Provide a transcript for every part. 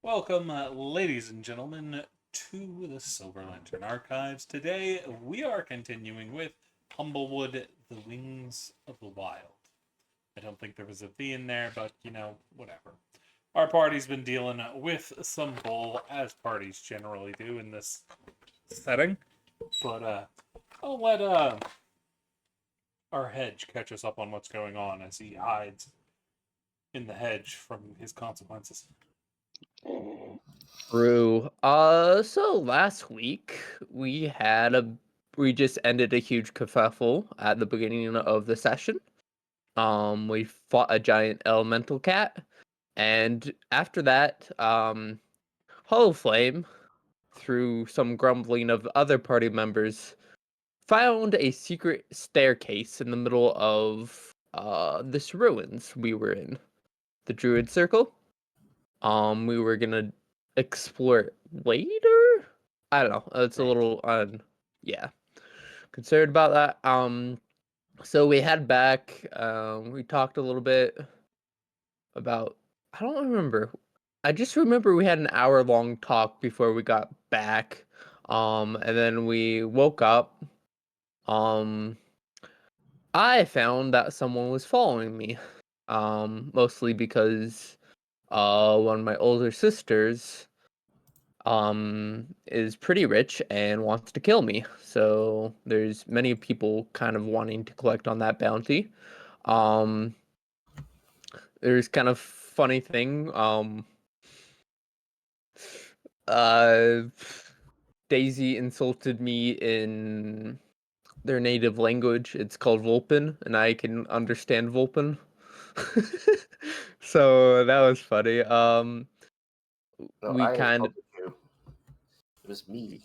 Welcome, ladies and gentlemen, to the Silver Lantern Archives. Today, we are continuing with Humblewood, The Wings of the Wild. I don't think there was a V in there, but, whatever. Our party's been dealing with some bull, as parties generally do in this setting. But, I'll let our hedge catch us up on what's going on as he hides in the hedge from his consequences. True. So last week we just ended a huge kerfuffle at the beginning of the session. We fought a giant elemental cat, and after that, Hollow Flame, through some grumbling of other party members, found a secret staircase in the middle of this ruins we were in, the Druid Circle. We were gonna explore it later. I don't know. It's a Right. little yeah, concerned about that. So we head back. We talked a little bit about. I don't remember. I just remember we had an hour-long talk before we got back. And then we woke up. Um, I found that someone was following me. Mostly because one of my older sisters is pretty rich and wants to kill me. So there's many people kind of wanting to collect on that bounty. Um there's kind of funny thing. Uh Daisy insulted me in their native language. It's called Vulpin, and I can understand Vulpin. So that was funny. No, We I kind of insulted you. It was me.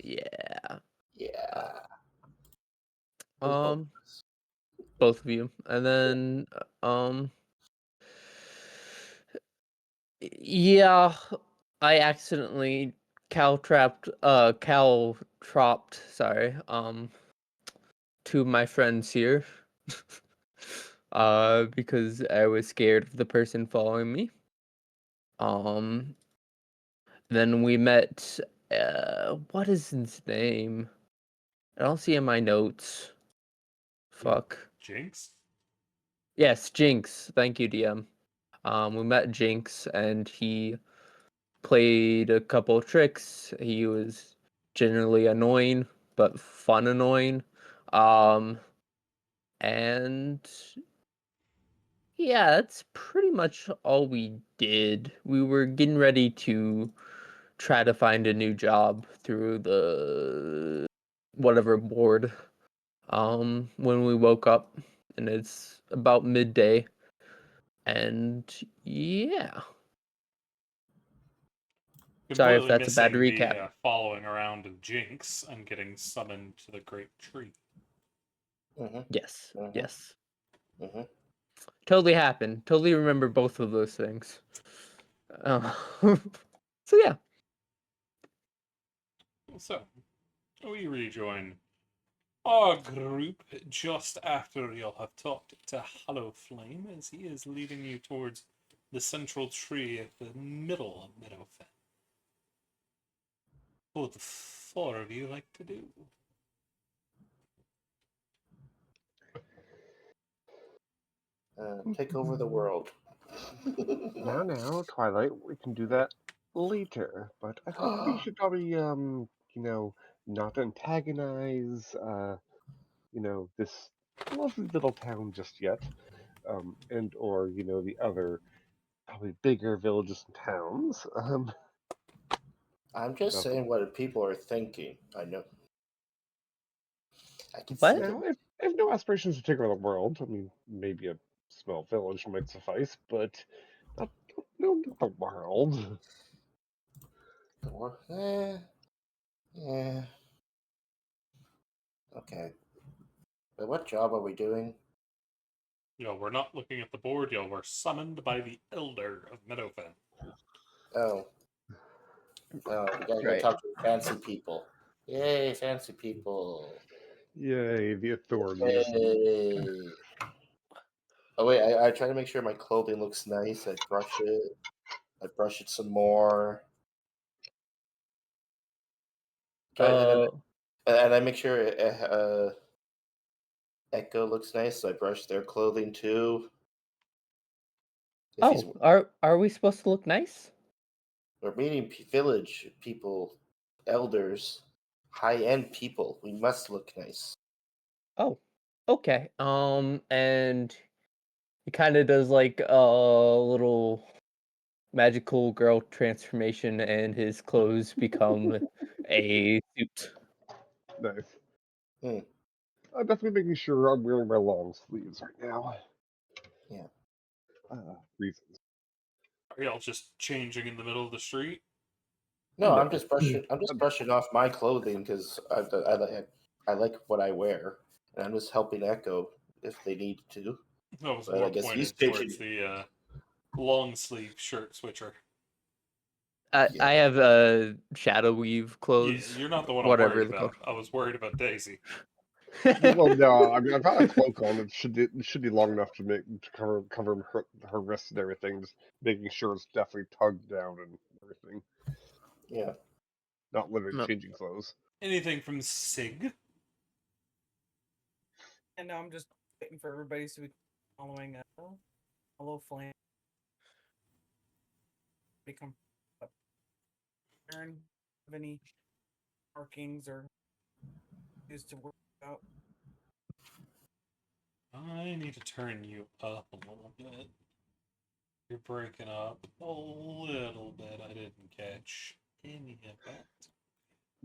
yeah. Yeah. It was both Um of us. both of you. And then yeah, I accidentally caltropped, sorry, two of my friends here. Because I was scared of the person following me. Um then we met what is his name? I don't see in my notes. Fuck. Jinx? Yes, Jinx. Thank you, DM. We met Jinx and he played a couple of tricks. He was generally annoying, but fun annoying. Um, and yeah, that's pretty much all we did. We were getting ready to try to find a new job through the whatever board. When we woke up, and it's about midday, and yeah. Sorry if Completely that's a bad missing the recap. following around of Jinx and getting summoned to the Great Tree. Mm-hmm. Yes, Mm-hmm. yes. Mm-hmm. Totally happened. Totally remember both of those things. Uh, so yeah. So, we rejoin our group just after you'll have talked to Hollow Flame as he is leading you towards the central tree at the middle of Meadowfen. What would the four of you like to do? Take over the world. Now, Twilight, we can do that later, but I think we should probably, not antagonize, this lovely little town just yet, and or, the other, probably bigger villages and towns. I'm just Now, saying what people are thinking. I know. I can see What? them. I have no aspirations to take over the world. I mean, maybe a small village might suffice, but not, not the world. Yeah. Okay. But what job are we doing? We're not looking at the board, we're summoned by the Elder of Meadowfen. Oh. Oh, we gotta go Right. talk to the fancy people. Yay, fancy people. Yay, the authorities. Yay. Oh wait, I try to make sure my clothing looks nice. I brush it. I brush it some more. Uh, And I make sure Echo looks nice, so I brush their clothing too. If he's are we supposed to look nice? we're meeting village people, elders, high-end people. We must look nice. Oh, okay. And he kind of does like a little magical girl transformation, and his clothes become a suit. Nice. Hmm. I'm definitely making sure I'm wearing my long sleeves right now. Yeah. Reasons. Are y'all just changing in the middle of the street? No, I'm No. just brushing. I'm just brushing off my clothing because I like what I wear, and I'm just helping Echo if they need to. That was But I more guess he's pointed towards changing. the long sleeve shirt switcher. Yeah. I have shadow weave Yeah, clothes, you're not the one I'm whatever worried they're called. about. I was worried about Daisy. Well, no. I mean, I've got a cloak on. It should be long enough to cover her wrists and everything. Just making sure it's definitely tugged down and everything. Yeah. Not literally No. changing clothes. Anything from Sig? And now I'm just waiting for everybody to be following Hello Flame. Become Aaron, have any markings or is to work out? I need to turn you up a little bit. You're breaking up a little bit. I didn't catch any of that.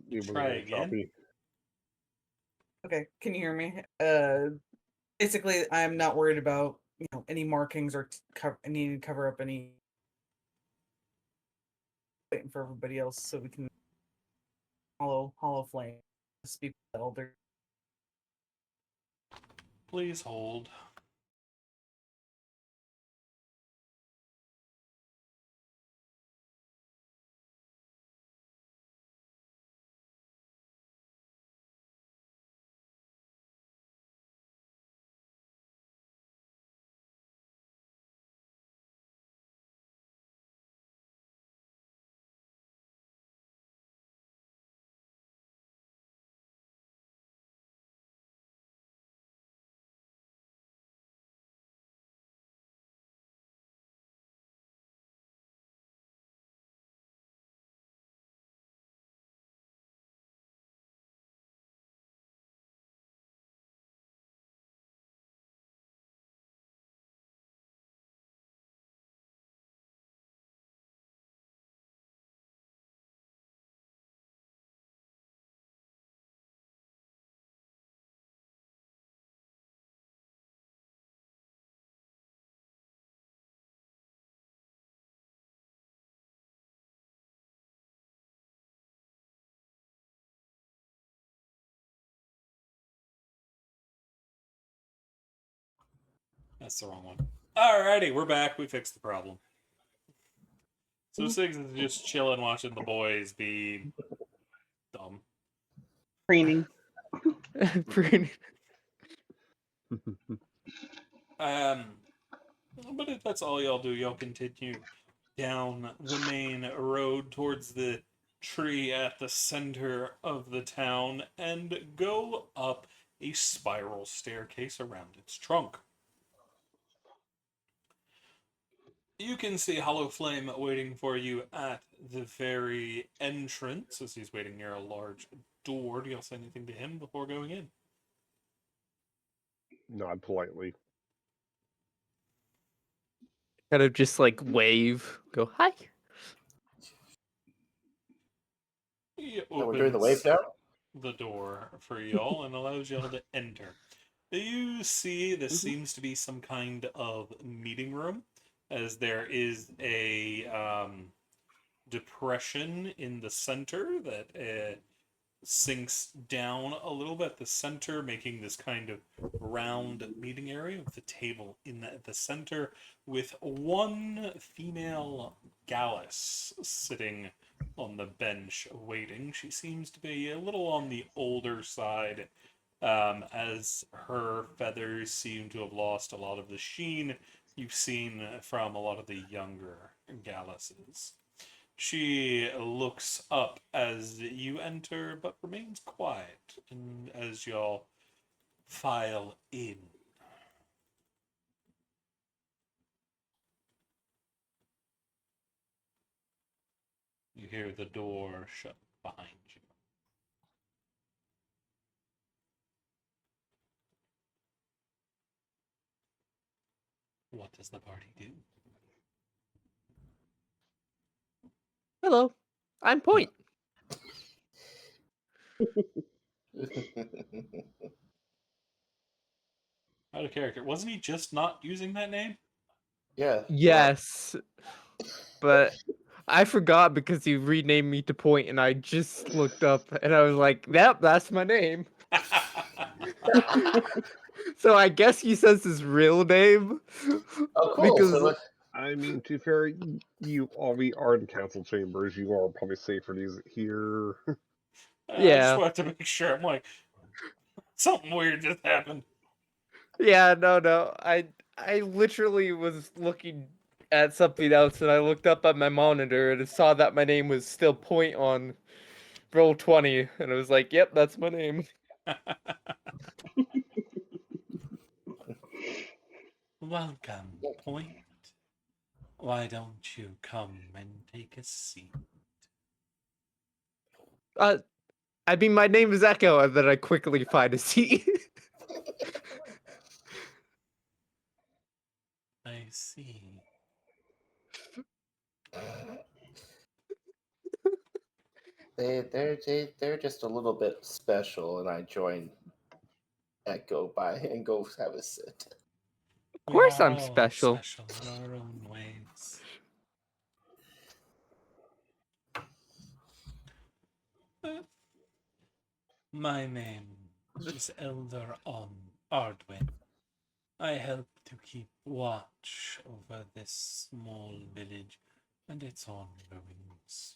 It was a Try little again. choppy. Okay, can you hear me? Basically, I'm not worried about any markings or needing to cover up any. Waiting for everybody else so we can Hollow Flame. Speak with the elder. Please hold. That's the wrong one. Alrighty, we're back. We fixed the problem. So Six is just chilling, watching the boys be dumb. Preening. But if that's all y'all do, y'all continue down the main road towards the tree at the center of the town and go up a spiral staircase around its trunk. You can see Hollow Flame waiting for you at the very entrance as he's waiting near a large door. Do y'all say anything to him before going in? Nod politely. Kind of just like wave, go hi. He And we're doing the wave opens now. the door for y'all and allows y'all to enter. You see, this seems to be some kind of meeting room, as there is a depression in the center that sinks down a little bit at the center, making this kind of round meeting area with the table in the center, with one female Gallus sitting on the bench waiting. She seems to be a little on the older side, as her feathers seem to have lost a lot of the sheen you've seen from a lot of the younger Galluses. She looks up as you enter, but remains quiet and as y'all file in. You hear the door shut behind you. What does the party do? Hello, I'm Point. Out of character. Wasn't he just not using that name? Yeah. Yes, but I forgot because he renamed me to Point, and I just looked up and I was like, "Yep, that's my name." So I guess he says his real name Oh, cool. because So, I mean, to be fair, you already are in council chambers. You are probably safer here. I just yeah, wanted to make sure. I'm like, something weird just happened. yeah, no, I literally was looking at something else, and I looked up at my monitor and saw that my name was still Point on Roll20, and I was like, "Yep, that's my name." Welcome, Point. Why don't you come and take a seat? I mean, my name is Echo, and then I quickly find a seat. I see. they're just a little bit special, and I join Echo by and go have a sit. Of We course, are I'm all special. special in our own ways. My name is Elder Ardwin. I help to keep watch over this small village and its ongoings.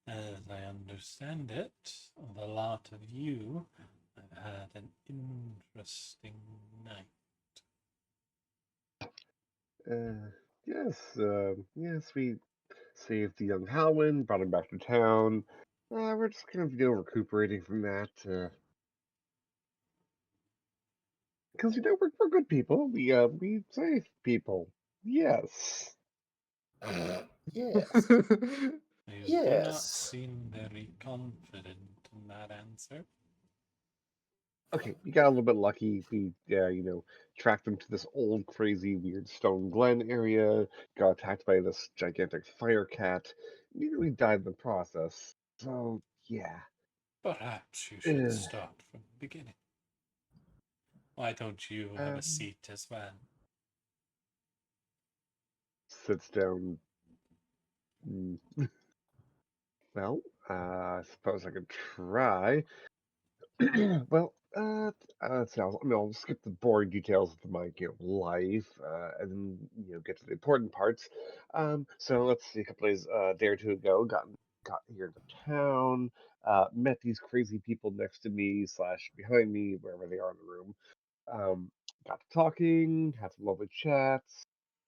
As I understand it, the lot of you have had an interesting night. Yes, we saved the young Halwyn, brought him back to town. We're just kind of, recuperating from that. Because, we're good people. We save people. Yes. Yes. You do not Yes. seem very confident in that answer. Okay, we got a little bit lucky. We, tracked them to this old, crazy, weird Stone Glen area, got attacked by this gigantic fire cat, nearly died in the process. So, yeah. Perhaps you should start from the beginning. Why don't you have a Um, seat as well? Sits down. Mm, Well, I suppose I could try. Well, let's see. I'll skip the boring details of my life, and then get to the important parts. So let's see. A couple days, day or two ago, got here to town. Met these crazy people next to me slash behind me, wherever they are in the room. Um, got to talking, had some lovely chats.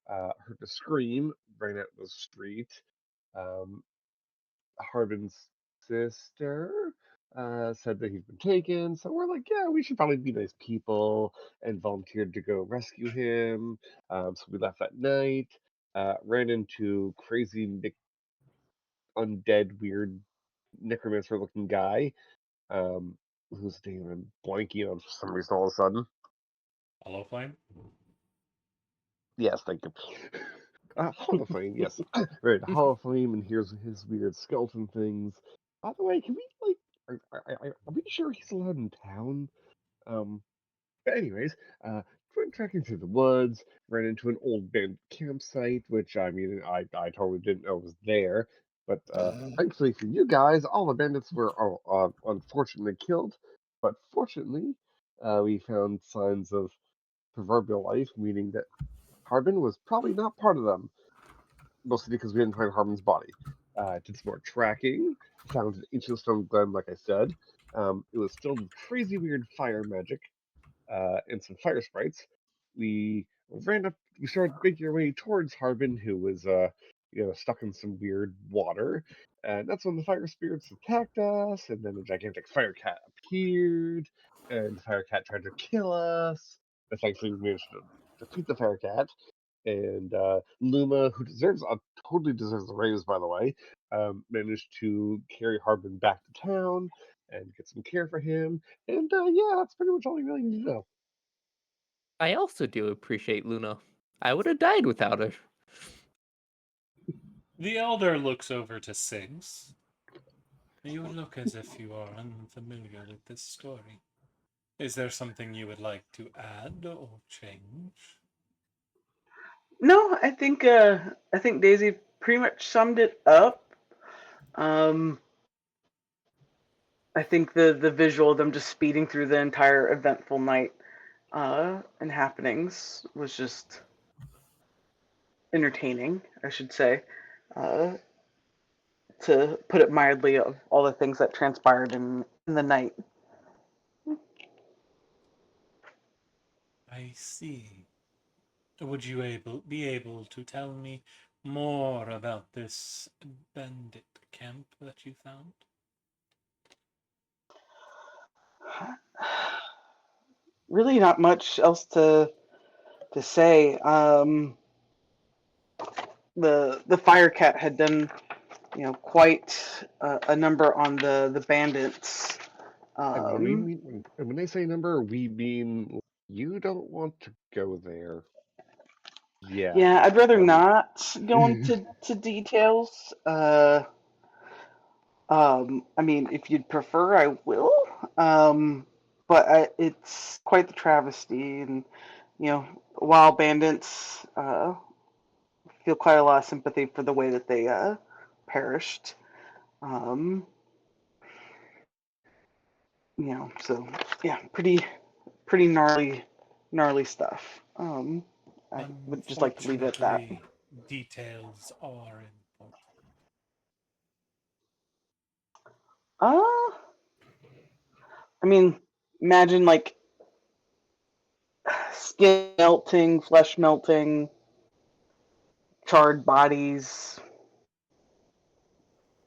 Heard a scream, ran out in the street. Um, Harbin's sister said that he's been taken. So we're like, yeah, we should probably be nice people, and volunteered to go rescue him. So we left that night. Ran into crazy undead, weird necromancer looking guy. Whose name I'm blanking on for some reason all of a sudden. Hollow Flame? Yes, thank you. Hollow Flame, yes. Right, Hollow Flame, and here's his weird skeleton things. By the way, can we, are we sure he's allowed in town? But anyways, went trekking through the woods, ran into an old abandoned campsite, which, I mean, I totally didn't know was there. But thankfully for you guys, all the bandits were unfortunately killed. But fortunately, we found signs of proverbial life, meaning that Harbin was probably not part of them, mostly because we didn't find Harbin's body. Did some more tracking, found an ancient stone glen, like I said. It was filled with crazy weird fire magic and some fire sprites. We ran up. We started making our way towards Harbin, who was stuck in some weird water. And that's when the fire spirits attacked us, and then a gigantic fire cat appeared, and the fire cat tried to kill us. But thankfully, we managed to defeat the fire cat. And Luma, who totally deserves a raise, by the way, managed to carry Harbin back to town and get some care for him. And yeah, that's pretty much all we really need to know. I also do appreciate Luna. I would have died without her. The elder looks over to Siggs. You look as if you are unfamiliar with this story. Is there something you would like to add or change? No, I think Daisy pretty much summed it up. Um, I think the visual of them just speeding through the entire eventful night and happenings was just entertaining, I should say, uh, to put it mildly, of all the things that transpired in the night. I see. Would you be able to tell me more about this bandit camp that you found? Really, not much else to say. The fire cat had done quite a number on the bandits. And when we Um, mean, and when they say number, we mean you don't want to go there. Yeah. yeah, I'd rather Um, not go into details. I mean, if you'd prefer, I will. Um, but it's quite the travesty, and wild bandits feel quite a lot of sympathy for the way that they perished. Um, so yeah, pretty gnarly stuff. I would just like to leave it at that. Unfortunately, details are important. Uh, I mean, imagine like skin melting, flesh melting, charred bodies,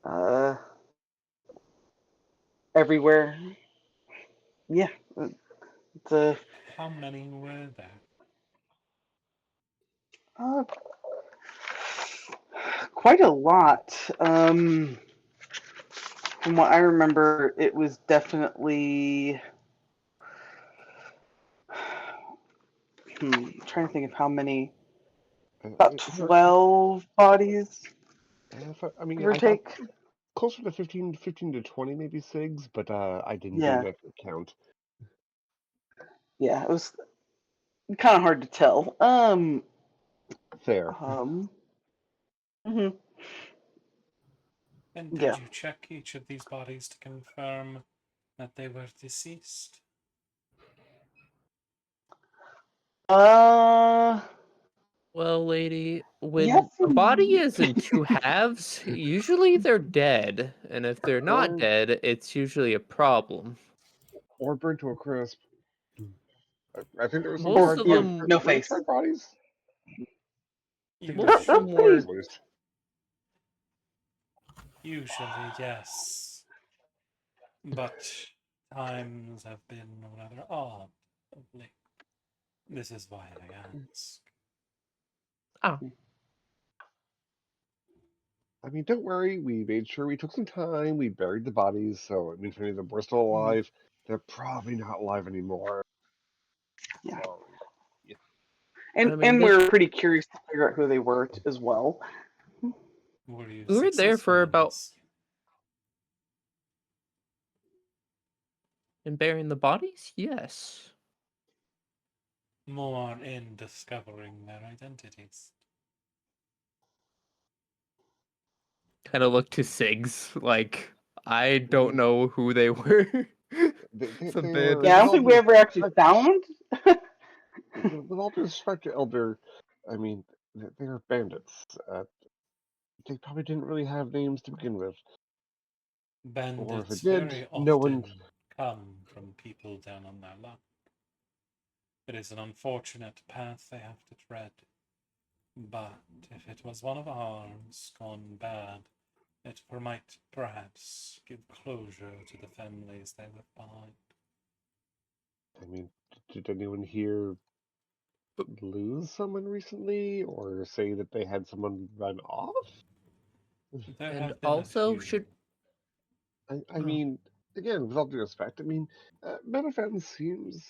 uh, everywhere. Yeah, it's a How many were there? uh, quite a lot. From what I remember, it was definitely. Trying to think of how many. About if 12 bodies, I mean, give or I take. closer to 15 to 20 maybe SIGs, but I didn't do an Yeah, accurate count. yeah, it was kind of hard to tell. Fair. Um, mhm, And did yeah. you check each of these bodies to confirm that they were deceased? Uh, Well, lady, yes when a body and is in two halves, usually they're dead. And if they're not Or dead, it's usually a problem. or burnt to a crisp. I think there were some Most or charred of bodies. them, no Were there face. charred bodies? I think there were most of They're them charred bodies were. pretty. at least. Usually, yes. But times have been rather odd of late. This is why I ask. Ah, I mean, don't worry. We made sure we took some time. We buried the bodies, so it means if any of them were still alive, they're probably not alive anymore. Yeah, So, yeah. I mean, and they we're pretty curious to figure out who they were as well. Were you we were there successful for in about this? in burying the bodies. Yes. More in discovering their identities? Kind of looked to Sigs like I don't know who they were. They Some are, Yeah, I with don't bandits. all think we due ever actually respect, found. with all due respect to Elder, I mean, they are bandits. They probably didn't really have names to begin with. Or if it Bandits did, very no one often come from people down on their luck. It is an unfortunate path they have to tread. But if it was one of ours gone bad, it might perhaps give closure to the families they left behind. I mean, did anyone here lose someone recently, or say that they had someone run off? There And have been a also, few. should I mean, again, with all due respect, I mean, Metafan seems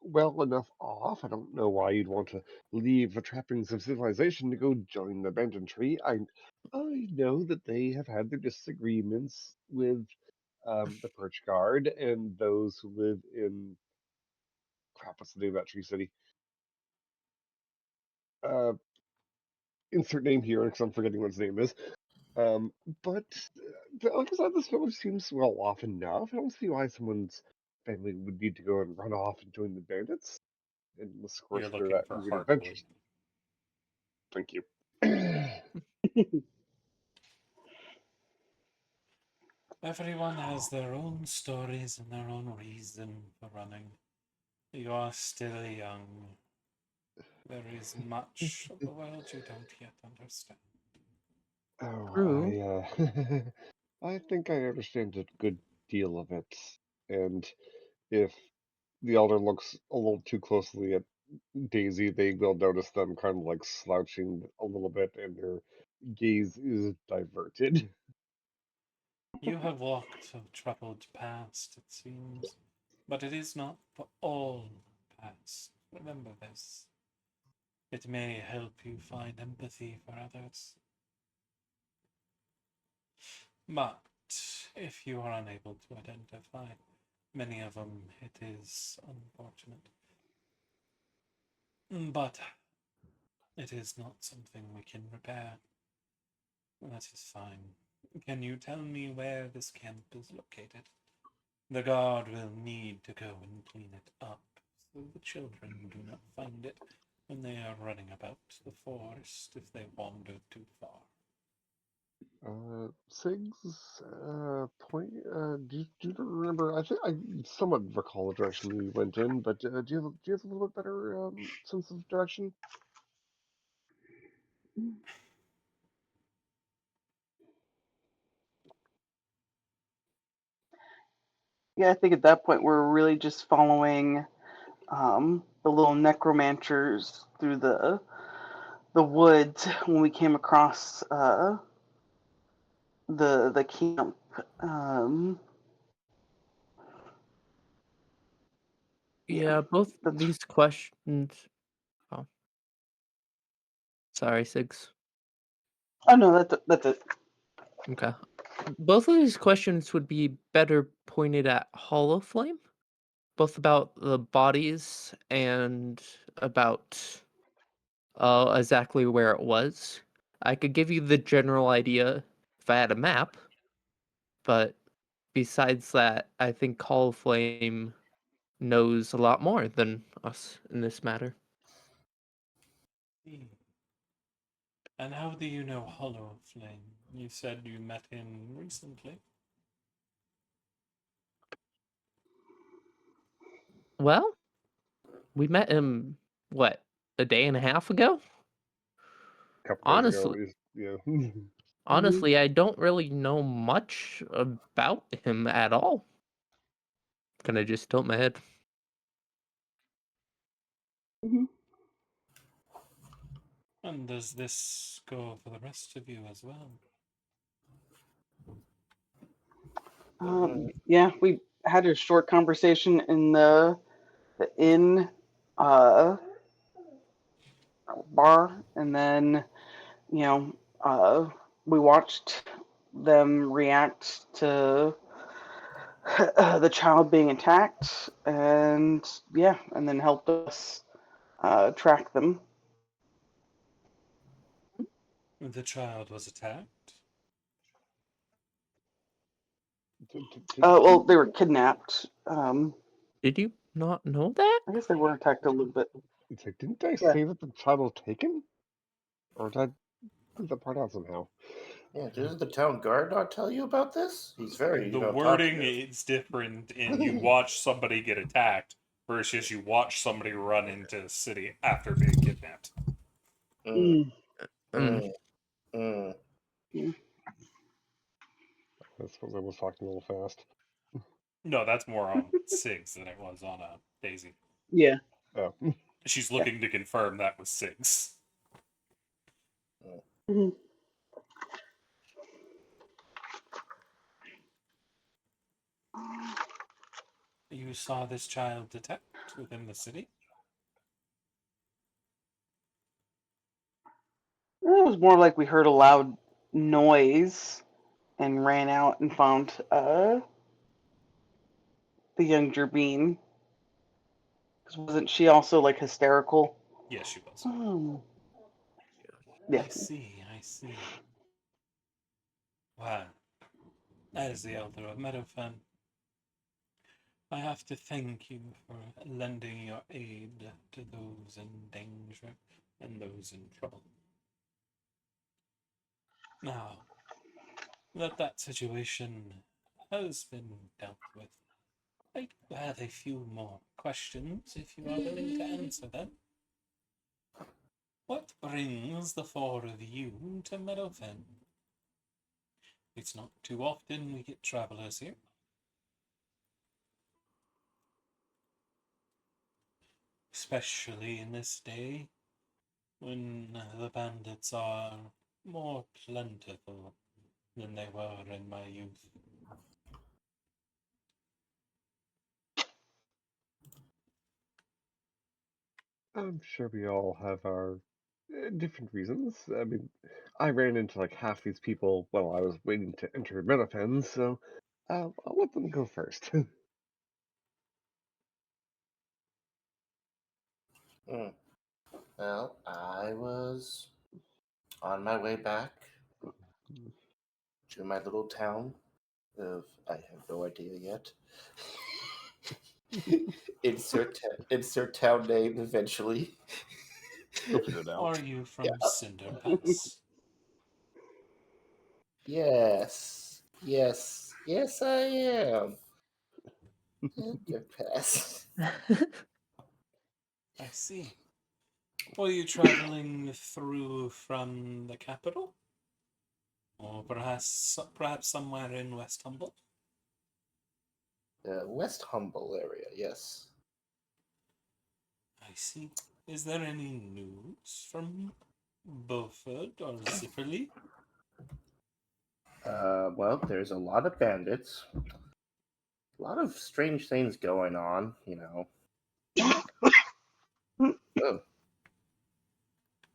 well enough off. I don't know why you'd want to leave the trappings of civilization to go join the banditry. I know that they have had their disagreements with the Perch Guard and those who live in crap. What's the name of that tree city? Uh, insert name here because I'm forgetting what his name is. Um, but like I said, this village seems well off enough. I don't see why someone's family would need to go and run off and join the bandits. Unless, of course, You're they're looking that for weird Heartwood. adventures. Thank you. Everyone has their own stories and their own reason for running. You are still young. There is much of the world you don't yet understand. Oh, true. I think I understand a good deal of it. And if the elder looks a little too closely at Daisy, they will notice them kind of like slouching a little bit, and their gaze is diverted. You have walked a troubled past, it seems, but it is not for all past. Remember this. It may help you find empathy for others. But if you are unable to identify many of them, it is unfortunate. But it is not something we can repair. That is fine. Can you tell me where this camp is located? The guard will need to go and clean it up, so the children do not find it when they are running about the forest if they wander too far. Sigs, point. Do you remember? I think I somewhat recall the direction we went in, but do you have a little bit better sense of direction? Yeah, I think at that point we're really just following the little necromancers through the woods when we came across the camp. Um, Yeah, both that's these questions. Oh, sorry, Six. oh no, that's it. Okay. Both of these questions would be better pointed at Hollow Flame, both about the bodies and about exactly where it was. I could give you the general idea if I had a map, but besides that, I think Hollow Flame knows a lot more than us in this matter. And how do you know Hollow Flame? You said you met him recently. Well, we met him, what, a day and a half ago? A couple days ago, Honestly, at least. Yeah. honestly, I don't really know much about him at all. Gonna just tilt my head. Mm-hmm. And does this go for the rest of you as well? Yeah, we had a short conversation in the inn uh, bar, and then you know we watched them react to the child being attacked, and yeah, and then helped us track them. The child was attacked? Well, they were kidnapped. Did you not know that? I guess they were attacked a little bit. It's like, didn't I Yeah. say that the child was taken? Or did I leave that part out somehow? Yeah, didn't the town guard not tell you about this? He's very, The wording talkative. is different in you watch somebody get attacked versus you watch somebody run into the city after being kidnapped. Mm, Mm. mm, mm. I suppose I was talking a little fast. No, that's more on Sigs than it was on Daisy. Yeah. Oh. She's looking to confirm that was Sigs. Mhm. You saw this child detect within the city? It was more like we heard a loud noise and ran out and found the young Gerbine. Because wasn't she also like hysterical? Yes, she was. Yeah. I see, I see. Well, as the elder of Meadowfen, I have to thank you for lending your aid to those in danger and those in trouble. Now, that situation has been dealt with, I do have a few more questions if you are willing to answer them. What brings the four of you to Meadowfen? It's not too often we get travelers here. Especially in this day, when the bandits are more plentiful than they were in my youth. I'm sure we all have our different reasons. I mean, I ran into like half these people while I was waiting to enter Metapen, so I'll let them go first. Mm. Well, I was on my way back to my little town of I have no idea yet. insert town name eventually. We'll figure it out. Are you from Yeah. Cinder Pass? Yes. Yes. Yes, I am. Underpass. I see. Were you traveling through from the capital? Or perhaps somewhere in West Humble? West Humble area, yes. I see. Is there any news from Beaufort or Zipperly? Well, there's a lot of bandits. A lot of strange things going on,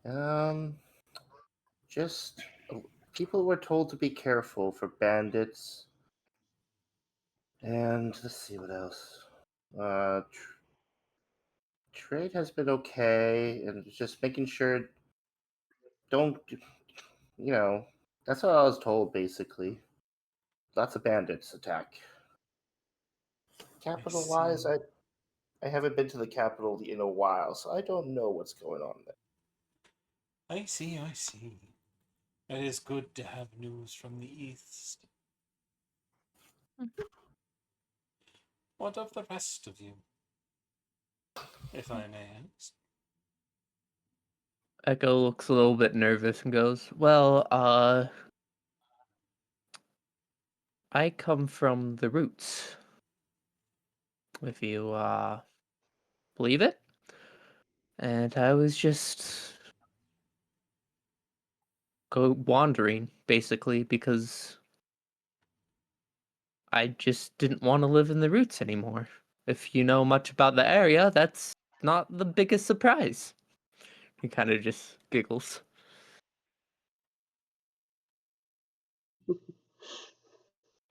Oh. Just people were told to be careful for bandits. And let's see what else. Trade has been okay, and just making sure don't, that's what I was told basically. Lots of bandits attack. Capital wise, see. I haven't been to the capital in a while, so I don't know what's going on there. I see, I see. It is good to have news from the East. What of the rest of you? If I may ask. Echo looks a little bit nervous and goes, "Well, I come from the roots. If you believe it. And I was just go wandering basically because I just didn't want to live in the roots anymore. If you know much about the area, that's not the biggest surprise." He kind of just giggles.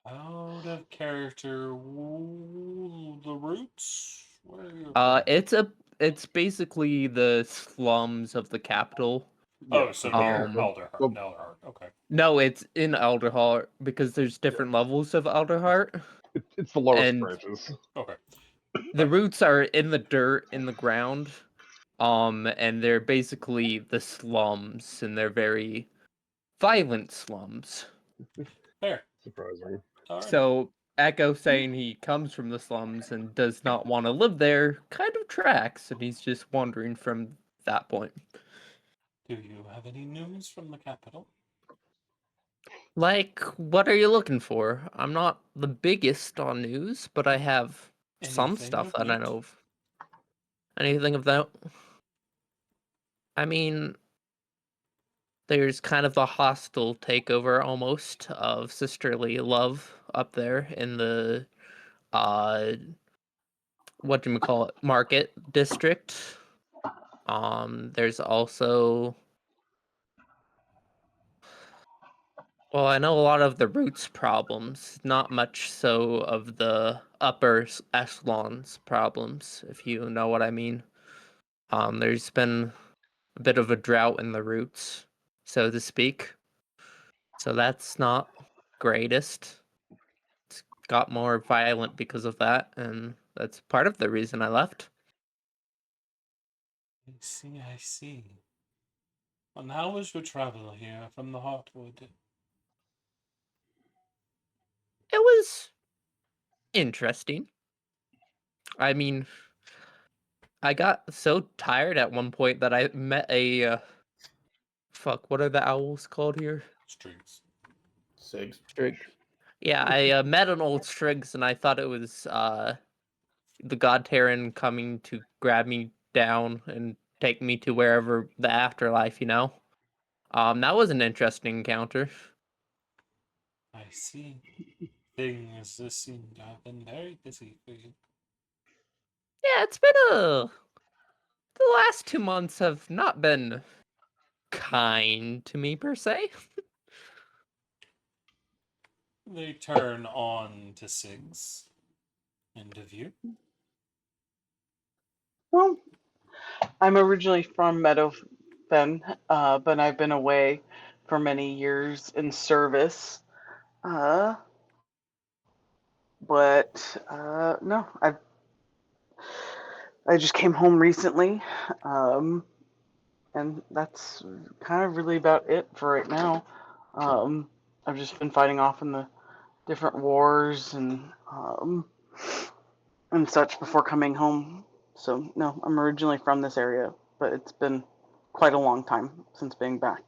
Out of character, the roots? Where are you It's basically the slums of the capital. Oh, Yeah. so near Um, Elderheart. Well, Elderheart. Okay. no, it's in Alderheart because there's different levels of Alderheart, it's the lowest and branches. Okay. the roots are in the dirt in the ground. And they're basically the slums, and they're very violent slums. Fair. Surprising. All right. So Echo saying he comes from the slums and does not want to live there kind of tracks, and he's just wandering from that point. Do you have any news from the capital? Like, what are you looking for? I'm not the biggest on news, but I have some Anything stuff of that I note? know of. Anything of that? I mean, there's kind of a hostile takeover almost of sisterly love up there in the what do you call it, market district. There's also, well, I know a lot of the roots problems, not much so of the upper echelons problems, if you know what I mean. There's been a bit of a drought in the roots, so to speak. So that's not greatest. It's got more violent because of that, and that's part of the reason I left. I see, I see. And how was your travel here from the Heartwood? It was interesting. I mean, I got so tired at one point that I met a fuck. What are the owls called here? Strings. Sigs. Strigs. Yeah, I met an old Strigs, and I thought it was the God Terran coming to grab me down and take me to wherever the afterlife. That was an interesting encounter. I see. Things seem to have been very busy for you. Yeah, it's been the last 2 months have not been kind to me per se. They turn on to Sigs. And of you? Well, I'm originally from Meadowfen, but I've been away for many years in service. Uh, but no, I just came home recently, um, and that's kind of really about it for right now. Um, I've just been fighting off in the different wars and such before coming home. So no, I'm originally from this area, but it's been quite a long time since being back.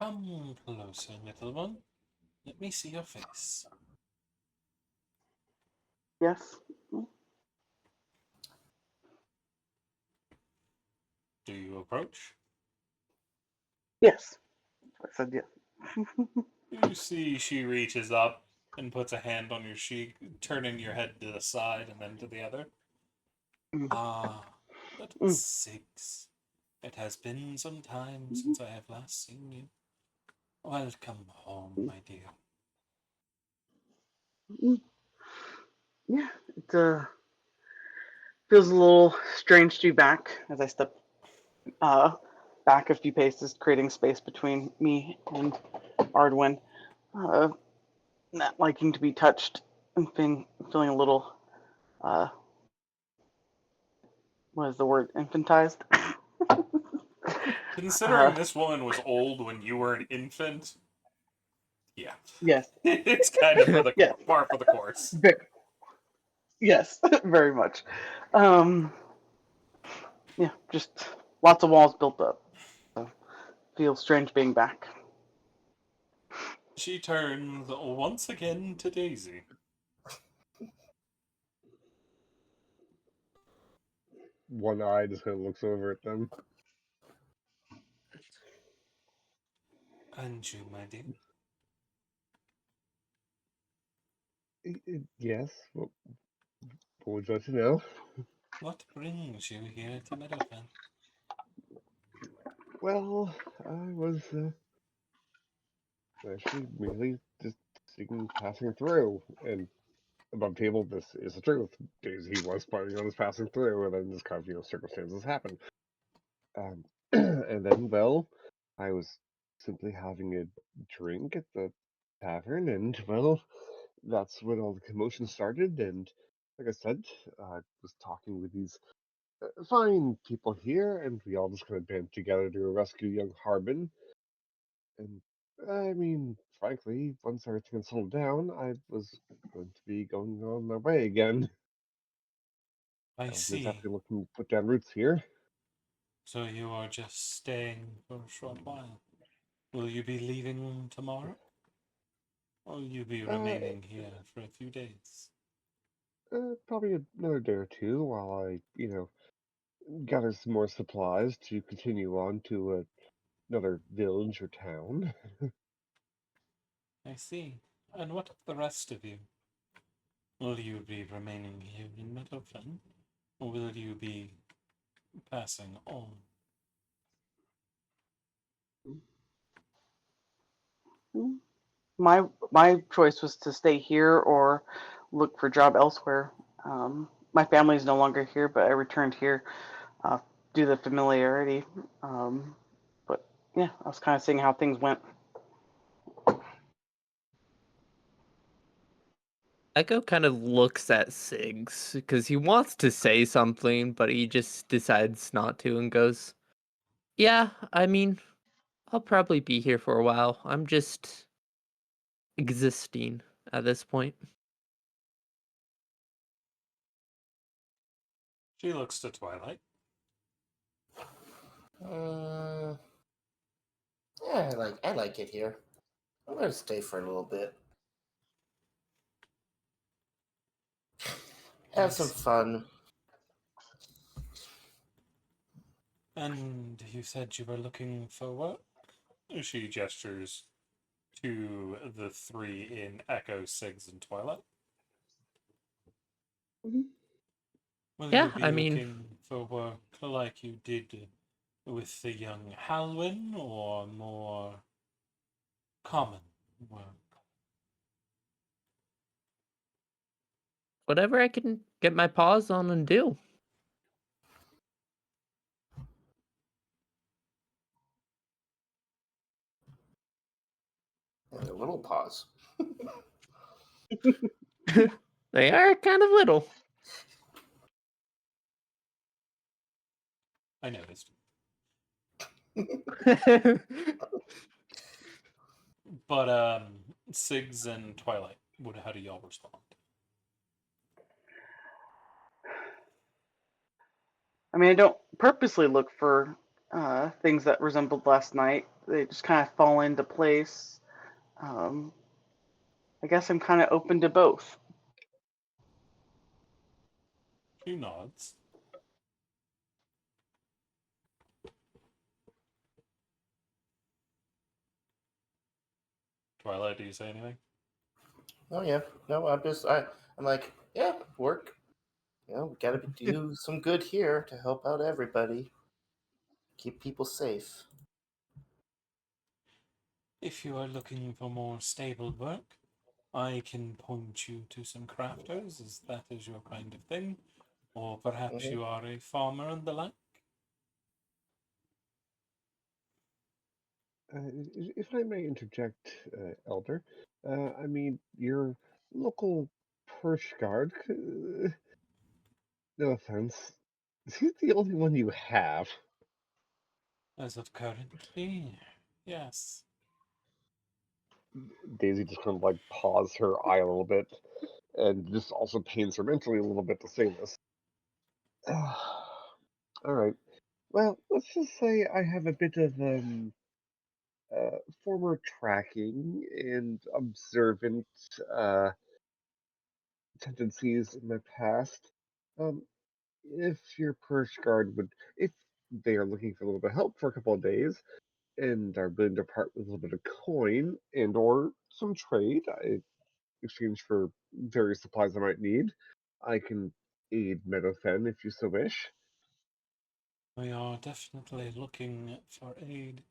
Come closer, little one. Let me see your face. Yes. Do you approach? Yes. I said yes. You see she reaches up and puts a hand on your cheek, turning your head to the side and then to the other. Ah, little Mm. Six. It has been some time since I have last seen you. Welcome home, my dear. Mm. Yeah, it feels a little strange to be back as I step uh, back a few paces, creating space between me and Ardwin. Uh, not liking to be touched and feeling a little, uh, what is the word, infantized. Considering this woman was old when you were an infant, yeah, Yes, it's kind of for the yes, par for the course. yes, very much. Um, yeah, just lots of walls built up. So feels strange being back. She turns once again to Daisy. One eye just kind of looks over at them. And you, my dear. Yes. What would you like to know? What brings you here to Meadowfen? Well, I was actually merely just passing through, and above table, this is the truth. He was planning on just passing through, and then just kind of circumstances happen. And then, well, I was simply having a drink at the tavern, and well, that's when all the commotion started. And like I said, I was talking with these fine people here, and we all just kind of band together to rescue young Harbin. And I mean, frankly, once everything settled down, I was going to be going on my way again. I I was just see. after looking to put down roots here. So you are just staying for a short while. Will you be leaving tomorrow? Or will you be Uh, remaining here for a few days? Probably another day or two while I, gather some more supplies to continue on to another village or town. I see. And what of the rest of you? Will you be remaining here in Meadowfen? Or will you be passing on? My choice was to stay here or look for a job elsewhere. My family is no longer here, but I returned here uh, due to the familiarity. But yeah, I was kind of seeing how things went. Echo kind of looks at Siggs because he wants to say something, but he just decides not to and goes, "Yeah, I mean, I'll probably be here for a while. I'm just existing at this point." She looks to Twilight. Uh, yeah, I like it here. I'm gonna stay for a little bit. Have some Nice. fun. And you said you were looking for work? She gestures to the three in Echo, Siggs, and Twilight. Mhm. Will Yeah, you be I mean, looking for work like you did with the young Halwyn, or more common work? whatever I can get my paws on and do. And a little pause. They are kind of little. I noticed. But Siggs and Twilight, how do y'all respond? I mean, I don't purposely look for things that resembled last night. They just kind of fall into place. Um, I guess I'm kind of open to both. She nods. Twilight, do you say anything? Oh yeah, no, I'm like, yeah, work. We gotta do some good here to help out everybody, keep people safe. If you are looking for more stable work, I can point you to some crafters, as that is your kind of thing. Or perhaps Mhm. you are a farmer and the like. If I may interject, Elder, I mean, your local Perch guard, no offense, is he the only one you have? As of currently, yes. Daisy just kind of like paws her eye a little bit, and just also pains her mentally a little bit to say this. All right. Well, let's just say I have a bit of former tracking and observant uh, tendencies in my past. Um, if your Perch guard would, if they are looking for a little bit of help for a couple of days and are willing to part with a little bit of coin and or some trade, in exchange for various supplies I might need, I can aid Meadowfen if you so wish. We are definitely looking for aid.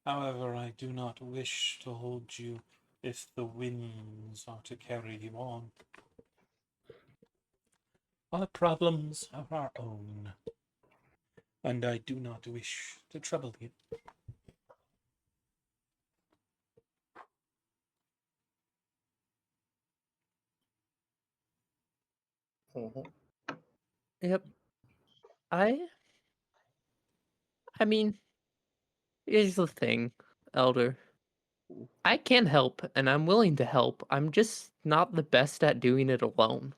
However, I do not wish to hold you if the winds are to carry you on. Our problems are our own, and I do not wish to trouble you. Mhm. Yep. I I mean, here's the thing, Elder. I can help, and I'm willing to help. I'm just not the best at doing it alone.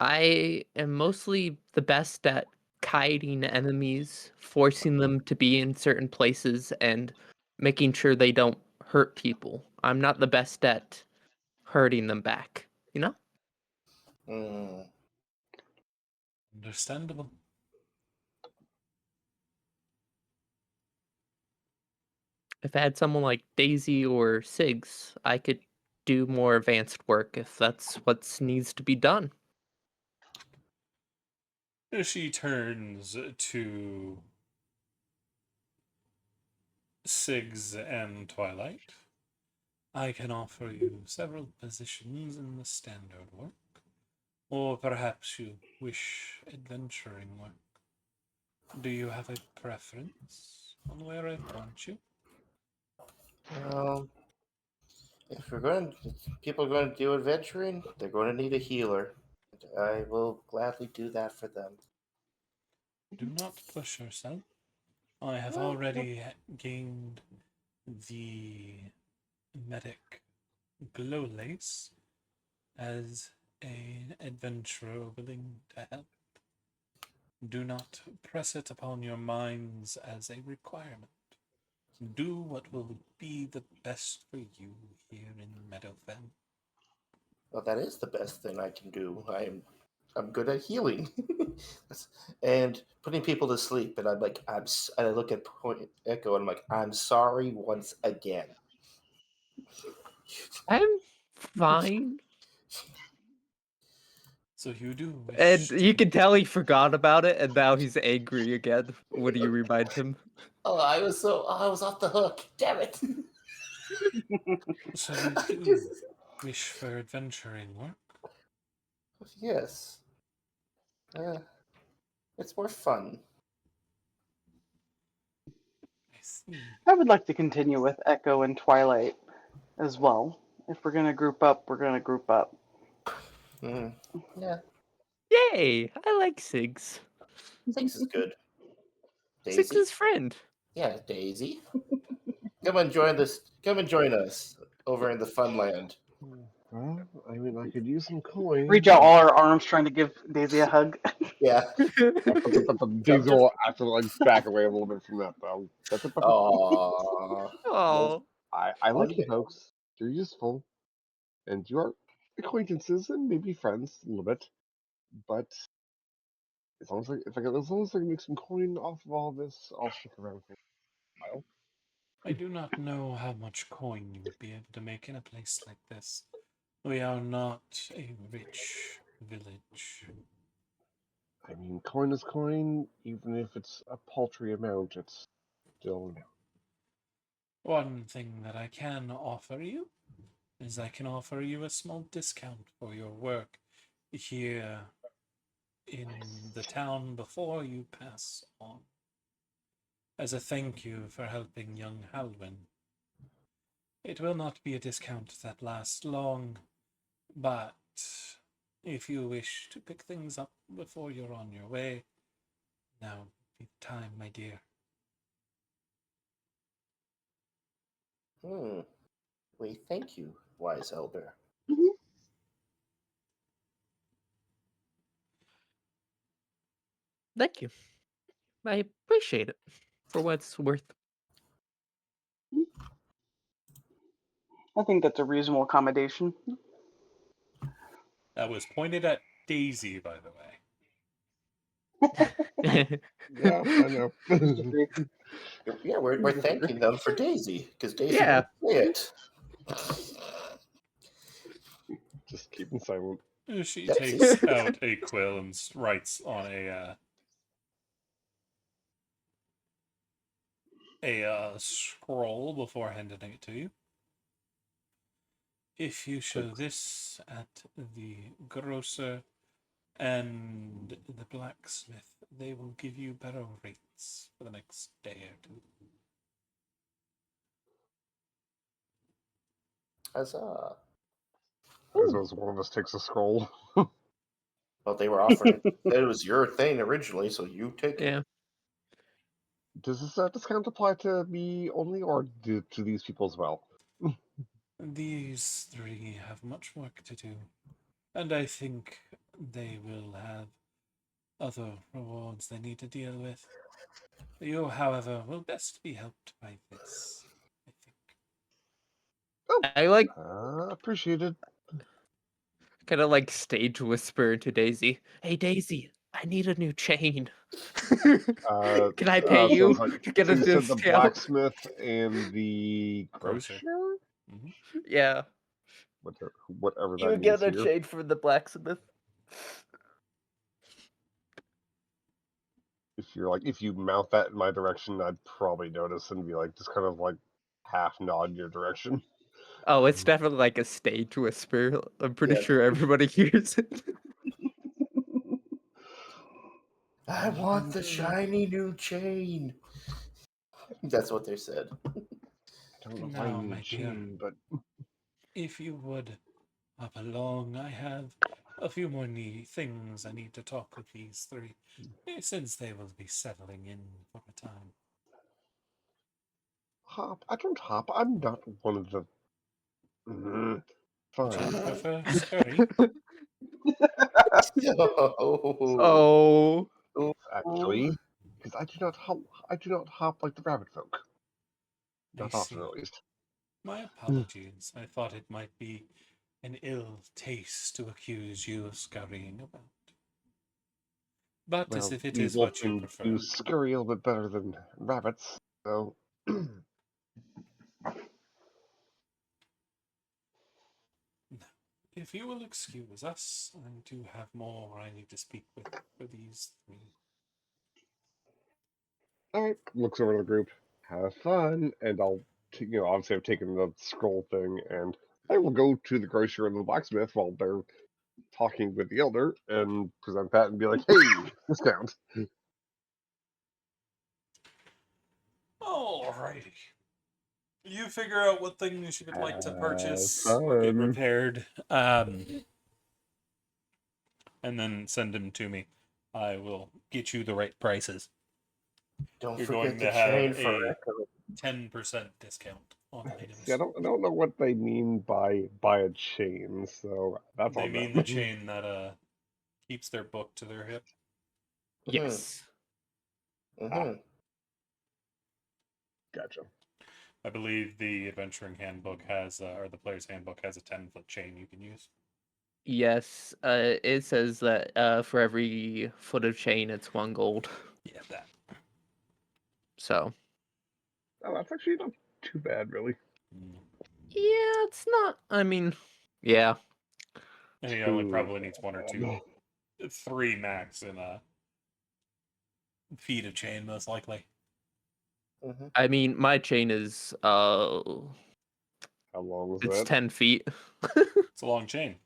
I am mostly the best at kiting enemies, forcing them to be in certain places, and making sure they don't hurt people. I'm not the best at hurting them back, you know? Hmm. Understandable. If I had someone like Daisy or Sigs, I could do more advanced work if that's what needs to be done. She turns to Sigs and Twilight. I can offer you several positions in the standard work, or perhaps you wish adventuring work. Do you have a preference on where I point you? Well, if people are going to do adventuring, they're going to need a healer. I will gladly do that for them. Do not push yourself. I have Well, already gained the medic glow lace as an adventurer willing to help. Do not press it upon your minds as a requirement. Do what will be the best for you here in Meadowfen. well, that is the best thing I can do. I'm good at healing, and putting people to sleep. And I'm like, I look at Echo and I'm like, I'm sorry once again. I'm fine. So you do And wish you to. can tell he forgot about it, and now he's angry again when you remind him. Oh, I was off the hook. Damn it. So you do wish for adventuring work? Yes. It's more fun. I see. I would like to continue with Echo and Twilight as well. If we're gonna group up, we're gonna group up. Mm. Yeah, Yay! I like Sigs. Six is good. Sigs Daisy? is friend. Yeah, Daisy. Come and join this. Come and join us over in the Funland. Well, I mean, I could use some coin. Reach out all our arms trying to give Daisy a hug. Yeah. But Daisy will have to like back away a little bit from that though. Aww. Oh, I like you Okay. folks. You're useful, and you are acquaintances and maybe friends a little bit. But as long as as long as I can make some coin off of all this, I'll stick around for a while. I do not know how much coin you would be able to make in a place like this. We are not a rich village. I mean, coin is coin, even if it's a paltry amount. It's still One thing that I can offer you is I can offer you a small discount for your work here in the town before you pass on. As a thank you for helping young Halwyn. It will not be a discount that lasts long, but if you wish to pick things up before you're on your way, now be the time, my dear. We thank you, wise elder. thank you. I appreciate it for what it's worth. I think that's a reasonable accommodation. That was pointed at Daisy, by the way. yeah, I know. Disagree. Yeah, we're thanking them for Daisy because Daisy Yeah. won't say it. Just keeping silent. She Daisy. takes out a quill and writes on a scroll before handing it to you. If you show this at the grocer and the blacksmith, they will give you better rates for the next day or two. Huzzah. As one of us takes a scroll. Well, they were offering it. It was your thing originally, so you take it. Yeah. Does this discount apply to me only, or to these people as well? These three have much work to do, and I think they will have other rewards they need to deal with. You, however, will best be helped by this, I think. I like Appreciated. kind of like stage whisper to Daisy. Hey Daisy, I need a new chain. Can I pay So you it's like, to get so a you said the discount? blacksmith and the Grocer. grocer, Yeah. whatever You that means get a here. chain from the blacksmith. If you mouth that in my direction, I'd probably notice and be like, just kind of like half nod in your direction. Oh, it's definitely like a stage whisper. I'm pretty Yeah. sure everybody hears it. I want the shiny new chain. That's what they said. I don't know why you Now, need my a dear, chain, but if you would hop along, I have a few more things I need to talk with these three, since they will be settling in for a time. hop. I don't hop. I'm not one of the. Would you Fine. prefer scurry? Oh. Oh. Actually, because I do not hop. I do not hop like the rabbit folk. I Not often, see. at least. My apologies. I thought it might be an ill taste to accuse you of scurrying about. But as Well, if it we is what you wolfmen do prefer. scurry a little bit better than rabbits, so. If you will excuse us, I do have more I need to speak with for these three. All right. Looks over to the group. Have fun, and obviously I've taken the scroll thing, and I will go to the grocer and the blacksmith while they're talking with the elder, and present that and be like, "Hey, discount." Alrighty. You figure out what things you would like to Have purchase or get fun. repaired, and then send them to me. I will get you the right prices. Don't You're forget going the to have chain for a Echo. 10% discount on See, I items. don't know what they mean by a chain, so that's They on mean the them. chain that keeps their book to their hip. Yes. Gotcha. I believe the adventuring handbook has, or the player's handbook has a 10-foot chain you can use. Yes. It says that for every foot of chain, it's 1 gold. Yeah, that. So. Oh, that's actually not too bad, really. Yeah, it's not. I mean, yeah. And he only Too probably needs 1 or 2, bad. 3 max in a feet of chain, most likely. I mean, my chain is How long was it's that? 10 feet. It's a long chain.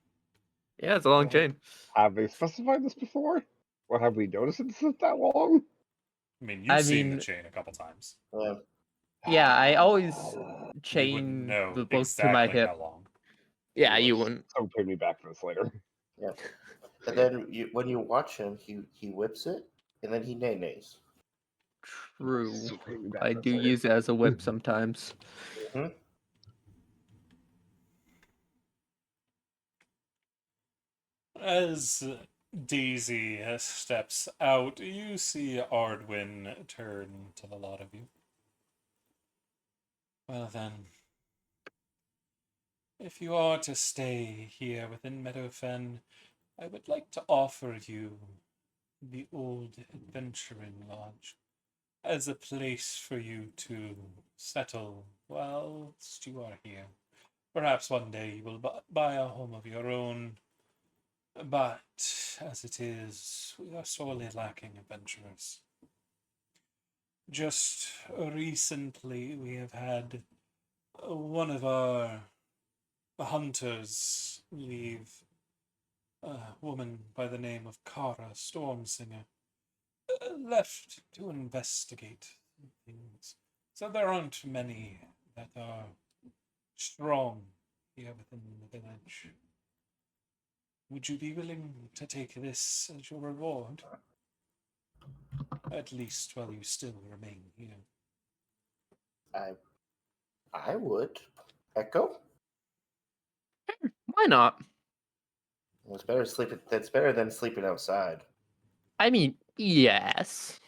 Yeah, it's a long chain. Have they specified this before? Or have we noticed it's that long? I mean, I you've seen the mean, chain a couple times. Yeah. yeah, I always You wouldn't chain know the book to my exactly hip. how long. Yeah, you wouldn't. Someone pay me back for this later. Yeah. And then when you watch him, he whips it, and then he nays. True. So pay me back I for do this later. use it as a whip sometimes. As Daisy steps out, you see Ardwin turn to the lot of you. Well then, if you are to stay here within Meadowfen, I would like to offer you the old adventuring lodge as a place for you to settle whilst you are here. Perhaps one day you will buy a home of your own, but as it is, we are sorely lacking adventurers. Just recently, we have had one of our hunters leave, a woman by the name of Kara Stormsinger, left to investigate things. So there aren't many that are strong here within the village. Would you be willing to take this as your reward? At least while you still remain here. I would. Echo? Why not? Well, it's better sleeping. That's better than sleeping outside. I mean, yes.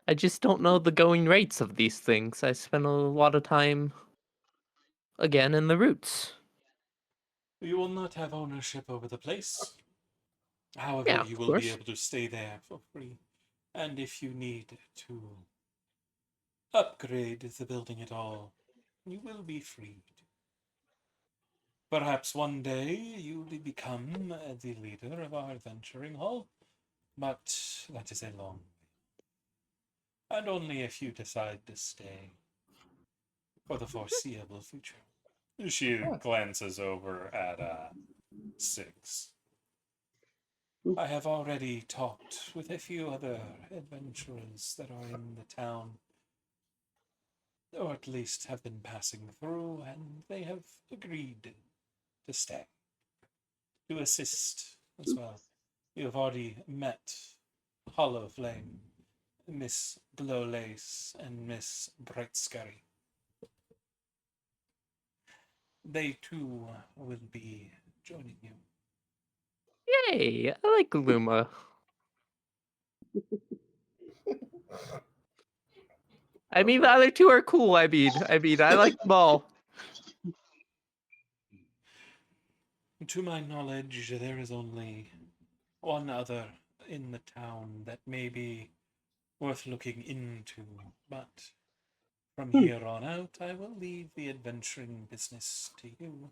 I just don't know the going rates of these things. I spend a lot of time, again, in the roots. You will not have ownership over the place. However, Yeah, you of will be course. able to stay there for free. And if you need to upgrade the building at all, you will be freed. Perhaps one day you will become the leader of our adventuring hall, but that is a long way. And only if you decide to stay for the foreseeable future. She glances over at Six. I have already talked with a few other adventurers that are in the town, or at least have been passing through, and they have agreed to stay, to assist as well. You have already met Hollow Flame, Miss Glowlace, and Miss Brightscurry. They too will be joining you. Yay! I like Luma. I mean, the other two are cool. I like them all. To my knowledge, there is only one other in the town that may be worth looking into, but from here on out, I will leave the adventuring business to you.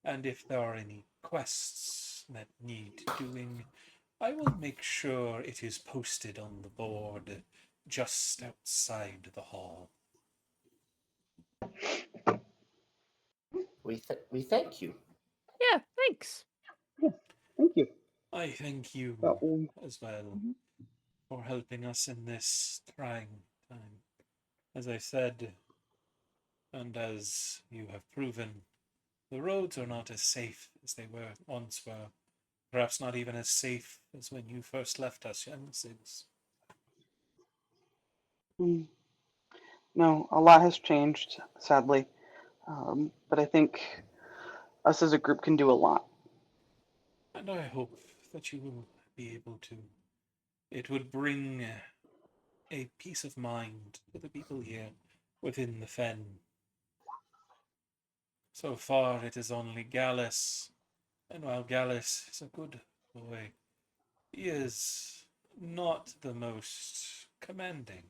And if there are any quests that need doing, I will make sure it is posted on the board just outside the hall. We thank you. Yeah, thanks. Thank you. I thank you Um, as well for helping us in this trying time. As I said, and as you have proven, the roads are not as safe as they once were. Perhaps not even as safe as when you first left us, young Sigs. mm, no, a lot has changed, sadly. But I think us as a group can do a lot. And I hope that you will be able to. It would bring a peace of mind to the people here within the fen. So far, it is only Gallus, and while Gallus is a good boy, he is not the most commanding,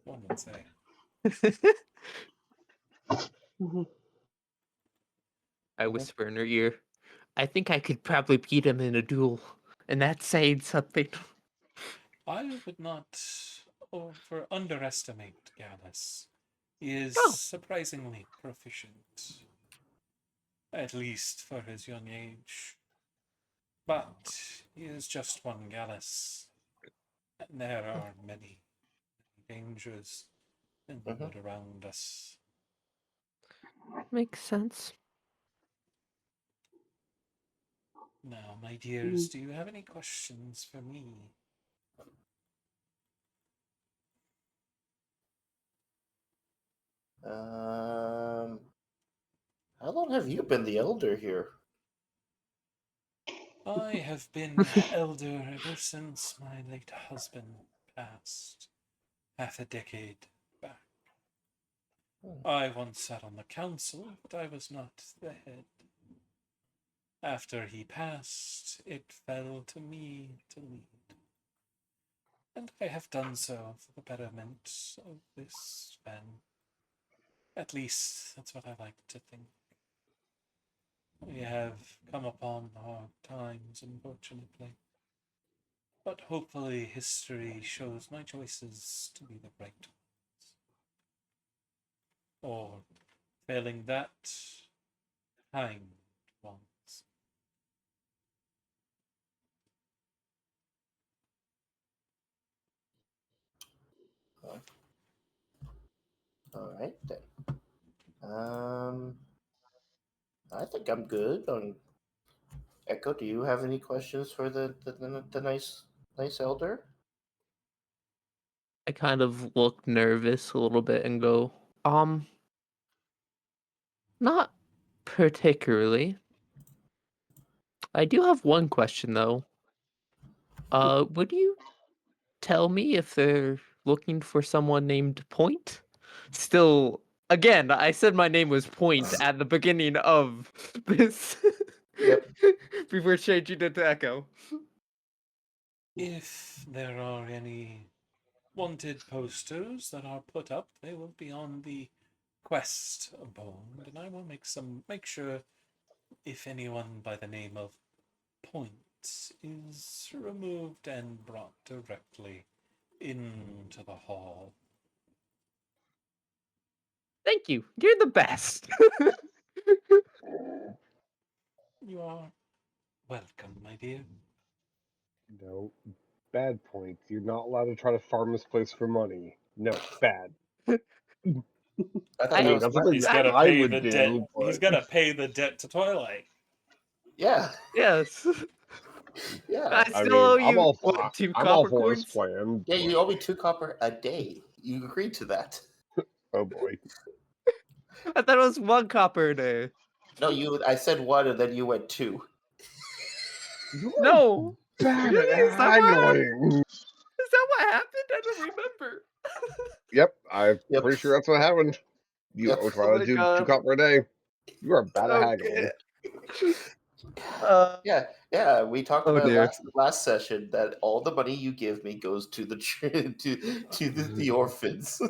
one would say. Mhm. I whisper in her ear. I think I could probably beat him in a duel, and that's saying something. I would not underestimate Gallus. He is Oh, surprisingly proficient, at least for his young age. But he is just one Gallus, and there are many dangers in the Mhm. wood around us. makes sense. Now, my dears, do you have any questions for me? Um, how long have you been the elder here? I have been elder ever since my late husband passed, half a decade back. Hmm. I once sat on the council, but I was not the head. After he passed, it fell to me to lead, and I have done so for the betterment of this fen. At least, that's what I like to think. We have come upon hard times, unfortunately, but hopefully history shows my choices to be the right ones. Or, failing that, kind ones. Huh. All right then. Um, I think I'm good. Echo, do you have any questions for the nice elder? I kind of look nervous a little bit and go, not particularly. I do have one question though. Would you tell me if they're looking for someone named Point? Still, again, I said my name was Point at the beginning of this. Yep. Before changing it to Echo. If there are any wanted posters that are put up, they will be on the quest board, and I will make sure if anyone by the name of Point is removed and brought directly into the hall. Thank you. You're the best. You are welcome, my dear. No, bad point. You're not allowed to try to farm this place for money. No, bad. I thought I that mean, was that's nice. something He's that got to I pay would the do, debt. but He's got to pay the debt to Twilight. Yeah, Yes. yeah. I I still mean, owe you what, 2 I'm all copper for this coins? plan. Yeah, you but- owe me 2 copper a day. You agreed to that. Oh boy. I thought it was 1 copper a day. No, I said 1 and then you went 2. You're No. bad Really? at Is that what happened? haggling. Is that what happened? I don't remember. Yep, I'm Yep. pretty sure that's what happened. You Yep. owe Oh Twilight my 2 god. copper a day. You are bad at haggling. Okay. Yeah. We talked Oh about dear. last session that all the money you give me goes to the the orphans.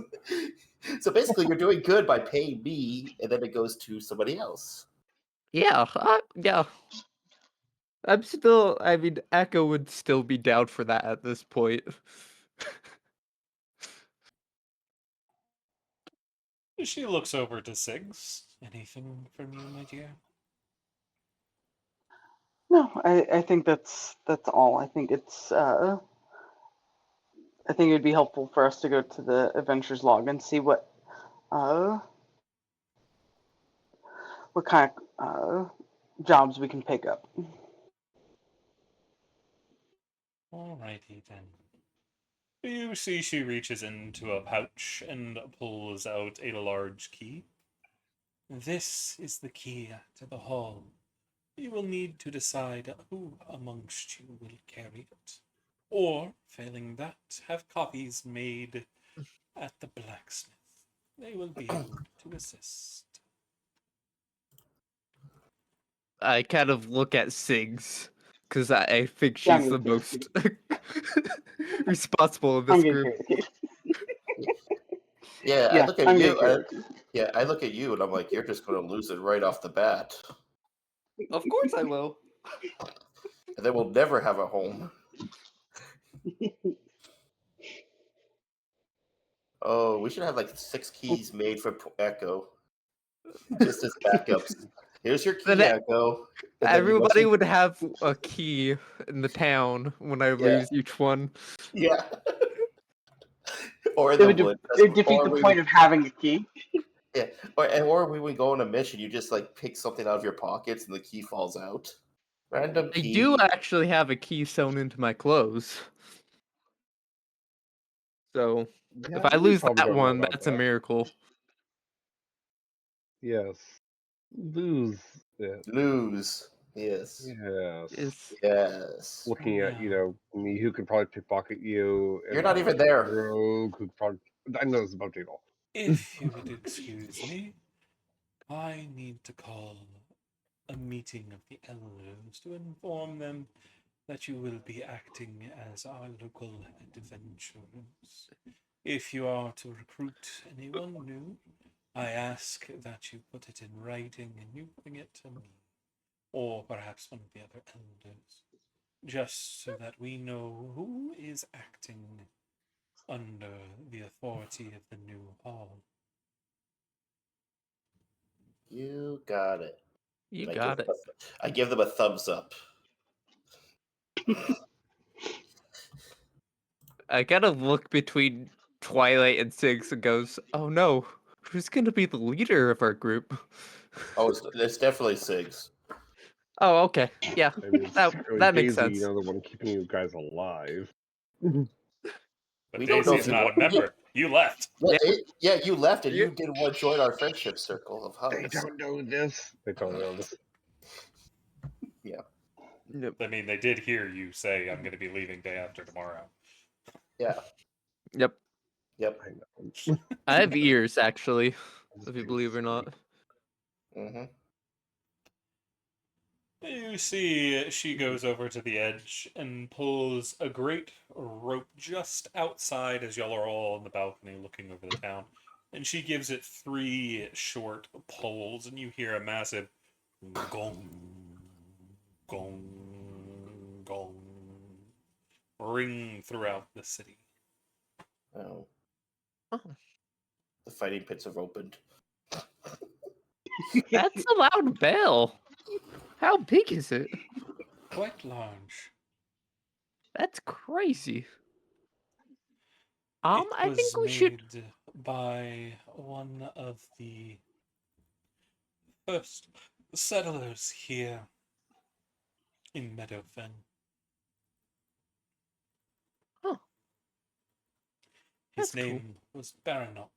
So basically, you're doing good by paying me, and then it goes to somebody else. Yeah, yeah. I mean, Echo would still be down for that at this point. She looks over to Siggs. Anything from you, my dear? No, I think that's all. I think I think it would be helpful for us to go to the adventures log and see uh what kind of jobs we can pick up. Alrighty then. You see she reaches into a pouch and pulls out a large key. This is the key to the hall. You will need to decide who amongst you will carry it. Or, failing that, have copies made at the blacksmith. They will be able to assist. I kind of look at Siggs because I think Yeah, I'm she's the gonna most responsible in I'm this gonna group. carry the case. Yeah, I Yeah, look at I'm gonna you. carry the case. Yeah, I look at you, and I'm like, you're just going to lose it right off the bat, Of course I will. and then we'll never have a home. Oh, we should have like 6 keys made for Echo, just as backups. Here's your Then key, Echo. And then once everybody you, would have a key in the town when I lose each one. yeah, or in It the would, wood, it would defeat or the we point would, of having a key. yeah, or we would go on a mission. You just like pick something out of your pockets, and the key falls out. Random I key. do actually have a key sewn into my clothes. So Yeah, if I we lose probably that don't know one, about that's a that. miracle. Yes. Lose it. Lose. Yes. Yes. Is Yes. Looking at, Yeah. me who can probably pickpocket you, You're and not like even there. Rogue who could probably. I know it's about Jadal. If you would excuse me, I need to call a meeting of the elders to inform them that you will be acting as our local adventurers. If you are to recruit anyone new, I ask that you put it in writing and you bring it to me, or perhaps one of the other elders, just so that we know who is acting under the authority of the new hall. You got it. you I got it. I give them a thumbs up. I gotta look between Twilight and Six and goes, oh no, who's gonna be the leader of our group? Oh, it's definitely Sigs. Oh, okay. Yeah, I mean, it's that technically that makes Daisy, sense. the one keeping you guys alive. But We don't know Daisy's if you not a want- member. You left. Yeah, you left and Yeah. you didn't want to join our friendship circle of They hugs. don't know this. They don't know this. Yep. I mean, they did hear you say, I'm going to be leaving day after tomorrow. Yeah. Yep. Yep. I know. I have ears, actually, if you believe it or not. Mm-hmm. You see, she goes over to the edge and pulls a great rope just outside as y'all are all on the balcony looking over the town. And she gives it 3 short pulls, and you hear a massive gong, gong, gong ring throughout the city. Oh. Oh. The fighting pits have opened. That's a loud bell. How big is it? Quite large. That's crazy. It I was think we should. made by one of the first settlers here in Meadowfen. Oh, His that's cool. name was Baranok.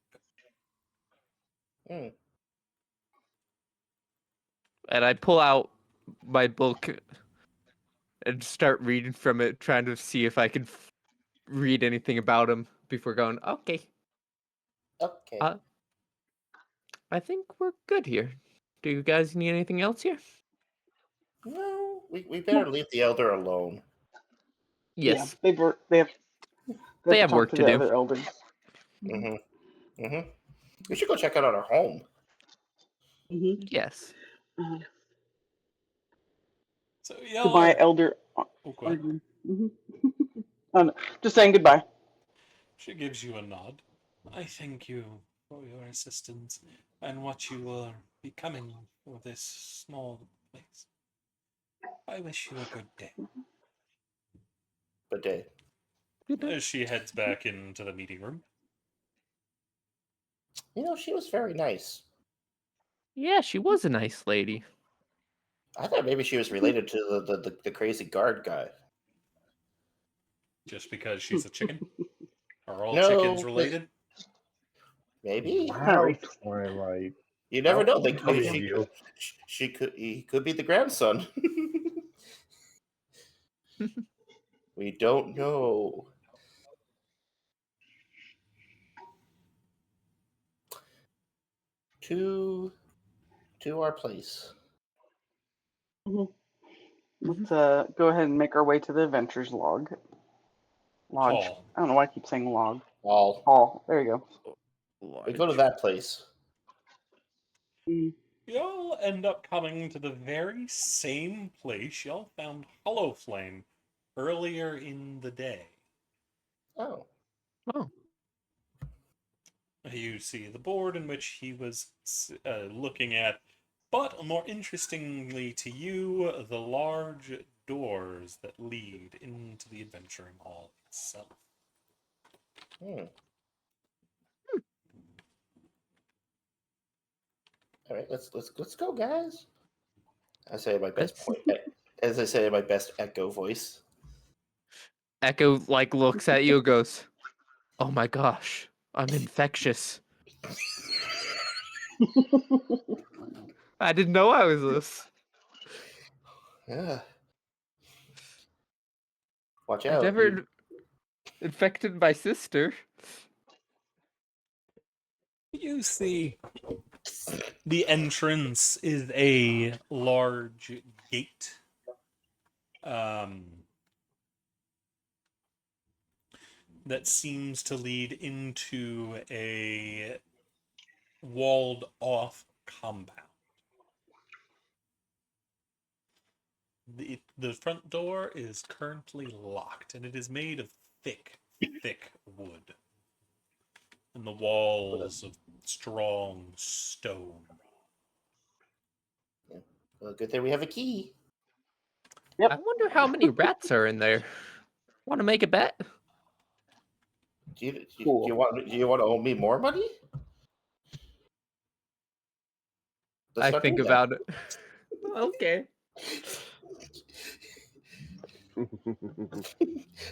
Hmm. And I pull out my book and start reading from it, trying to see if I can read anything about him before going. Okay. Okay. I think we're good here. Do you guys need anything else here? No, we better leave the elder alone. Yes. Yeah, they have They to have talk work to to the do. other elders. Mm-hmm. Mm-hmm. We should go check out our home. Mm-hmm. Yes. So y'all Goodbye, are... elder. Oh, go ahead. Mm-hmm. Oh, no. Just saying goodbye. She gives you a nod. I thank you for your assistance and what you are becoming for this small place. I wish you a good day. But As she heads back into the meeting room. she was very nice. Yeah, she was a nice lady. I thought maybe she was related to the crazy guard guy. Just because she's a chicken? Are all No, chickens but- related? Maybe. Wow, Twilight. You never How know. They, humble she, of you. he could be the grandson. We don't know. To our place. Let's go ahead and make our way to the adventures lodge. Hall. I don't know why I keep saying log. All Hall. There you we go to that place. go. Y'all end up coming to the very same place y'all found Hollow Flame earlier in the day. Oh, Oh. You see the board in which he was looking at, but more interestingly to you, the large doors that lead into the adventuring hall itself. hmm. All right, let's go, guys. I say my best point, as I say in my best echo voice. Echo looks at you and goes, "Oh my gosh, I'm infectious. I didn't know I was this. Yeah. Watch I out. never infected my sister." You see, the entrance is a large gate. That seems to lead into a walled off compound. The front door is currently locked, and it is made of thick wood. And the walls of strong stone. Well, good thing we have a key. I wonder how many rats are in there. Want to make a bet? Do Cool. you want to owe me more money? Let's I not think do that. about it. Okay.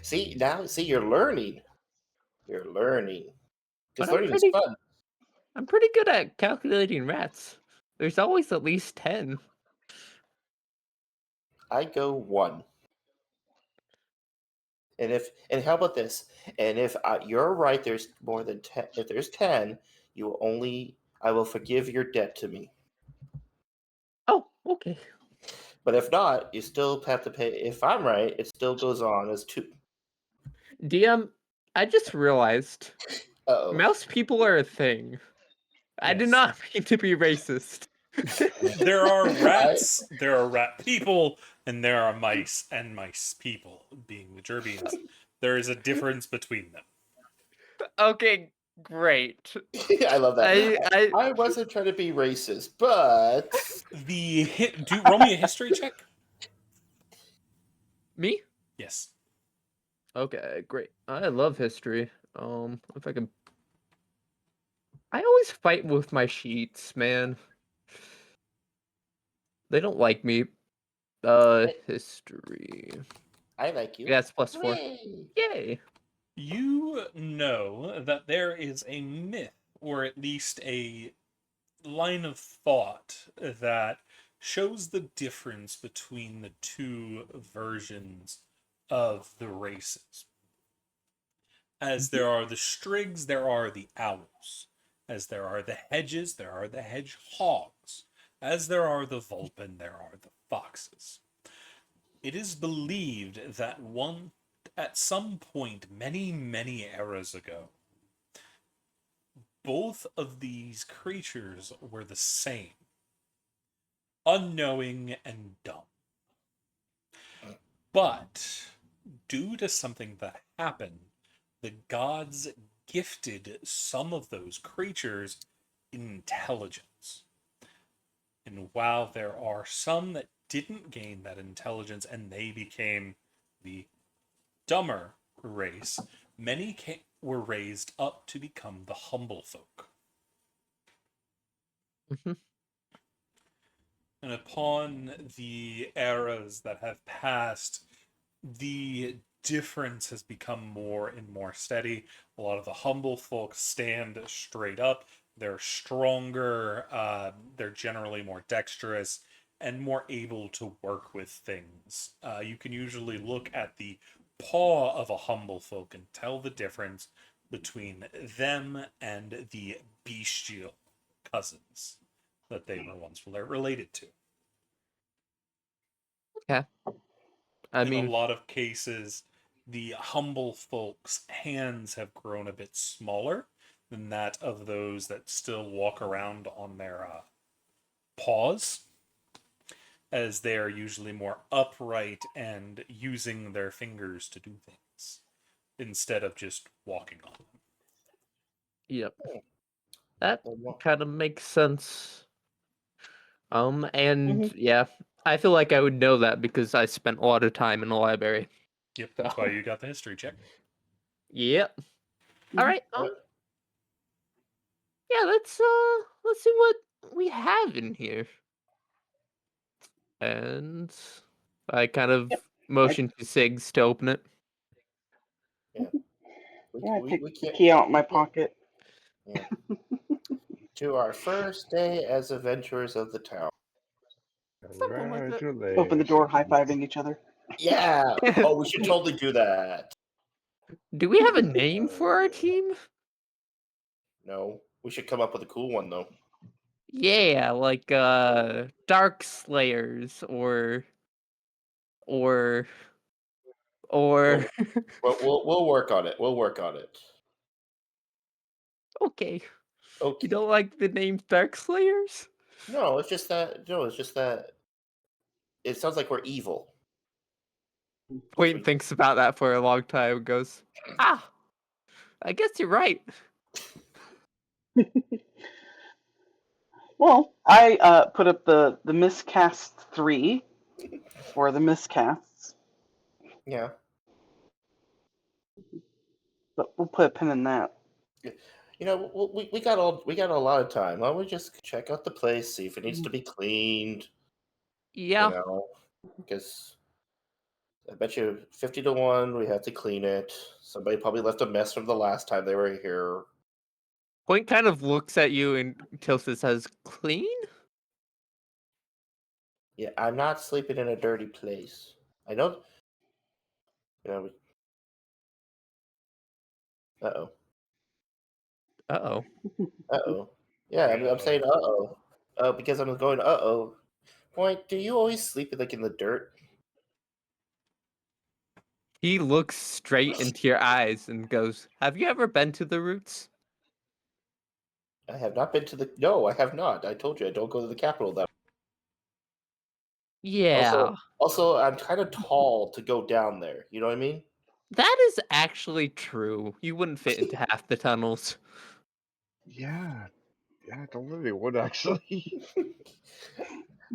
See, you're learning. You're learning. But Because learning is fun. I'm pretty good at calculating rats. There's always at least 10. I go 1. And how about this? And if you're right, there's more than 10. If there's 10, I will forgive your debt to me. Oh, okay. But if not, you still have to pay. If I'm right, it still goes on as 2. DM, I just realized Uh-oh. mouse people are a thing. I did Yes. not mean to be racist. There are rats, there are rat people, and there are mice and mice people, being the Gerbians. There is a difference between them. Okay, great. I love that. I I wasn't trying to be racist, but Roll me a history check. me? Yes. Okay, great. I love history. If I can, I always fight with my sheets, man. They don't like me. History. I like you. Yeah, it's +4. Yay. Yay! You know that there is a myth, or at least a line of thought, that shows the difference between the two versions of the races. As there are the strigs, there are the owls. As there are the hedges, there are the hedgehogs. As there are the vulpin, there are the foxes. It is believed that at some point, many, many eras ago, both of these creatures were the same, unknowing and dumb. But due to something that happened, the gods gifted some of those creatures intelligence. And while there are some that didn't gain that intelligence and they became the dumber race, many were raised up to become the humble folk. Mhm. And upon the eras that have passed, the difference has become more and more steady. A lot of the humble folk stand straight up. They're stronger. They're generally more dexterous and more able to work with things. You can usually look at the paw of a humble folk and tell the difference between them and the bestial cousins that they were once related to. Yeah. I In a mean, lot of cases, the humble folks' hands have grown a bit smaller than that of those that still walk around on their paws, as they are usually more upright and using their fingers to do things instead of just walking on them. yep. That Well, kind of makes sense. And Mhm. yeah, I feel like I would know that because I spent a lot of time in the library. Yep, that's why you got the history check. Yep. All Mhm. right. Yeah, let's see what we have in here. And I kind of Yep. motion to Sigs to open it. Yeah. Yeah, I take We the can't. key out in my pocket. Yeah. To our first day as adventurers of the town. Something like that. Open the door, high Congratulations. fiving each other. Yeah. Oh, we should totally do that. Do we have a name for our team? No, we should come up with a cool one though. Yeah, like Dark Slayers or We'll, we'll work on it. We'll work on it. okay. You Okay. don't like the name Dark Slayers? No, it's just that. No, it's just that. It sounds like we're evil. Wayne thinks about that for a long time and goes, "Ah, I guess you're right." Well, I put up the miscast 3 for the miscasts, Yeah. but we'll put a pin in that. You know, we got a lot of time. Why don't we just check out the place, see if it needs to be cleaned? You Yeah. know, because I bet you 50 to 1 we have to clean it. Somebody probably left a mess from the last time they were here. Point kind of looks at you until it says clean. Yeah, I'm not sleeping in a dirty place. I know. Uh-oh. Uh-oh. Uh-oh. Yeah, I'm saying uh-oh. Because I'm going uh-oh. Point, do you always sleep like in the dirt? He looks straight into your eyes and goes, "Have you ever been to the roots?" I have not been to the... No, I have not. I told you I don't go to the capital that... Yeah. Also, I'm kind of tall to go down there. You know what I mean? That is actually true. You wouldn't fit into half the tunnels. Yeah, I don't think they would actually.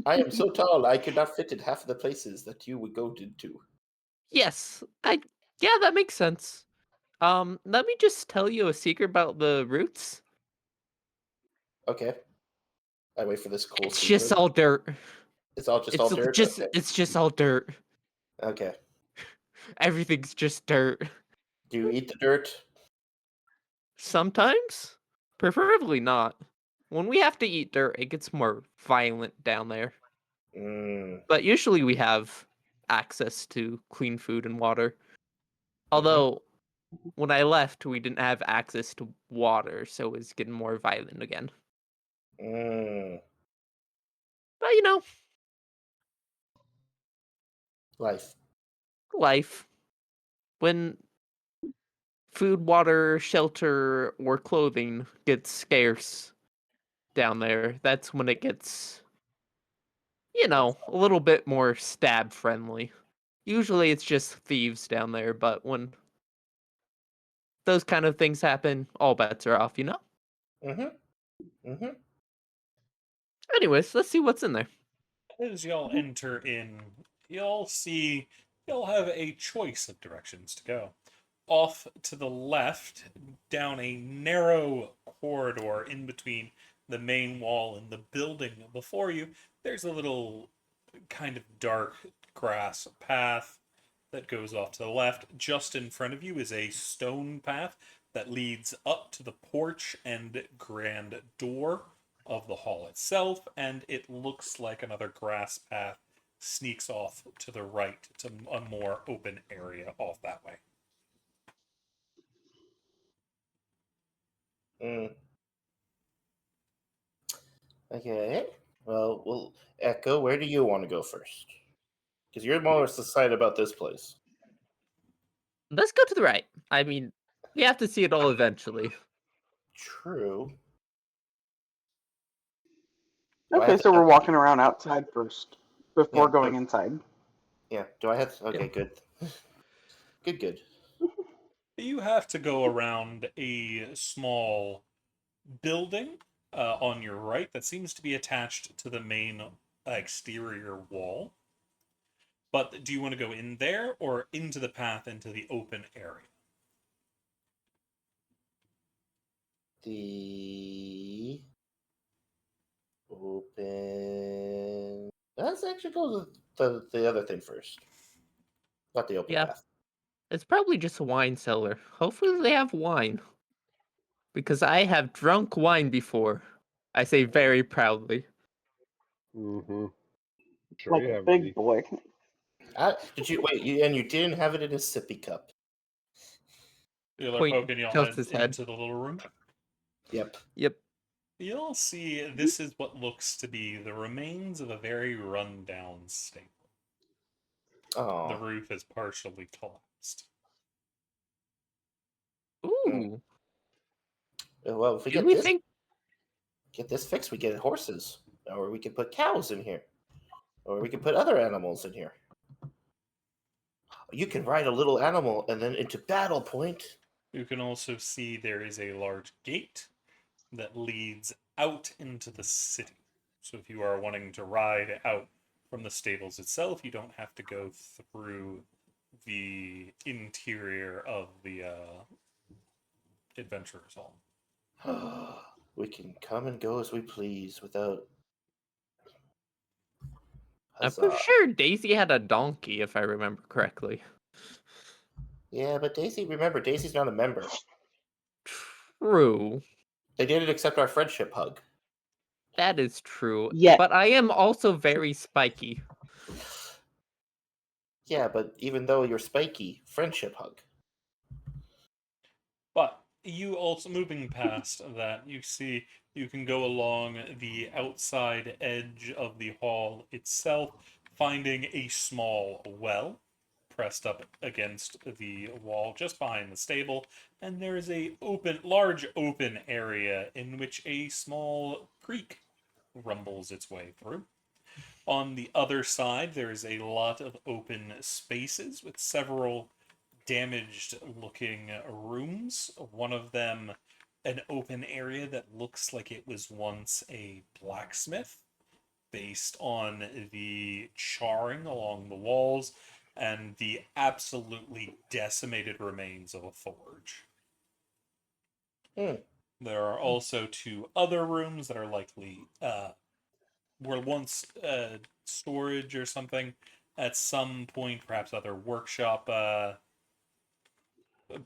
I am so tall, I could not fit in half of the places that you would go into. Yes. Yeah, that makes sense. Let me just tell you a secret about the roots. Okay. I wait for this cool It's secret. just all dirt. It's all just all dirt? Okay. It's just all dirt. Okay. Everything's just dirt. Do you eat the dirt? Sometimes, preferably not. When we have to eat dirt, it gets more violent down there. Mm. But usually we have access to clean food and water. Mm-hmm. Although when I left, we didn't have access to water, so it's getting more violent again. Mm. But you know, Life. life. When food, water, shelter, or clothing gets scarce down there, that's when it gets, a little bit more stab friendly. Usually it's just thieves down there, but when those kind of things happen, all bets are off, Mm-hmm. Mm-hmm. Anyways, let's see what's in there. As y'all enter in, you'll have a choice of directions to go. Off to the left, down a narrow corridor in between the main wall and the building before you, there's a little kind of dark grass path that goes off to the left. Just in front of you is a stone path that leads up to the porch and grand door of the hall itself, and it looks like another grass path sneaks off to the right to a more open area off that way. Mm. Okay. Well, Echo, where do you want to go first? Because you're most excited about this place. Let's go to the right. I mean, we have to see it all eventually. True. Do I Okay, have to so we're have... walking around outside first before Yeah. going inside. Yeah. Do I have to... Okay, Yeah. good. Good. You have to go around a small building on your right that seems to be attached to the main exterior wall. But do you want to go in there or into the path into the open area? The open... Let's actually go to the other thing first. Not the open Yeah, path. it's probably just a wine cellar. Hopefully they have wine. Because I have drunk wine before. I say very proudly. Mm-hmm. Sure, Like you a have big already. boy. Did you... Wait, and you didn't have it in a sippy cup. You're Point poking your tilts head his head. into the little room. Yep. Yep. You'll see this is what looks to be the remains of a very run-down stable. Oh. The roof is partially collapsed. Ooh. Well, if we Do get we this think fixed, we get horses, or we can put cows in here, or we can put other animals in here. You can ride a little animal and then into battle point. You can also see there is a large gate that leads out into the city. So if you are wanting to ride out from the stables itself, you don't have to go through the interior of the adventurers hall. We can come and go as we please without... I'm pretty Huzzah. sure Daisy had a donkey, if I remember correctly. Yeah, but Daisy, remember, Daisy's not a member. True. They didn't accept our friendship hug. That is true. Yet. But I am also very spiky. Yeah, but even though you're spiky, friendship hug. But you also, moving past that, you see you can go along the outside edge of the hall itself, finding a small well pressed up against the wall just behind the stable, and there is a large open area in which a small creek rumbles its way through. On the other side, there is a lot of open spaces with several damaged looking rooms. One of them, an open area that looks like it was once a blacksmith, based on the charring along the walls and the absolutely decimated remains of a forge. Hmm. There are also two other rooms that are likely were once storage or something at some point, perhaps other workshop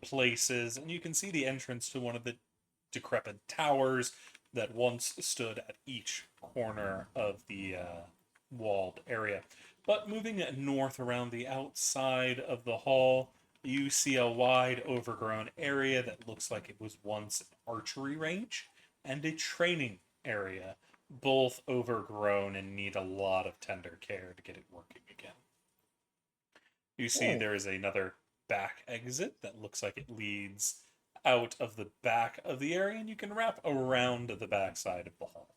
places, and you can see the entrance to one of the decrepit towers that once stood at each corner of the walled area. But moving north around the outside of the hall, you see a wide, overgrown area that looks like it was once an archery range and a training area, both overgrown and need a lot of tender care to get it working again. You see there is another back exit that looks like it leads out of the back of the area, and you can wrap around the back side of the hall.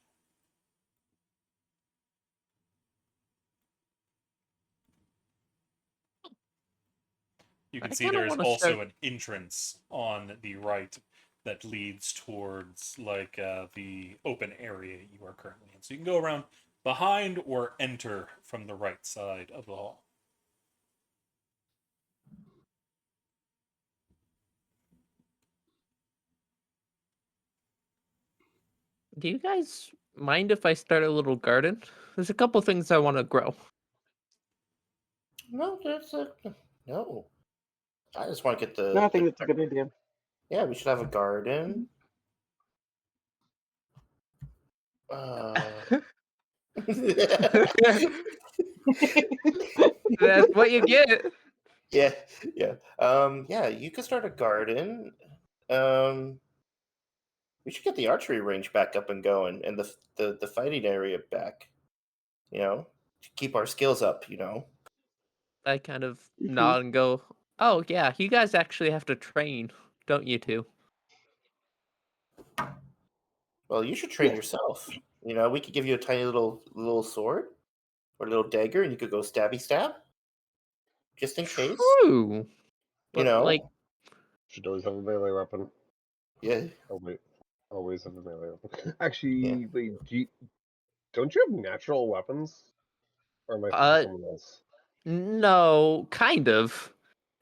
You can I see kind of there is want to also start. an entrance on the right that leads towards the open area you are currently in. So you can go around behind or enter from the right side of the hall. Do you guys mind if I start a little garden? There's a couple things I want to grow. No, no. I just want to get No, I think it's a good idea. Yeah, we should have a garden. Uh, That's what you get. yeah, yeah. Yeah, you could start a garden. Um, we should get the archery range back up and going, and the fighting area back. You know, to keep our skills up. You know. I kind of nod and go, "Oh yeah, you guys actually have to train, don't you two?" Well, you should train Yeah. yourself. You know, we could give you a tiny little sword or a little dagger, and you could go stabby stab, just in case. True, You but know. Should always have a melee weapon. Yeah. Oh wait, always have a melee weapon. Yeah. Actually, wait, don't you have natural weapons? Or am I thinking uh, someone else? no, kind of.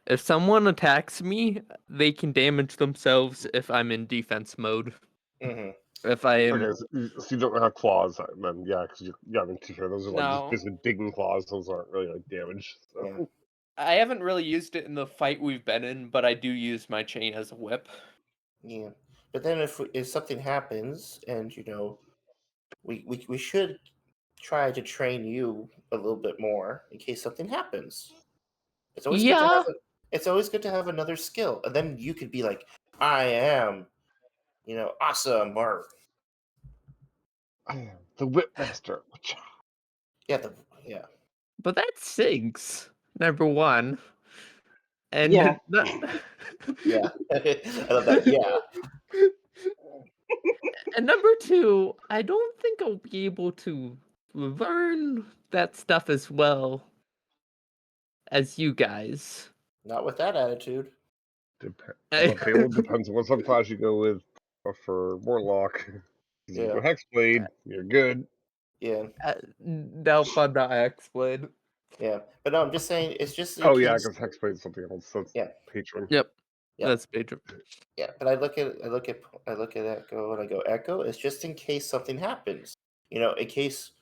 If someone attacks me, they can damage themselves if I'm in defense mode. Mm-hmm. If I am Okay, so you don't have claws then, yeah, because I mean, to be fair, those are like just no, basically digging claws. Those aren't really like damage. So. Yeah. I haven't really used it in the fight we've been in, but I do use my chain as a whip. Yeah. But then if something happens, and you know, we should try to train you a little bit more in case something happens. It's always good to Yeah, have it's always good to have another skill, and then you could be like, I am, you know, awesome, or I am the whip master. yeah, yeah. but that sinks. Number one, Yeah. and not, Yeah. I love that. Yeah. and number two, I don't think I'll be able to learn that stuff as well as you guys. Not with that attitude. But Bale depends on what subclass you go with. But for Warlock, if you Yeah. go Hexblade, you're good. Yeah. Nope, I'm not Hexblade. Yeah. But no, I'm just saying it's just in Oh yeah, case. because Hexblade is something else. That's Yeah. Patron. Yep, Yeah. that's Pedro. Yeah. But I look at Echo and I go, Echo, it's just in case something happens. You know, in case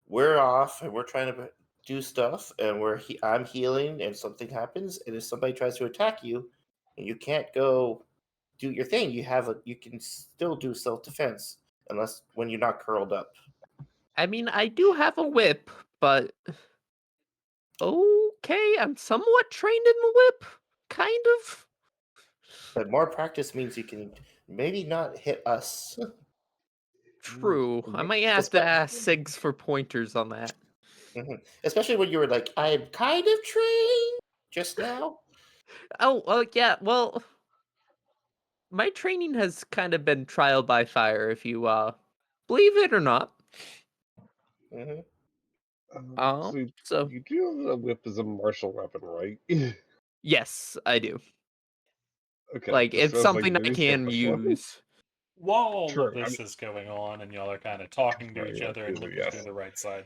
we're off and we're trying to do stuff, and I'm healing, and something happens, and if somebody tries to attack you, and you can't go do your thing, you can still do self defense, unless when you're not curled up. I mean, I do have a whip, but okay, I'm somewhat trained in the whip, kind of. But more practice means you can maybe not hit us. True. I might have to ask Sigs for pointers on that. Especially when you were like, I'm kind of trained just now. Oh, well, yeah, well, my training has kind of been trial by fire, if you believe it or not. Hmm. So you do have a whip as a martial weapon, right? Yes, I do. Okay. Like, just it's sounds like something I maybe can first one. use. While all True, of this is going on and y'all are kind of talking to Right, each yeah, other and clearly, looking yes. through the right side,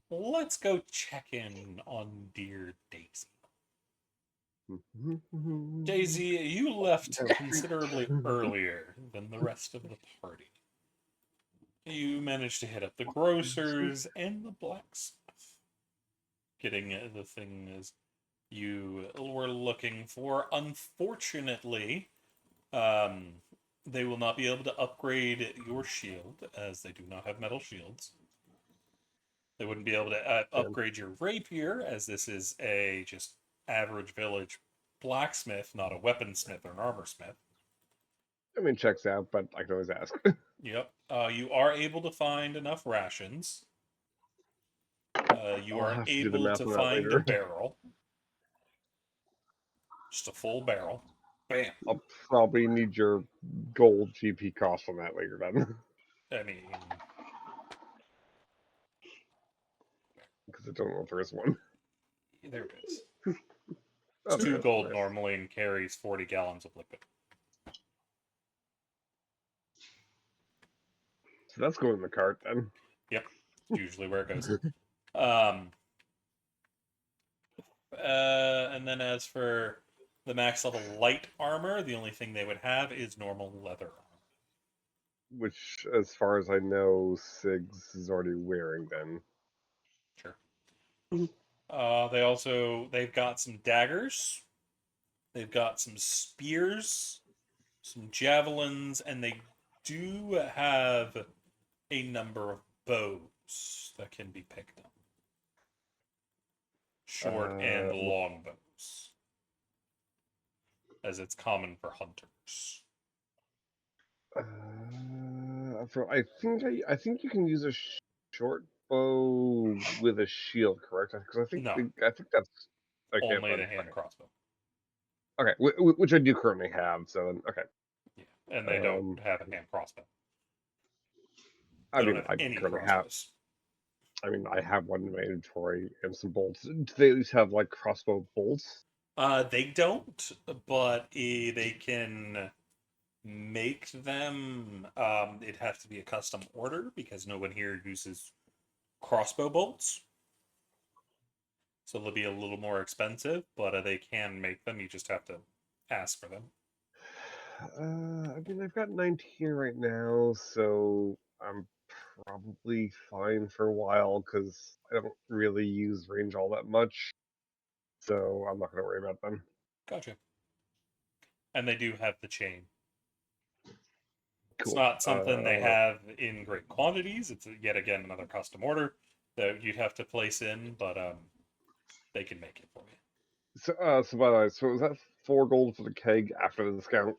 let's go check in on dear Daisy. Daisy, you left considerably earlier than the rest of the party. You managed to hit up the grocers and the blacksmith, getting the things you were looking for. Unfortunately, they will not be able to upgrade your shield, as they do not have metal shields. They wouldn't be able to upgrade your rapier, as this is a just average village blacksmith, not a weaponsmith or an armorsmith. I mean, checks out, but I can always ask. Yep. You are able to find enough rations. You I'll are have to do the able math to on that find a later. barrel. Just a full barrel. Bam. I'll probably need your gold GP cost on that later then. I mean, Because I don't know if there is one. there it is. Oh, It's there 2 it is. gold Nice. normally and carries 40 gallons of liquid. So that's going in the cart then. Yep. Usually where it goes. And then as for the max level light armor, the only thing they would have is normal leather armor. Which, as far as I know, Sigs is already wearing then. Sure. They've got some daggers. They've got some spears, some javelins, and they do have a number of bows that can be picked up. Short and long bows. As it's common for hunters. I think you can use a short bow with a shield, correct? Because No. I think that's Only the hand crossbow. Okay, which I do currently have. So then, okay. Yeah, and they don't have a hand crossbow. I They mean, don't have I any currently crossbows. I mean, I have one in my inventory and some bolts. Do they at least have like crossbow bolts? They don't, but they can make them. It'd have to be a custom order because no one here uses crossbow bolts. So they'll be a little more expensive, but they can make them. You just have to ask for them. I mean, I've got 19 right now, so I'm probably fine for a while because I don't really use range all that much. So I'm not going to worry about them. Gotcha. And they do have the chain. It's Cool. not something they have in great quantities. It's yet again another custom order that you'd have to place in, but they can make it for you. So by the way, so was that 4 gold for the keg after the discount?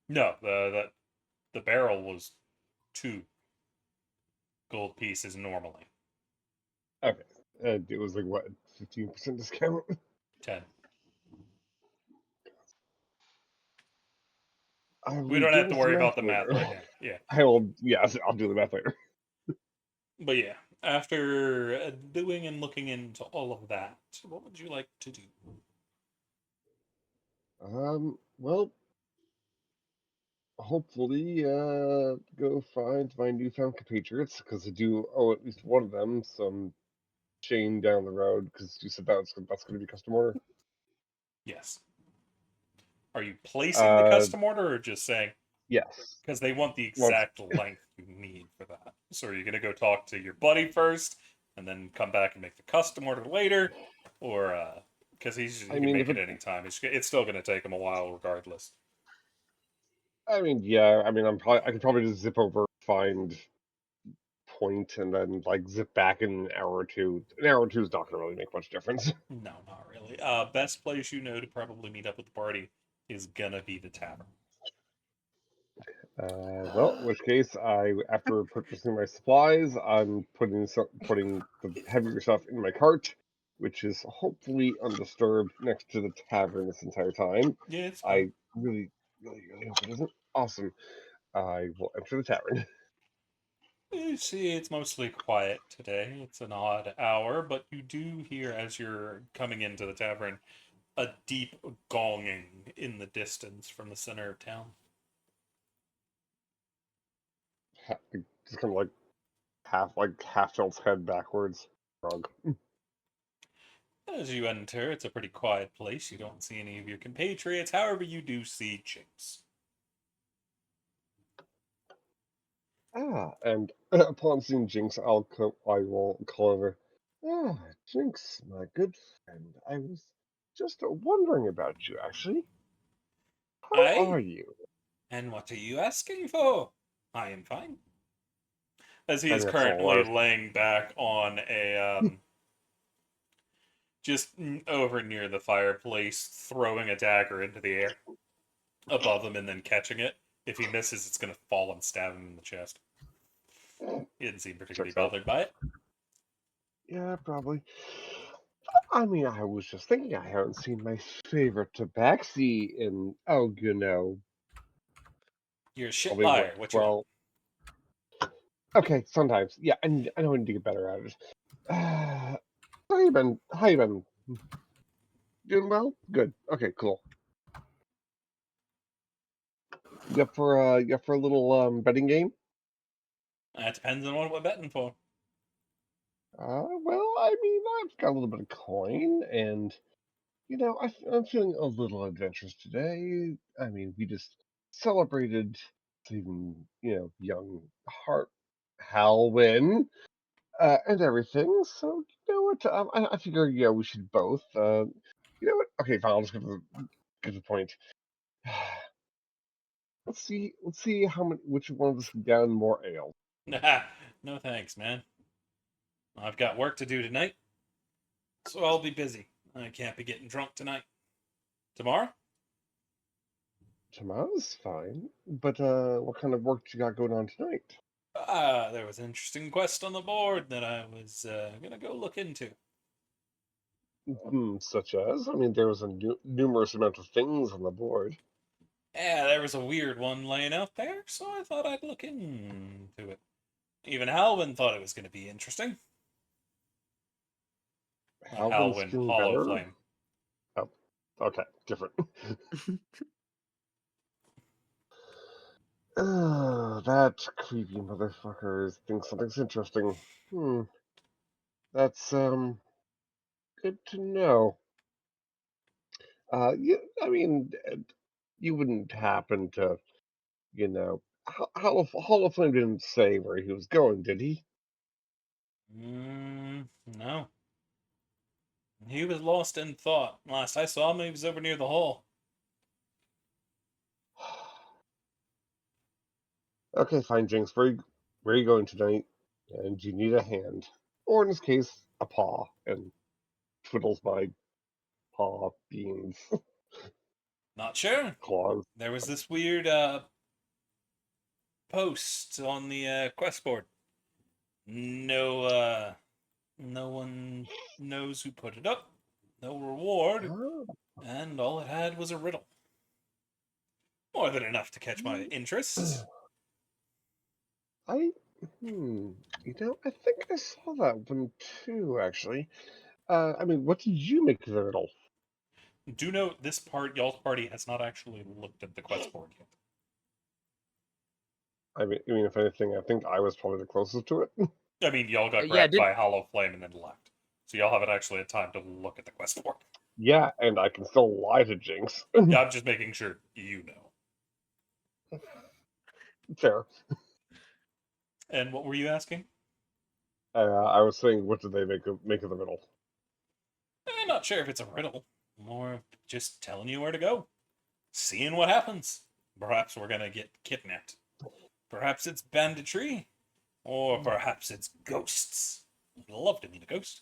No, the barrel was 2 gold pieces normally. Okay. And it was like, what, 15% discount? 10. We I'm don't have doing to some worry math about the later. math right now. Yeah. I will, yeah, I'll do the math later. But yeah, after doing and looking into all of that, what would you like to do? Well, hopefully, go find my newfound compatriots, because I do owe at least one of them some chain down the road, because you said that's going to be custom order. Yes. Are you placing the Uh, custom order or just saying, Yes. Because they want the Well, exact length you need for that. So are you gonna go talk to your buddy first, and then come back and make the custom order later, or because he I can mean, make if it it, anytime. It's still gonna take him a while regardless. I mean, yeah. I mean, I can probably just zip over, find point, and then like zip back in an hour or two. An hour or two is not going to really make much difference. No, not really. Best place you know to probably meet up with the party is gonna be the tavern. Well, in which case, after purchasing my supplies, I'm putting the heavier stuff in my cart, which is hopefully undisturbed next to the tavern this entire time. Yeah, it's fine. I really, really, really hope it isn't. Awesome. I will enter the tavern. You see, it's mostly quiet today. It's an odd hour, but you do hear as you're coming into the tavern a deep gonging in the distance from the center of town. Just kind of half tilts head backwards. Frog. As you enter, it's a pretty quiet place. You don't see any of your compatriots. However, you do see Jinx. And upon seeing Jinx, I will call over. Jinx, my good friend. I was just wondering about you, actually. How Aye? are you? And what are you asking for? I am fine. As he I is mean, that's all I currently was. laying back on just over near the fireplace, throwing a dagger into the air above him and then catching it. If he misses, it's going to fall and stab him in the chest. He didn't seem particularly Checks out. bothered by it. Yeah, probably. I mean, I was just thinking I haven't seen my favorite tabaxi in, You're a shit probably what, liar. What you want? 12. Okay, sometimes. Yeah, I know I need to get better at it. How you been? How you been? Doing well? Good. Okay, cool. You up for a little betting game? That depends on what we're betting for. Well, I mean, I've got a little bit of coin, and I'm feeling a little adventurous today. I mean, we just celebrated even young Heart Halwyn and everything. So you know what? I figure we should both. You know what? Okay, fine. I'll just get to the point. Let's see which one of us can down more ale. Nah, no thanks, man. I've got work to do tonight, so I'll be busy. I can't be getting drunk tonight. Tomorrow? Tomorrow's fine, but what kind of work you got going on tonight? There was an interesting quest on the board that I was gonna go look into. Such as, I mean, there was a numerous amount of things on the board. Yeah, there was a weird one laying out there, so I thought I'd look into it. Even Halwyn thought it was gonna be interesting. Not Halvin's Halwyn, feeling Hollow better. Flame. Oh, okay, different. That creepy motherfucker thinks something's interesting. That's good to know. Yeah, I mean, you wouldn't happen to, Hollow Flame didn't say where he was going, did he? No. He was lost in thought. Last I saw him, he was over near the hall. Okay, fine, Jinx. Where are you going tonight? And you need a hand, or in this case, a paw, and twiddles my paw beans Not sure. claws. There was this weird post on the quest board. No, no one knows who put it up. No reward, Ah, and all it had was a riddle. More than enough to catch my interest. I I think I saw that one too, actually. I mean, what did you make of the riddle? Do note this y'all's party has not actually looked at the quest board yet. I mean, if anything, I think I was probably the closest to it. I mean, y'all got Yeah, grabbed by Hollow Flame and then left. So y'all haven't actually had time to look at the quest board. Yeah, and I can still lie to Jinx. Yeah, I'm just making sure you know. Fair. And what were you asking? I was saying, what did they make of the riddle? I'm not sure if it's a riddle. More just telling you where to go. Seeing what happens. Perhaps we're gonna get kidnapped. Perhaps it's banditry. Or perhaps it's ghosts. I'd love to meet a ghost.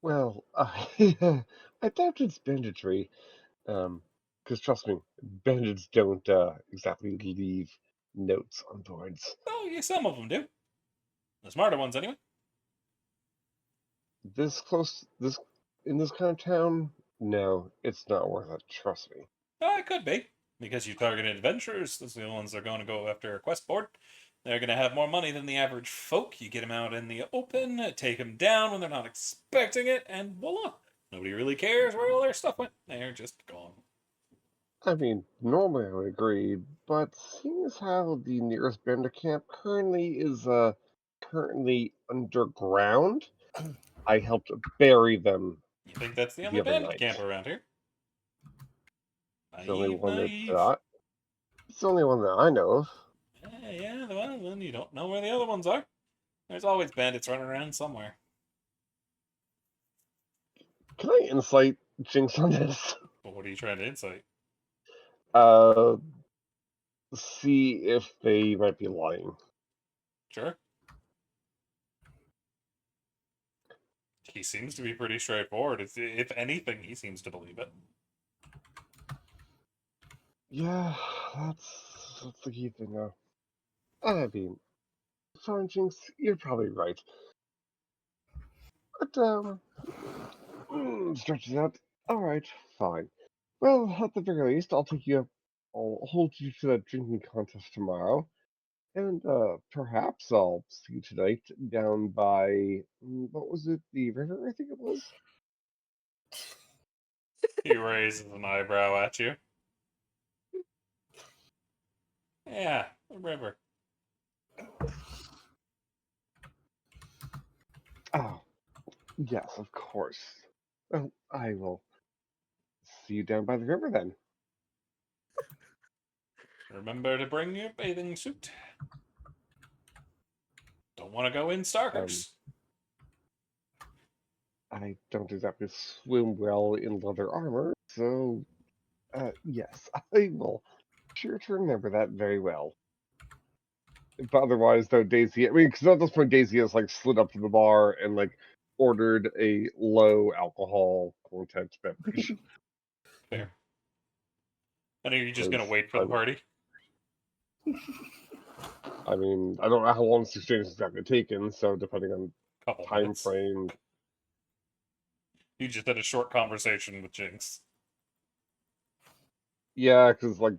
Well, I doubt it's banditry. Because trust me, bandits don't exactly leave notes on boards. Oh, yeah, some of them do. The smarter ones, anyway. This close, this in this kind of town, no, it's not worth it. Trust me. It could be. Because you targeted adventurers. Those are the ones that are going to go after a quest board. They're going to have more money than the average folk. You get them out in the open, take them down when they're not expecting it, and voila. Nobody really cares where all their stuff went. They're just gone. I mean, normally I would agree, but seeing as how the nearest bandit camp currently is currently underground, I helped bury them You think that's the the only other bandit night. camp around here? It's the only Naive, one naive. it's the only one that I know of. Yeah, well, then you don't know where the other ones are. There's always bandits running around somewhere. Can I insight Jinx on this? But what are you trying to insight? Uh, see if they might be lying. Sure. He seems to be pretty straightforward. If anything, he seems to believe it. Yeah, that's the key thing now. I mean, sorry, Jinx, you're probably right. But stretches out. All right, fine. Well, at the very least, I'll hold you to that drinking contest tomorrow, and perhaps I'll see you tonight down by what was it? The river, I think it was. He raises an eyebrow at you. Yeah, the river. Oh, yes, of course. Well, I will see you down by the river then. Remember to bring your bathing suit. Don't want to go in starkers. I don't exactly swim well in leather armor, so yes, I will sure to remember that very well. But otherwise, though, Daisy, I mean, because at this point, Daisy has like slid up to the bar and like ordered a low alcohol content beverage. Fair. And are you just gonna 'Cause, wait for the party? I mean, I don't know how long this exchange is exactly taken, so depending on Couple time minutes. frame. You just had a short conversation with Jinx. Yeah, because like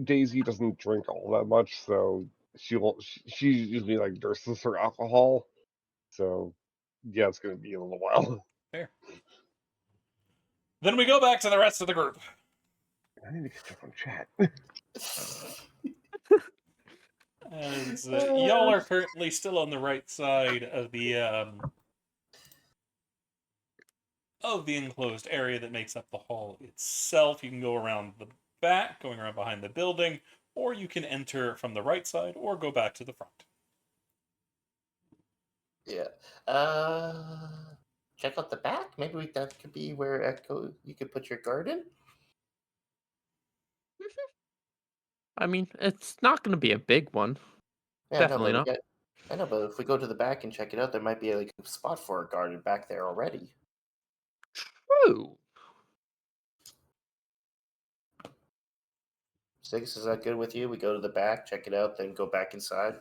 Daisy doesn't drink all that much, so she usually like nurses her alcohol. So yeah, it's gonna be a little while. Fair. Then we go back to the rest of the group. I need to catch up on chat. As y'all are currently still on the right side of the enclosed area that makes up the hall itself. You can go around the back, going around behind the building, or you can enter from the right side or go back to the front. Yeah. Check out the back. Maybe that could be where Echo you could put your garden. I mean, it's not going to be a big one. Yeah, Definitely not. I know, but if we go to the back and check it out, there might be like a spot for a garden back there already. True. Six, is that good with you? We go to the back, check it out, then go back inside,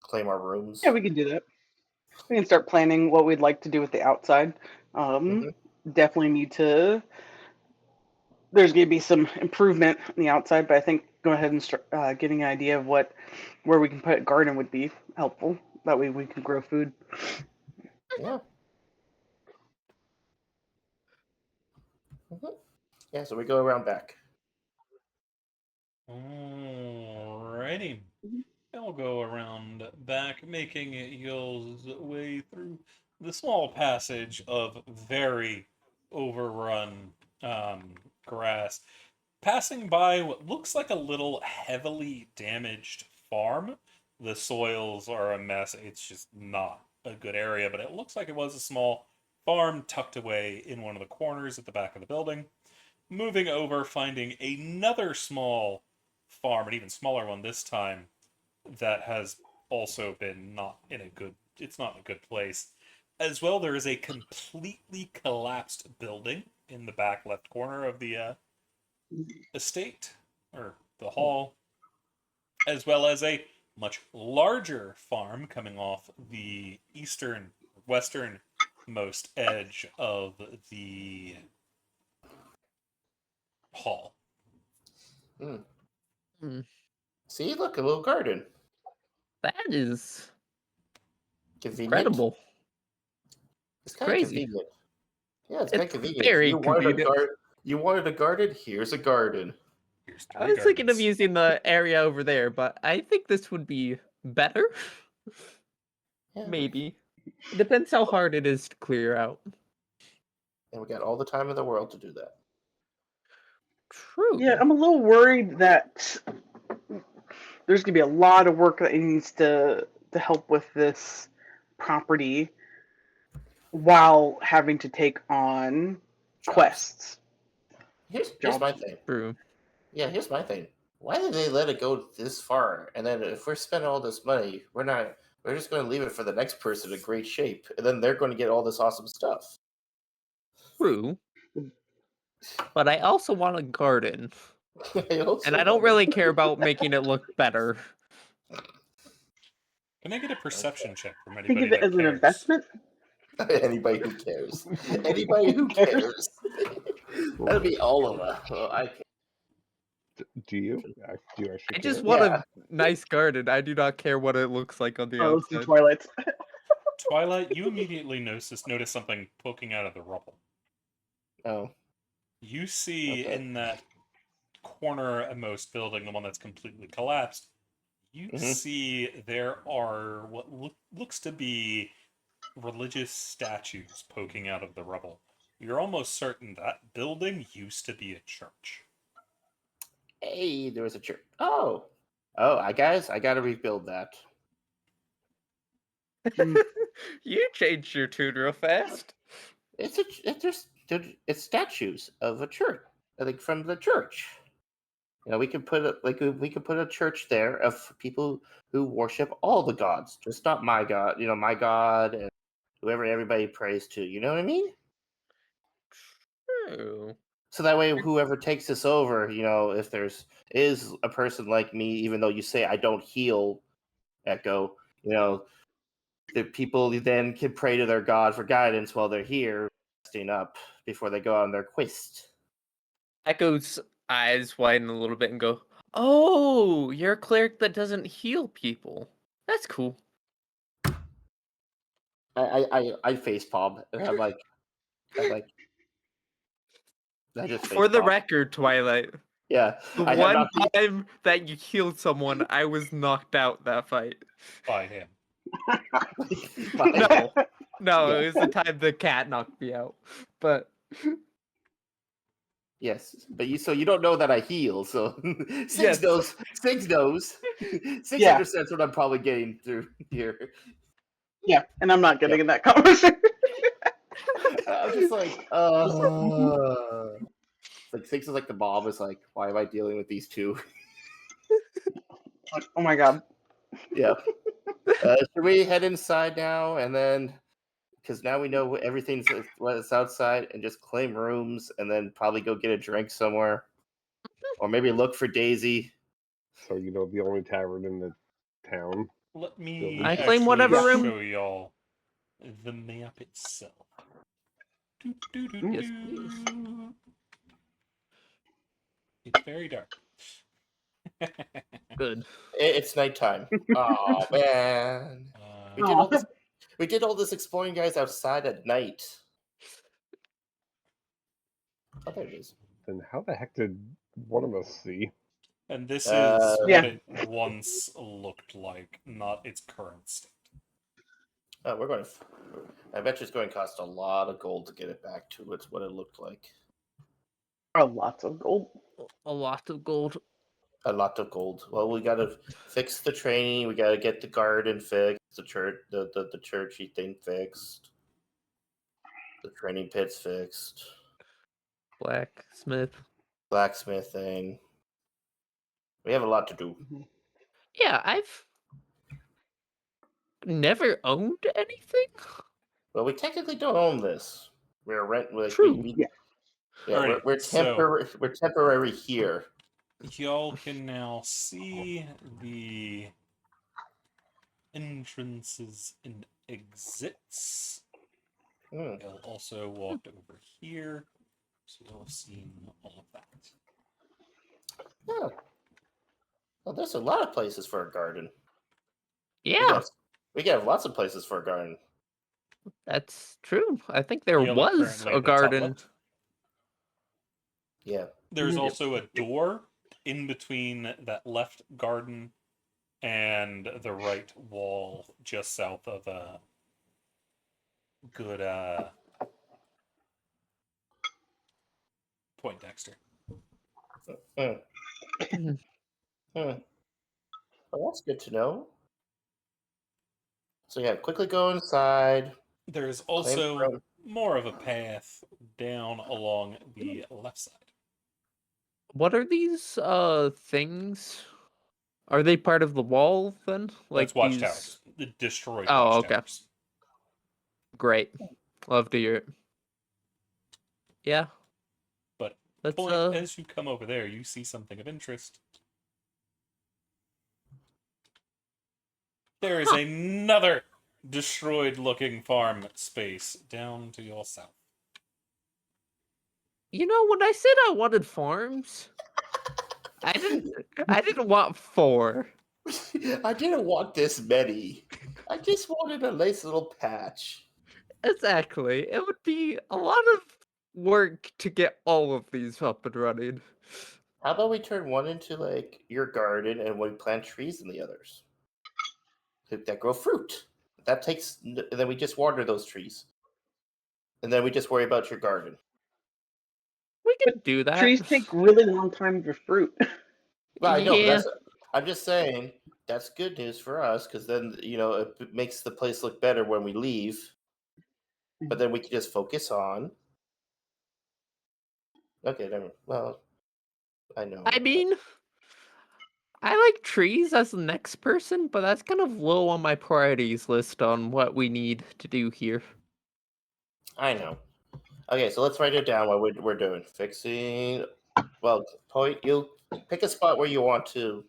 claim our rooms. Yeah, we can do that. We can start planning what we'd like to do with the outside. Definitely need to. There's going to be some improvement on the outside, but I think going ahead and start getting an idea of where we can put a garden would be helpful. That way we can grow food. Yeah. Yeah, so we go around back. Alrighty. I'll go around back, making y'all's way through the small passage of very overrun grass, passing by what looks like a little heavily damaged farm. The soils are a mess. It's just not a good area, but it looks like it was a small farm tucked away in one of the corners at the back of the building. Moving over, finding another small farm, an even smaller one this time, that has also been not in a good, it's not in a good place. As well, there is a completely collapsed building in the back left corner of the estate, or the hall, as well as a much larger farm coming off the westernmost edge of the hall. Hmm. See, look, a little garden. That is Convenient. incredible. It's kind of Crazy. convenient. Yeah, it's kind of It's convenient. very You wanted convenient. You wanted a garden? Here's a garden. Here's I three was thinking of gardens. using the area over there, but I think this would be better. Yeah, Maybe. It depends how hard it is to clear out. and we got all the time in the world to do that. True. Yeah, I'm a little worried that there's gonna be a lot of work that he needs to help with this property while having to take on Jobs. quests. Here's Jobs. my thing. True. Yeah, here's my thing. Why did they let it go this far? And then if we're spending all this money, we're just going to leave it for the next person in great shape, and then they're going to get all this awesome stuff. True. But I also want a garden. And I don't want really care about making it look better. Can I get a perception check from Think anybody of it that as an cares? investment. anybody who cares. Anybody who cares. That'll be all of us. Well, I can. Do you? Do you actually I just care? want Yeah. a nice garden. I do not care what it looks like on the Oh, those are outside. Twilights. Twilight, you immediately notice something poking out of the rubble. Oh. You see Okay. in that cornermost building, the one that's completely collapsed, you see there are what looks to be religious statues poking out of the rubble. You're almost certain that building used to be a church. Hey, there was a church. Oh, I gotta rebuild that. You changed your tune real fast. It's statues of a church, like from the church. You know, we could put a church there of people who worship all the gods, just not my god. You know, my god and whoever everybody prays to. You know what I mean? True. So that way, whoever takes this over, you know, if is a person like me, even though you say I don't heal, Echo, you know, the people then can pray to their god for guidance while they're here, resting up before they go on their quest. Echo's eyes widen a little bit and go, "Oh, you're a cleric that doesn't heal people. That's cool." I face palm and I'm like, I just face For the palm. record, Twilight, Yeah, the I have one not. time that you healed someone, I was knocked out that fight. By him. No, no, Yeah. it was the time the cat knocked me out. But Yes, but you don't know that I heal, so Six Yes. knows. Six knows. Six Yeah. understands what I'm probably getting through here. Yeah, and I'm not getting in that conversation. I'm just like, it's like Six is like the mom is like, why am I dealing with these two? Oh my god. Yeah. Should we head inside now and then, because now we know everything's what's outside, and just claim rooms and then probably go get a drink somewhere, or maybe look for Daisy. So, you know, the only tavern in the town. Let me I claim actually whatever room. show y'all the map itself. Yes, please. It's very dark. Good. It's nighttime. Oh man, we did all this exploring, guys, outside at night. Oh, there it is. Then how the heck did one of us see? And this Yeah. is what it once looked like, not its current state. We're going to. I bet you it's going to cost a lot of gold to get it back to what it looked like. Oh, lots of gold. A lot of gold. A lot of gold. Well, we gotta fix the training. We gotta get the garden fixed. The church, the churchy thing fixed. The training pit's fixed. Blacksmith. Blacksmithing. We have a lot to do. Yeah, I've never owned anything. Well, we technically don't own this. We're rent. Like, True. Yeah, Alright, we're so- temporary. We're temporary here. Y'all can now see the entrances and exits. Hmm. Y'all also walked over here, so you'll have seen all of that. Yeah. Well, there's a lot of places for a garden. Yeah, We got lots of places for a garden. that's true. I think there Y'all are was currently a at the top garden. left. Yeah. There's Yep. also a door in between that left garden and the right wall just south of a good Point Dexter. Hmm. Hmm. Well, that's good to know. So yeah, quickly go inside. There's Claim also from- more of a path down along the left side. What are these things? Are they part of the wall then? That's Like watchtowers. these? The destroyed Oh, okay. watchtowers. Great. Love to hear it. Yeah. But Let's Point, as you come over there, you see something of interest. There is Huh. another destroyed-looking farm space down to your south. You know, when I said I wanted farms, I didn't want 4. I didn't want this many. I just wanted a nice little patch. Exactly. It would be a lot of work to get all of these up and running. How about we turn one into like your garden and we plant trees in the others that grow fruit? That takes, and then we just water those trees, and then we just worry about your garden. We can do that. Trees take really long time to fruit. Well, I know, but Yeah. I'm just saying that's good news for us because then it makes the place look better when we leave. But then we can just focus on. Okay, never. Well, I know. I mean, I like trees as the next person, but that's kind of low on my priorities list on what we need to do here. I know. Okay, so let's write it down. What we're doing, fixing. Well, Point, you pick a spot where you want to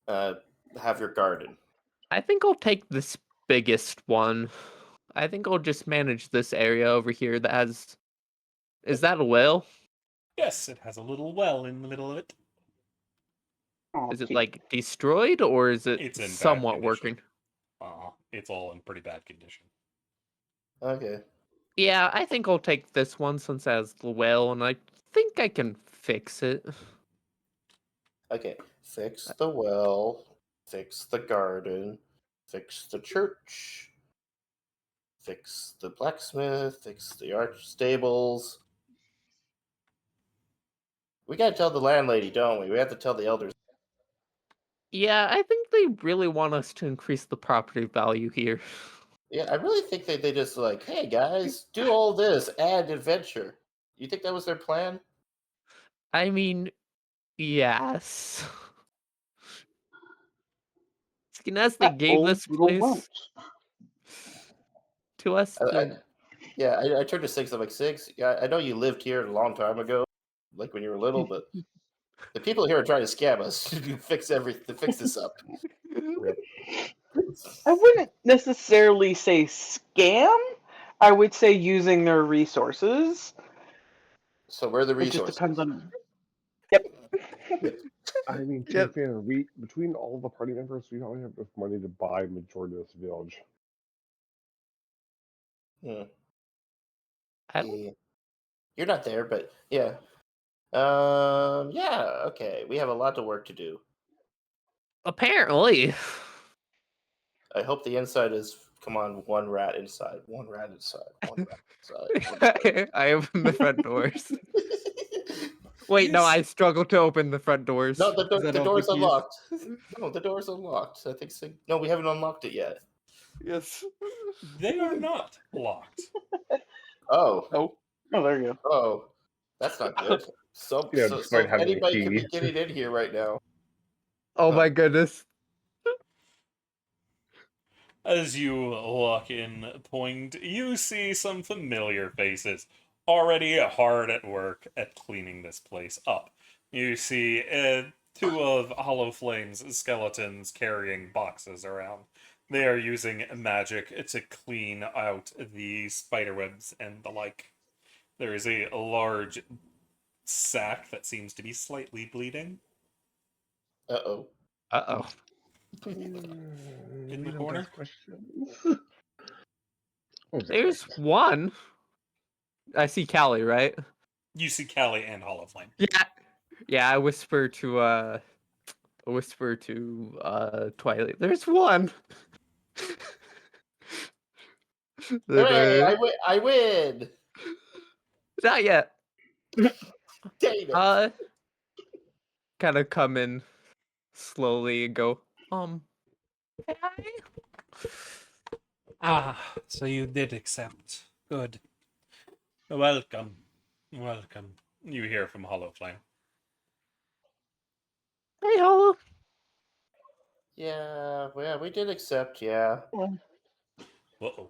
have your garden. I think I'll take this biggest one. I think I'll just manage this area over here that has. Is that a well? Yes, it has a little well in the middle of it. Is it Okay. like destroyed or is it It's in bad somewhat condition. working? It's all in pretty bad condition. Okay. Yeah, I think I'll take this one since it has the well, and I think I can fix it. Okay. Fix the well. Fix the garden. Fix the church. Fix the blacksmith. Fix the arch stables. We gotta tell the landlady, don't we? We have to tell the elders. Yeah, I think they really want us to increase the property value here. Yeah, I really think they just like, hey guys, do all this, add adventure. You think that was their plan? I mean, yes. As they That gave old this little place wench. to us, I turned to Six. I'm like, Six, yeah, I know you lived here a long time ago, like when you were little, but the people here are trying to scam us to fix everything, to fix this up. I wouldn't necessarily say scam. I would say using their resources. So where are the It just resources? depends on. Yep. I mean, to Yep. be fair, between all the party members, we only have enough money to buy majority of this village. Hmm. I don't- Yeah. You're not there, but yeah. Yeah, okay. We have a lot of work to do. apparently. I hope the inside is, come on, one rat inside, one rat inside, one rat inside. I opened the front doors. Wait, no, I struggle to open the front doors. No, the 'cause I don't door's think he's- unlocked. No, the door's unlocked. I think so. No, we haven't unlocked it yet. Yes. They are not locked. Oh, Oh, Oh, there you go. oh, that's not good. So, Yeah, so, despite so having a anybody could be key. getting in here right now. Oh my goodness. As you walk in point, you see some familiar faces already hard at work at cleaning this place up. You see two of Hollow Flame's skeletons carrying boxes around. They are using magic to clean out the spiderwebs and the like. There is a large sack that seems to be slightly bleeding Uh-oh. Uh-oh. in the Don't corner. ask questions. Oh, There's one. I see Callie, right? You see Callie and Hollow Flame. Yeah. Yeah, I whisper to Twilight. There's one. Hooray! There- I win! Not yet. Dang it! Kind of come in slowly and go, hey. Ah, so you did accept. Good. Welcome. Welcome. You hear from Hollow Flame. Hey, Hollow. Yeah, we did accept. Yeah. Uh-oh.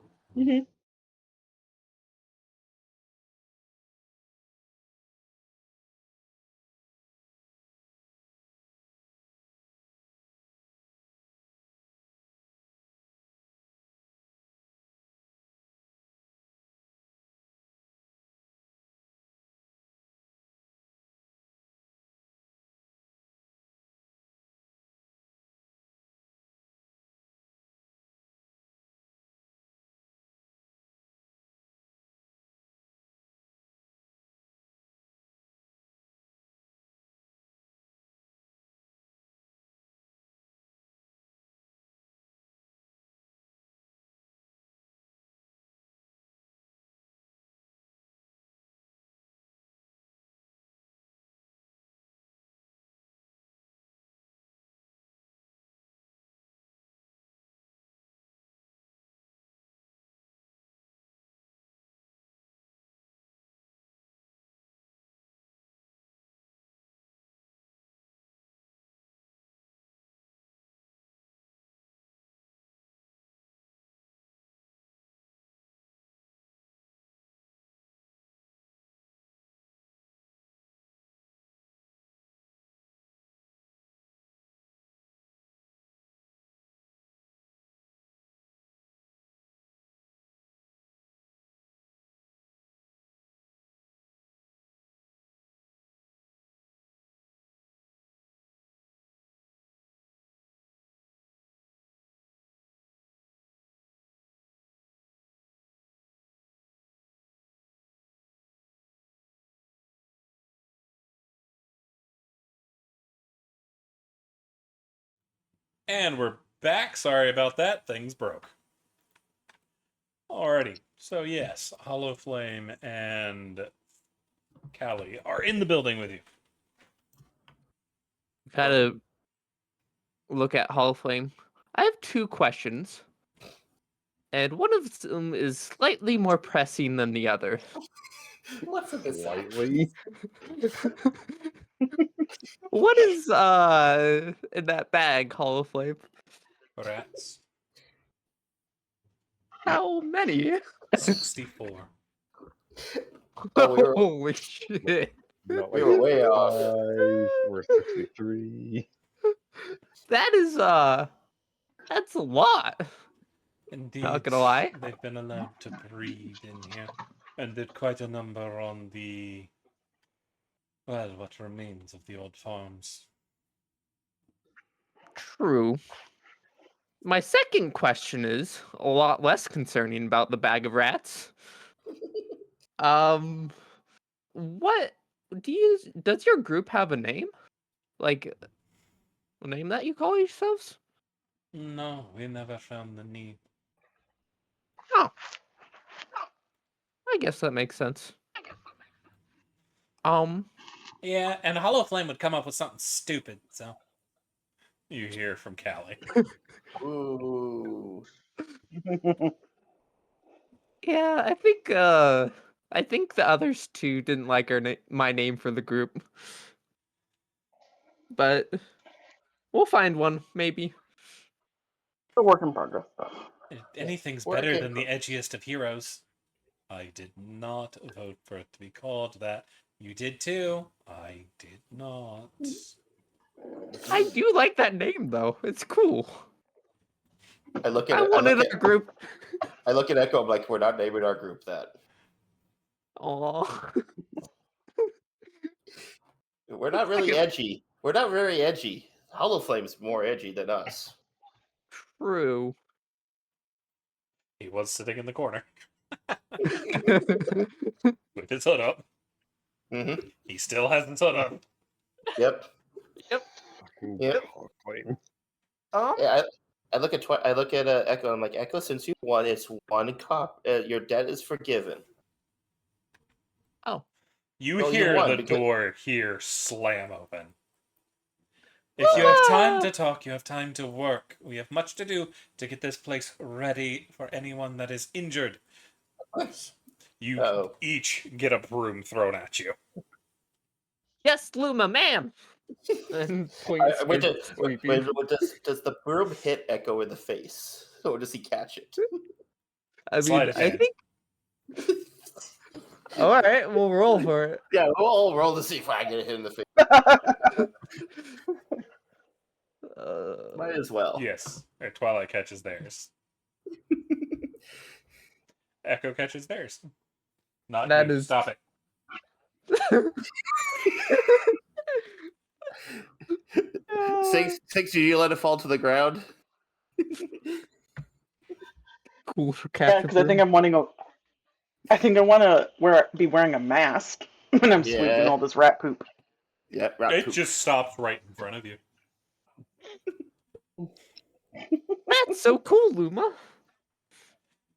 And we're back. Sorry about that. Things broke. Alrighty. So yes, Hollow Flame and Callie are in the building with you. Kind of look at Hall of Flame. I have two questions. And one of them is slightly more pressing than the other. What's in this sack? Slightly. What is in that bag, Hall of Flame? Rats. How many? 64. Oh, we were- Holy shit. Not We like were way off. 5 or 63. That is that's a lot. Indeed. Not gonna lie. They've been allowed to breed in here. And did quite a number on the... Well, what remains of the old farms. True. My second question is a lot less concerning about the bag of rats. What does your group have a name? Like a name that you call yourselves? No, we never found the need. Oh. I guess that makes sense. Yeah, and Hollow Flame would come up with something stupid, so you hear from Callie. Ooh. Yeah, I think the others two didn't like my name for the group. But we'll find one, maybe. A work in progress, though. Anything's Work better in than the edgiest of heroes. I did not vote for it to be called that. You did too. I did not. I do like that name though. It's cool. I look at I it. I wanted look at. a group. I look at Echo. I'm like, we're not naming our group that. Aw. We're not really edgy. We're not very edgy. Hollow Flame's more edgy than us. True. He was sitting in the corner with his hood up. Mm-hmm. He still has his hood up. Yep. Fucking Yep. Hollow Flame. Yeah. I look at Echo. I'm like, Echo. Since you won, it's one cop. Your debt is forgiven. Oh. You Well, you hear won the because- door here slam open. If you have time to talk, you have time to work. We have much to do to get this place ready for anyone that is injured. You Uh-oh. each get a broom thrown at you. Yes, Luma, ma'am. And points Wait, at Sleepy. does the broom hit Echo in the face, or does he catch it? I Sleight mean, of I hand. think. All right, we'll roll for it. Yeah, we'll all roll to see if I get hit in the face. Might as well. Yes, or Twilight catches theirs. Echo catches theirs. Not That you. is- Stop it. Six, do you let it fall to the ground? Cool for Yeah, capture. because I think I'm wanting a. I think I want to be wearing a mask when I'm sweeping Yeah. all this rat poop. Yeah, rat It poop. just stops right in front of you. That's so cool, Luma.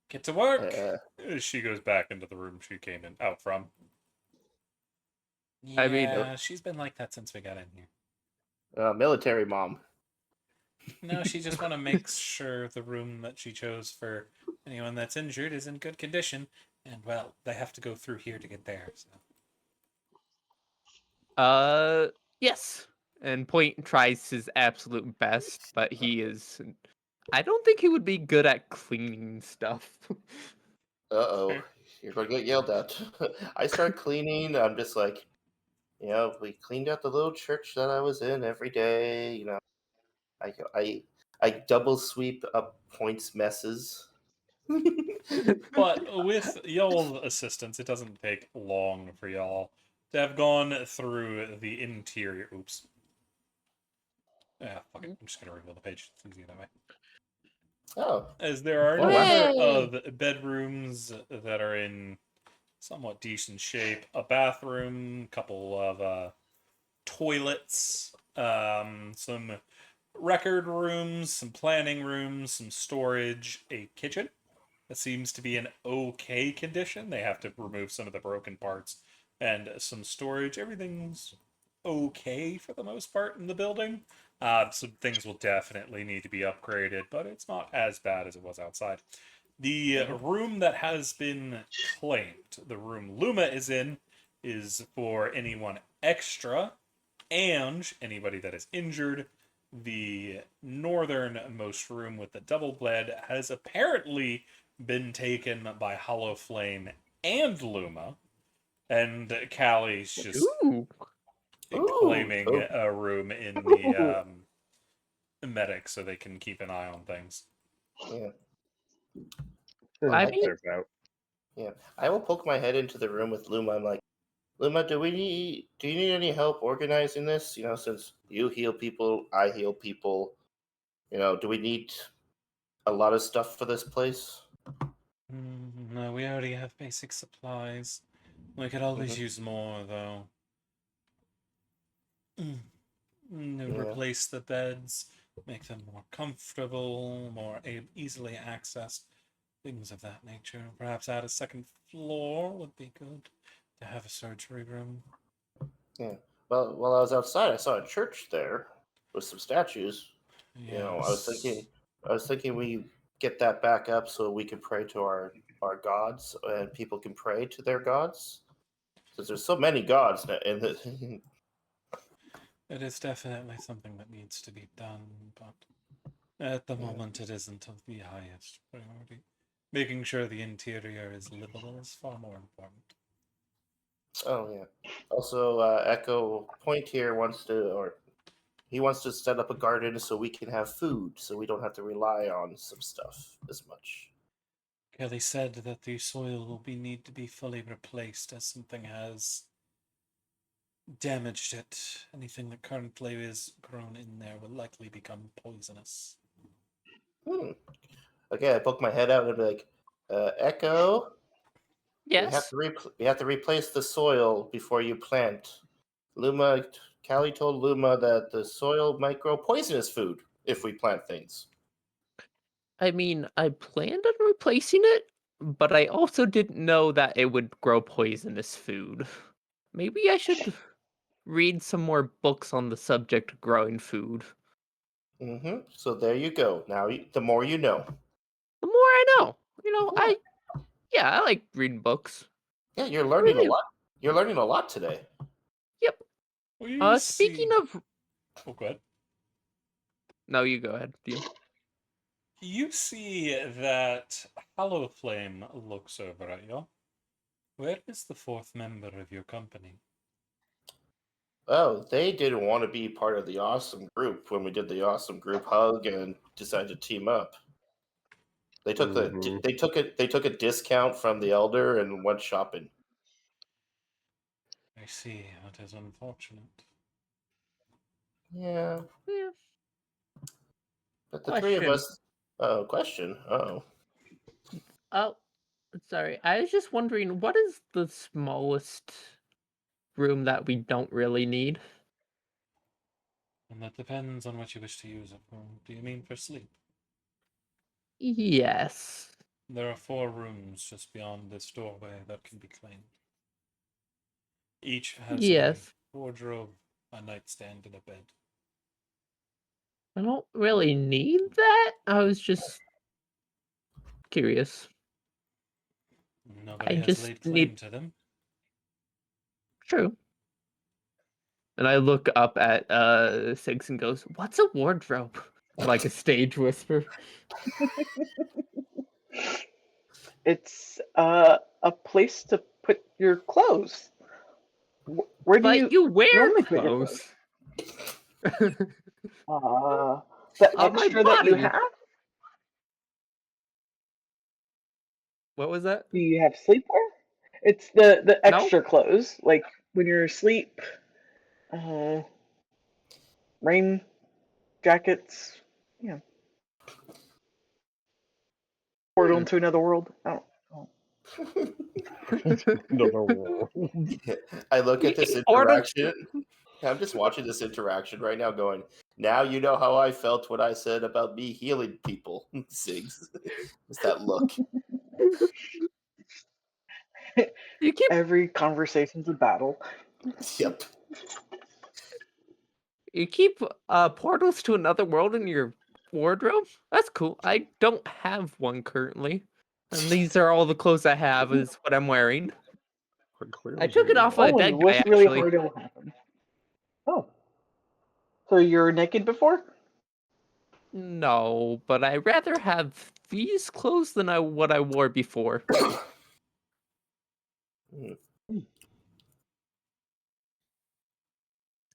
Get to work. She goes back into the room she came in out from. Yeah, I mean- she's been like that since we got in here. Military mom. No, she just want to make sure the room that she chose for anyone that's injured is in good condition. And, well, they have to go through here to get there. So. Yes. And Point tries his absolute best, but he is. I don't think he would be good at cleaning stuff. Uh-oh. You're going to get yelled at. I start cleaning. I'm just like, we cleaned out the little church that I was in every day. I double sweep up Point's messes. But with y'all's assistance, it doesn't take long for y'all to have gone through the interior. Oops. Yeah, fuck it. I'm just gonna reveal the page. It's easier that way. Oh. As there are a Oh, wow. number of bedrooms that are in somewhat decent shape, a bathroom, couple of toilets, some record rooms, some planning rooms, some storage, a kitchen that seems to be in okay condition. They have to remove some of the broken parts and some storage. Everything's okay for the most part in the building. Some things will definitely need to be upgraded, but it's not as bad as it was outside. The room that has been claimed, the room Luma is in, is for anyone extra and anybody that is injured. The northernmost room with the double bed has apparently been taken by Hollow Flame and Luma, and Callie's just Ooh. claiming Ooh. a room in the medic so they can keep an eye on things. Yeah. I That mean- serves out. Yeah. I will poke my head into the room with Luma. I'm like, Luma, do you need any help organizing this? Since you heal people, I heal people. Do we need a lot of stuff for this place? No, we already have basic supplies. We could always use more, though. Replace the beds, make them more comfortable, more easily accessed, things of that nature. Perhaps add a second floor would be good to have a surgery room. Yeah. Well, while I was outside, I saw a church there with some statues. You know, Yes. I was thinking we get that back up so we can pray to our gods and people can pray to their gods. Because there's so many gods now in the. It is definitely something that needs to be done, but at the moment it isn't of the highest priority. Making sure the interior is livable is far more important. Oh yeah. Also, Echo Point here wants to, or he wants to set up a garden so we can have food, so we don't have to rely on some stuff as much. Kelly said that the soil will need to be fully replaced as something has damaged it. Anything that currently is grown in there will likely become poisonous. Hmm. Okay, I poke my head out and be like, Echo, Yes. we have to replace the soil before you plant. Luma, Callie told Luma that the soil might grow poisonous food if we plant things. I mean, I planned on replacing it, but I also didn't know that it would grow poisonous food. Maybe I should read some more books on the subject of growing food. So there you go. Now, the more you know. The more I know, Yeah. I like reading books. Yeah, you're I learning a really do. lot. You're learning a lot today. Yep. Well, you Speaking see. of, Oh, good. no, you go ahead, DM. You see that Hollow Flame looks over at you. Where is the fourth member of your company? Oh, they didn't want to be part of the awesome group when we did the awesome group hug and decided to team up. They took Mhm. they took a discount from the elder and went shopping. I see. That is unfortunate. Yeah, Yeah. but the three of Question. us. Oh, question. Oh, Oh, sorry. I was just wondering, what is the smallest room that we don't really need? And that depends on what you wish to use it for. Do you mean for sleep? Yes. There are 4 rooms just beyond this doorway that can be claimed. Each has a Yes. wardrobe, a nightstand, and a bed. I don't really need that. I was just curious. I Nobody has just laid claim need. to them. True. And I look up at Sigs and goes, "What's a wardrobe?" Like a stage whisper. It's a place to put your clothes. Where do But you you wear normally put your clothes? clothes. The On my extra that you body. have? What was that? Do you have sleepwear? It's the No? extra clothes, like when you're asleep. Uh, Rain jackets. Yeah, portal Hmm. into another world. Oh. Another world. I look You at can this portal. interaction. I'm just watching this interaction right now, going, "Now you know how I felt when I said about me healing people." Sigs, it's that look. You keep Every conversation's a battle. Yep. you keep portals to another world in your wardrobe? That's cool. I don't have one currently. And these are all the clothes I have is what I'm wearing. Quite I clearly, took it you off a Oh, when you dead guy wish really actually. hard, it'll happen. Oh, so you're naked before? No, but I rather have these clothes than what I wore before. Hmm.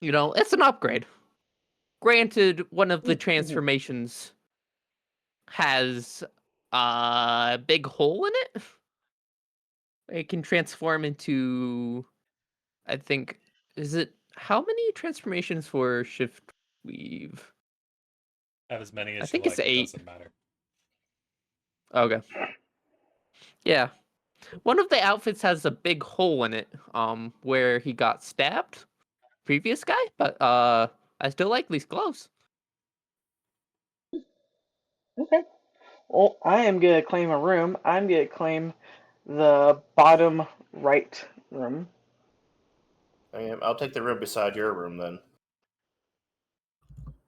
It's an upgrade. Granted, one of the Mhm. transformations has a big hole in it. It can transform into, I think, is it how many transformations for shift weave? Have as many I as you think it's like, it 8. doesn't matter. Okay. Yeah. One of the outfits has a big hole in it, where he got stabbed. Previous guy, but I still like these clothes. Okay. Well, I am gonna claim a room. I'm gonna claim the bottom right room. I'll take the room beside your room then.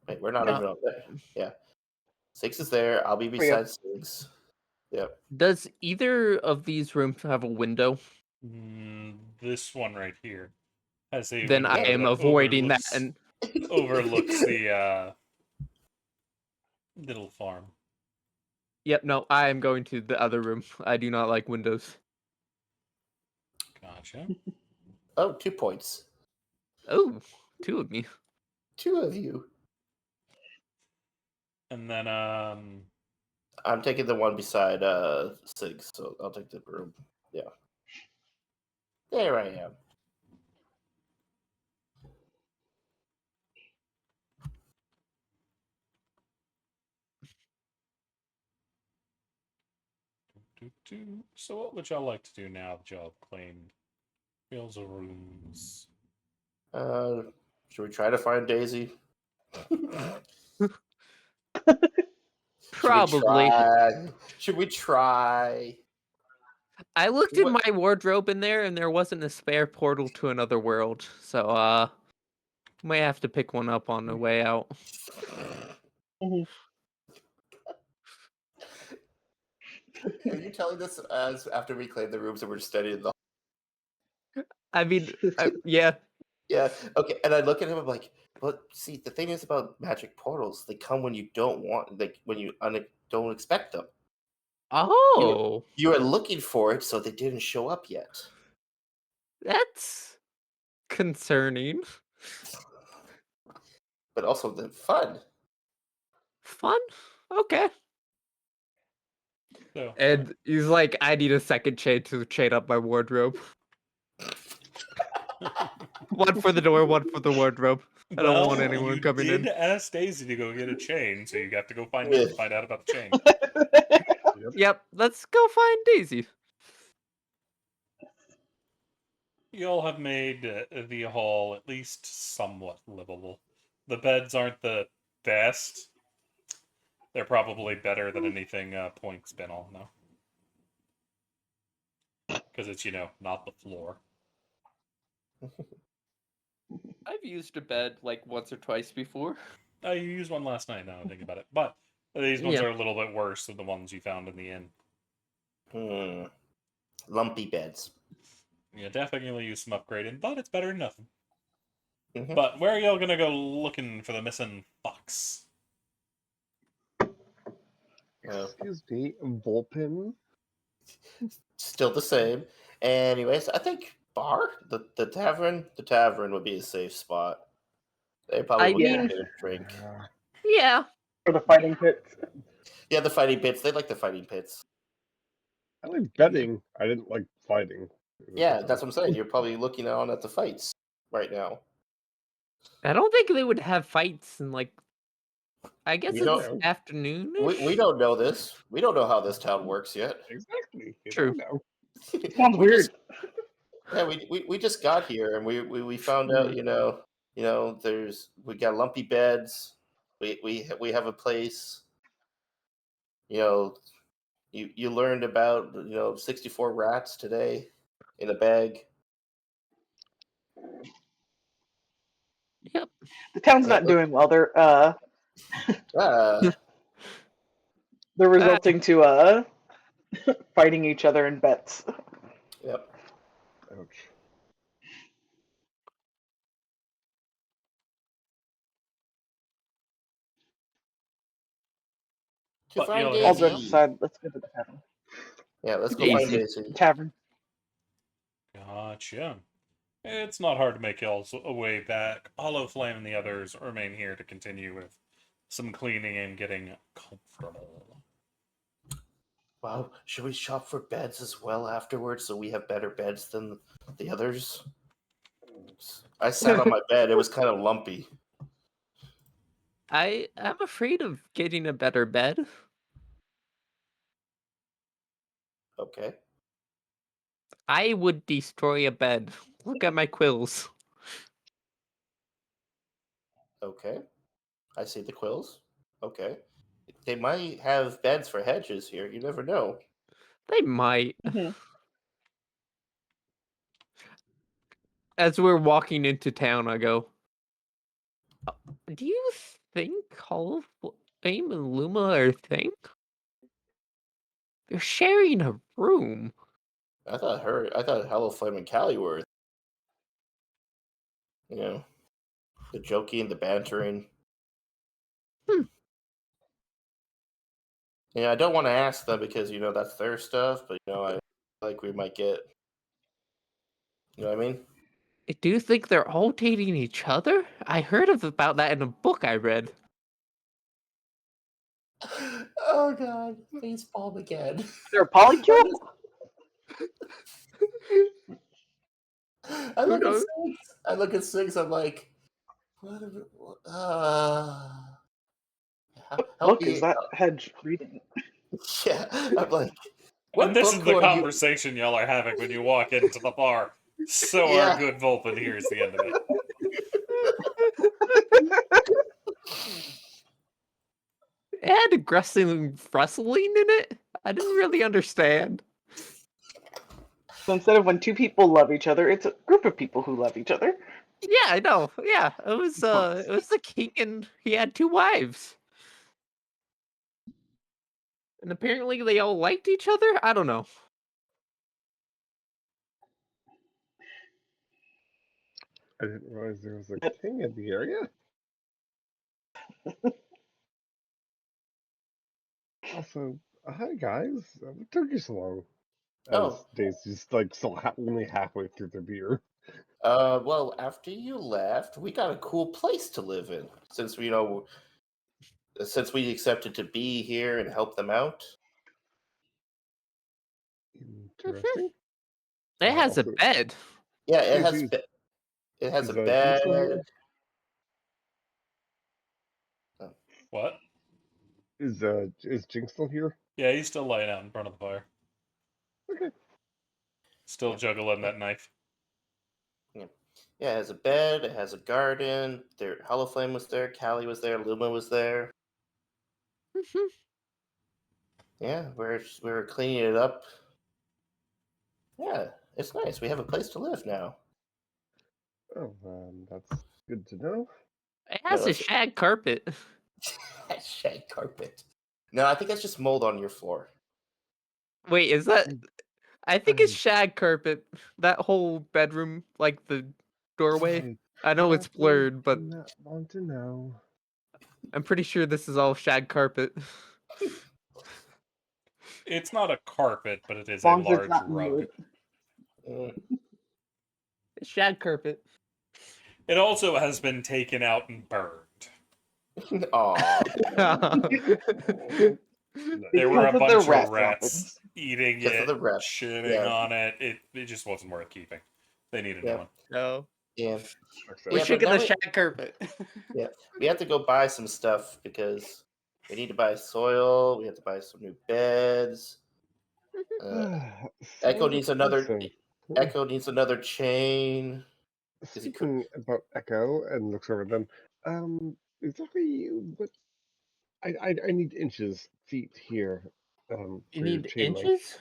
Wait, we're not Uh, even up there. Yeah. Six is there. I'll be you. beside Six. Yep. Does either of these rooms have a window? This one right here has a Then I window am that avoiding that. overlooks And overlooks the little farm. yep, no, I am going to the other room. I do not like windows. Gotcha. Oh, 2 points. Oh, two of me. 2 of you. And then I'm taking the one beside Six, so I'll take the room. Yeah. There I am. So what would y'all like to do now that y'all have claimed Fields of rooms? Should we try to find Daisy? Probably. Should we try? I looked in What- my wardrobe in there, and there wasn't a spare portal to another world. So, might have to pick one up on the way out. Are you telling this as after we claimed the rooms and we're studying the? I mean, yeah. Yeah. Okay. And I look at him. I'm like, but see, the thing is about magic portals, they come when you don't want, like when you don't expect them. Oh, You are looking for it, so they didn't show up yet. that's concerning. But also the fun. Fun? Okay. So And he's like, I need a second chain to chain up my wardrobe. One for the door, one for the wardrobe. I don't want anyone you coming did in. ask Daisy to go get a chain, so you have to go find Yeah. find out about the chain. Yep, let's go find Daisy. You all have made the hall at least somewhat livable. The beds aren't the best. They're probably better than anything Point's been on, though. Because it's, not the floor. I've used a bed like once or twice before. You used one last night, now I'm thinking about it. But these ones Yeah. are a little bit worse than the ones you found in the inn. Lumpy beds. Yeah, definitely use some upgrading, but it's better than nothing. Mhm. But where are y'all gonna go looking for the missing fox? Excuse me, Volpin? Still the same. Anyways, I think bar, the tavern would be a safe spot. They probably I would mean, get a drink. yeah. For the fighting pits. Yeah, the fighting pits. They like the fighting pits. I like betting. I didn't like fighting. Yeah, that's what I'm saying. You're probably looking on at the fights right now. I don't think they would have fights in like. I guess We it's don't- afternoon. We don't know this. We don't know how this town works yet. Exactly. You True. don't know. Sounds We weird. Yeah, we just got here and we found out, we got lumpy beds. We have a place. You learned about 64 rats today in a bag. Yep. The town's Yeah, not doing well. They're Ah, resulting to fighting each other in bets. yep. Ouch. To But find you'll All have Daisy. jokes aside, let's go to the tavern. Yeah, let's go find Daisy. Daisy. Tavern. Gotcha. It's not hard to make y'all's way back. Hollow Flame and the others remain here to continue with some cleaning and getting comfortable. Wow, should we shop for beds as well afterwards so we have better beds than the others? I sat on my bed. It was kind of lumpy. I'm afraid of getting a better bed. Okay. I would destroy a bed. Look at my quills. Okay. I see the quills. Okay. They might have beds for hedges here. You never know. They might. Mhm. as we're walking into town, I go, do you think Hall of Fame and Luma are a thing? They're sharing a room. I thought Hello Flame and Callie were, the joking, the bantering. Hmm. I don't want to ask them because that's their stuff, but I like we might get. You know what I mean? Do you think they're all dating each other? I heard about that in a book I read. Oh God, baseball again. They're a polycule? I Who look at knows? six. I look at six. I'm like, what? Help Book is me. that Hedge reading? Yeah, I'm like, And what this is book the are you? conversation y'all are having when you walk into the bar. So our Yeah. good Vulpin hears the end of it. It had aggressive wrestling in it. I didn't really understand. So instead of when two people love each other, it's a group of people who love each other. Yeah, I know. Yeah, it was the king and he had 2 wives. And apparently they all liked each other? I don't know. I didn't realize there was a king in the area. Also, hi guys. What took you so long? As Oh, Daisy's still only halfway through the beer. well, after you left, we got a cool place to live in. Since we accepted to be here and help them out. Interesting. It has a Also, bed. Yeah, Daisy, it has is a Jinx still bed. here? What? Is Jinx still here? Yeah, he's still laying out in front of the fire. Okay. Still Yeah. juggling that knife. Yeah, it has a bed. It has a garden. There, Hollow Flame was there. Callie was there. Luma was there. Yeah, we're cleaning it up. Yeah, it's nice. We have a place to live now. Oh, that's good to know. It No, has a that's shag carpet. shag carpet. No, I think that's just mold on your floor. Wait, is that? I think it's I shag carpet. That whole bedroom, like the doorway. I know it's probably blurred, but do not want to know. I'm pretty sure this is all shag carpet. It's not a carpet, but it is As a long as it's large not rug. mold. It's shag carpet. It also has been taken out and burned. Aw. There were Because a of the bunch of rat rats droppings. eating Because of it, the rep. shitting Yeah. on it. It just wasn't worth keeping. They need a new Yeah. one. No. Yeah. We Yeah, should but get the now shag carpet. yeah, we have to go buy some stuff because we need to buy soil. We have to buy some new beds. Echo So, needs another. also, Echo needs another chain. He could. speaking about Echo and looks over them, exactly what I need inches, feet here, You for your need chain length. inches?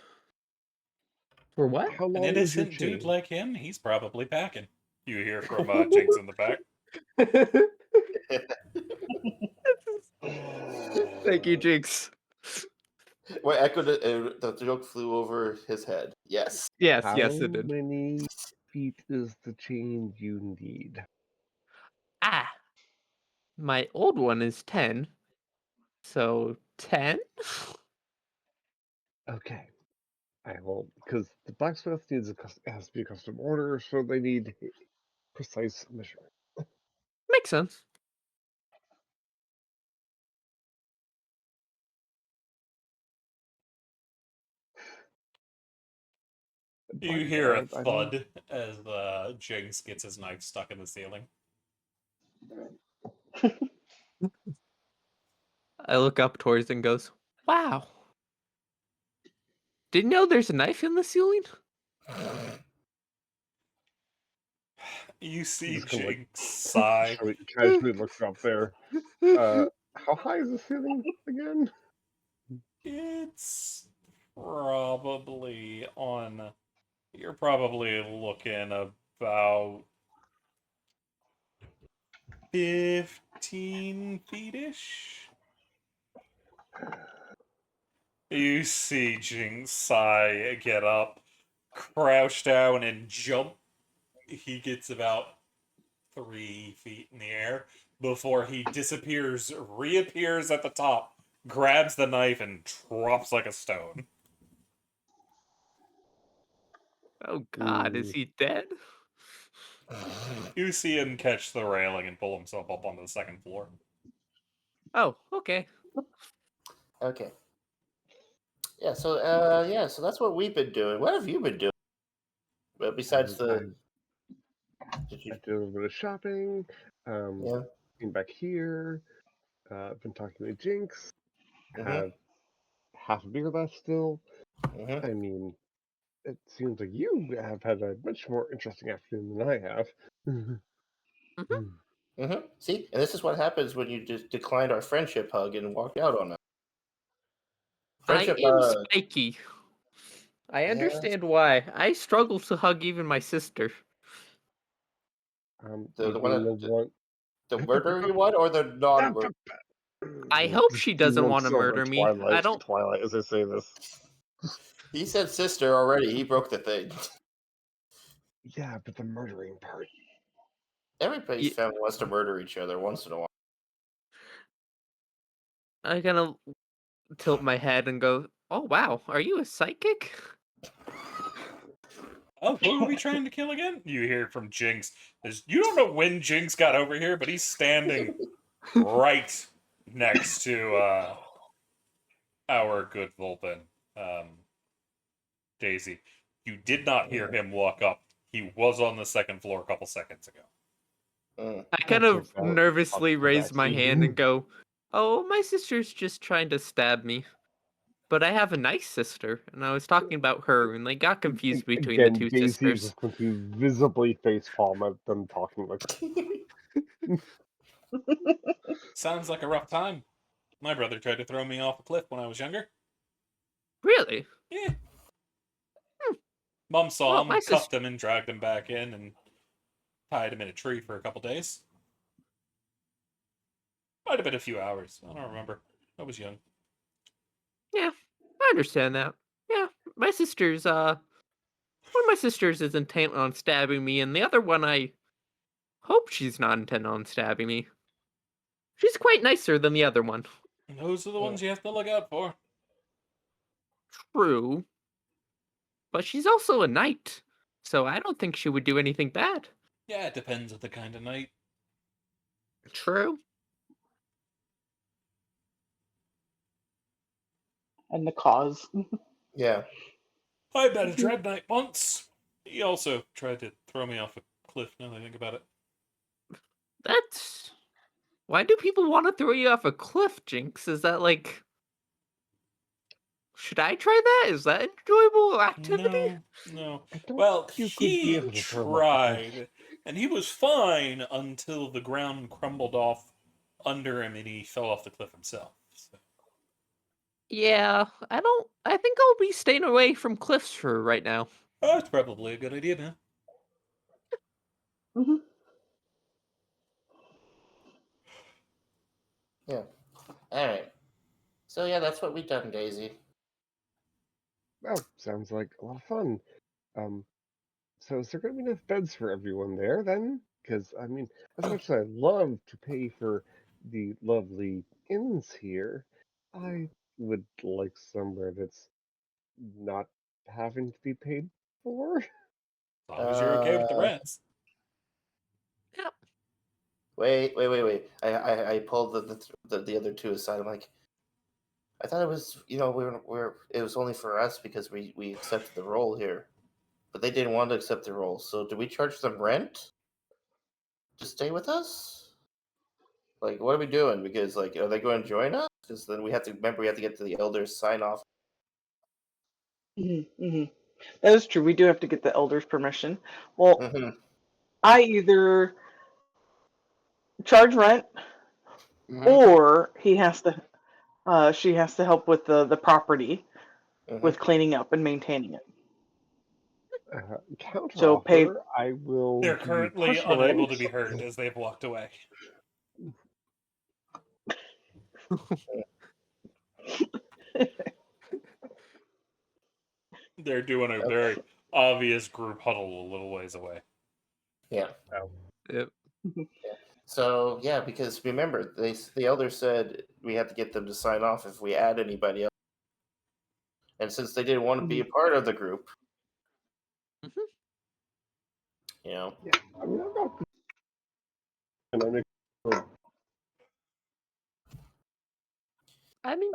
For what? How An long is your innocent dude chain? like him, he's probably packing. You hear from Jinx in the back. Thank you, Jinx. Well, Echo, the joke flew over his head. Yes. Yes, How yes, it did. many feet is the chain you need? Ah, my old one is 10. So 10? Okay, I will, because the blacksmith needs has to be a custom order, so they need precise measurement. Makes sense. You But hear a I don't. thud as Jinx gets his knife stuck in the ceiling. I look up towards and goes, wow. Didn't know there's a knife in the ceiling? You see Just kind of Jinx sigh. casually looks up there. How high is the ceiling again? It's probably on. You're probably looking about 15 feet-ish. You see Jinx sigh, get up, crouch down, and jump. He gets about 3 feet in the air before he disappears, reappears at the top, grabs the knife, and drops like a stone. Oh God, is Ooh. he dead? You see him catch the railing and pull himself up onto the second floor. Oh, okay. Okay. Yeah. So that's what we've been doing. What have you been doing? Well, besides I, did you? I did a little bit of shopping. Yeah. Came back here. Been talking to Jinx. Mm-hmm. Have half a beer left still. Mm-hmm. I mean, it seems like you have had a much more interesting afternoon than I have. Mm-hmm. See, and this is what happens when you just declined our friendship hug and walked out on us. I Friendship am hug. spiky. I Yeah. understand why. I struggle to hug even my sister. The You one mean that the one? the murderer one or the non-murder? I hope Just she do doesn't one want to silver murder me. Twilight. Twilight, as I say this. He said sister already. He broke the thing. Yeah, but the murdering part. Everybody's Y- family wants to murder each other once in a while. I kind of tilt my head and go, "Oh wow, are you a psychic?" Oh, who are we trying to kill again? You hear from Jinx. You don't know when Jinx got over here, but he's standing right next to our good Vulpin, Daisy. You did not hear him walk up. He was on the second floor a couple seconds ago. Mm. I kind of Turns out, nervously probably raise my hand and vaccine. go, "Oh, my sister's just trying to stab me." But I have a nice sister, and I was talking about her, and they got confused between the Again, two Daisy is sisters. just going to visibly facepalm at them talking like. Sounds like a rough time. My brother tried to throw me off a cliff when I was younger. Really? Yeah. Mom saw Well, him, my cuffed sister. him, and dragged him back in and tied him in a tree for a couple days. Might have been a few hours. I don't remember. I was young. Yeah, I understand that. Yeah, my sister's. One of my sisters is intent on stabbing me, and the other one I hope she's not intent on stabbing me. She's quite nicer than the other one. And those are the ones you have to look out for. True. But she's also a knight, so I don't think she would do anything bad. Yeah, it depends on the kind of night. True. And the cause. Yeah. I met a Dread Knight once. He also tried to throw me off a cliff, now that I think about it. That's. Why do people want to throw you off a cliff, Jinx? Is that like. Should I try that? Is that an enjoyable activity? No. I don't Well, think you could be he able to throw him off the cliff. tried, and he was fine until the ground crumbled off under him and he fell off the cliff himself. So. Yeah, I don't. I think I'll be staying away from cliffs for right now. Oh, that's probably a good idea, man. Hmm. Yeah. All right. So yeah, that's what we've done, Daisy. Oh, sounds like a lot of fun. Um, so is there going to be enough beds for everyone there then? Because I mean, as much as I love to pay for the lovely inns here, I would like somewhere that's not having to be paid for. As long as you're okay with the Uh, rents. Yep. wait. I pulled the other two aside. I'm like, I thought it was we're it was only for us because we accepted the role here, but they didn't want to accept the role. So do we charge them rent to stay with us? Like, what are we doing? Because like, are they going to join us? Because then we have to remember we have to get to the elders sign off. Hmm. That is true. We do have to get the elders' permission. Well, Mm-hmm. I either charge rent Mm-hmm. or she has to help with the property Mm-hmm. with cleaning up and maintaining it. So pay. Counteroffer, I will They're give you currently partial unable rent. to be heard as they've walked away. They're doing a very obvious group huddle a little ways away. Yeah. Yep. So yeah, because remember, the elder said we have to get them to sign off if we add anybody else, and since they didn't want to be a part of the group, Mhm. you know, Yeah, I mean, I've got. And I make. I mean,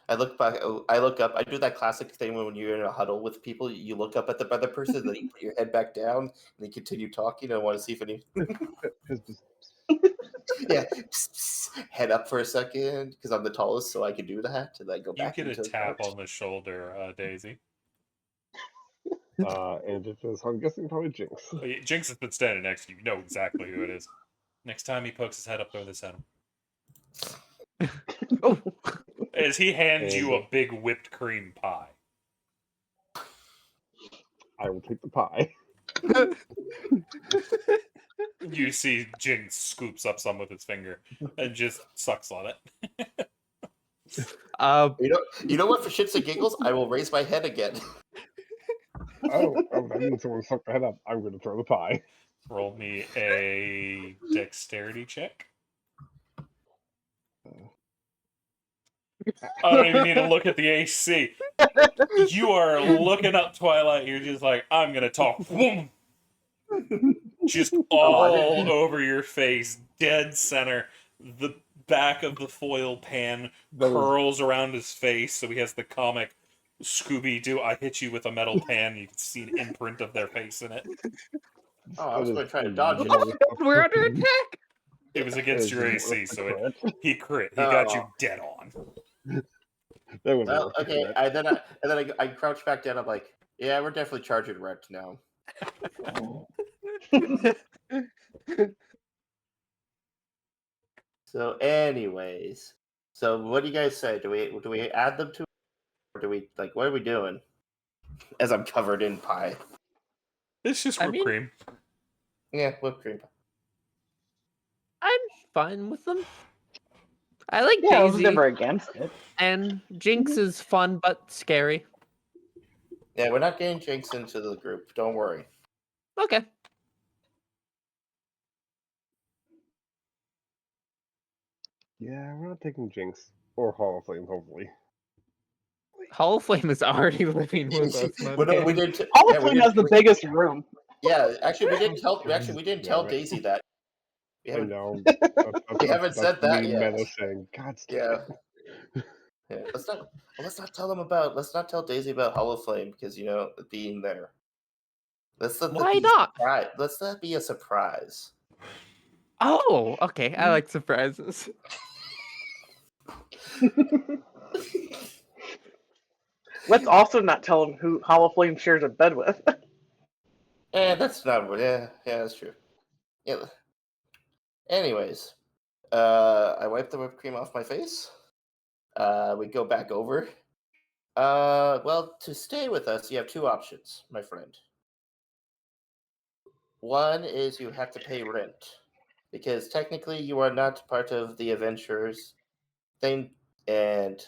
I look back. I look up. I do that classic thing when you're in a huddle with people. You look up at the other person, then you put your head back down, and you continue talking. I want to see if any. Yeah, head up for a second because I'm the tallest, so I can do that, and then go You back get a into the tap couch. on the shoulder, Daisy. And it is, I'm guessing, probably Jinx. Oh, yeah, Jinx has been standing next to you. You know exactly who it is. Next time he pokes his head up, throw this at him. oh, As he hands you And a big whipped cream pie. I will take the pie. You see Jinx scoops up some with his finger and just sucks on it. You know what? For shits and giggles, I will raise my head again. Oh, that means someone sucked their head up. I'm going to throw the pie. Roll me a dexterity check. I don't even need to look at the AC. You are looking up Twilight. You're just like, I'm going to talk. Whoom! Just all over your face, dead center. The back of the foil pan That is- curls around his face, so he has the comic Scooby-Doo, I hit you with a metal pan. You can see an imprint of their face in it. Oh, I that was is going to try to a dodge it. really we're under fucking- attack. It was that against is your a AC, so crit. he crit. He got you dead on. That was Well, a okay. crit. I crouch back down. I'm like, yeah, we're definitely charging wrecked now. So, anyways, so what do you guys say? Do we add them to, or do we like what are we doing? As I'm covered in pie. It's just I whipped mean- cream. Yeah, whipped cream pie. I'm fine with them. I like Yeah, I was Daisy, never against it. and Jinx is fun but scary. Yeah, we're not getting Jinx into the group. Don't worry. Okay. Yeah, we're not taking Jinx or Hall of Flame, hopefully. Hall of Flame is already living with us. Well, no, we didn't. Hall of Yeah, we Flame has the didn't. biggest room. Yeah, actually, we didn't tell. God Actually, we didn't damn tell it. Daisy that. We I haven't. know. We haven't said that me yet. meta saying, God damn Yeah. it. Yeah, let's not tell them about. Let's not tell Daisy about Hollow Flame because being there. Let's let that Why be not? surprise. Let's that be a surprise. Oh, okay. I like surprises. Let's also not tell them who Hollow Flame shares a bed with. That's not. Yeah, that's true. Yeah. Anyways, I wipe the whipped cream off my face. We go back over. Well, to stay with us, you have two options, my friend. One is you have to pay rent because technically you are not part of the adventurers thing, and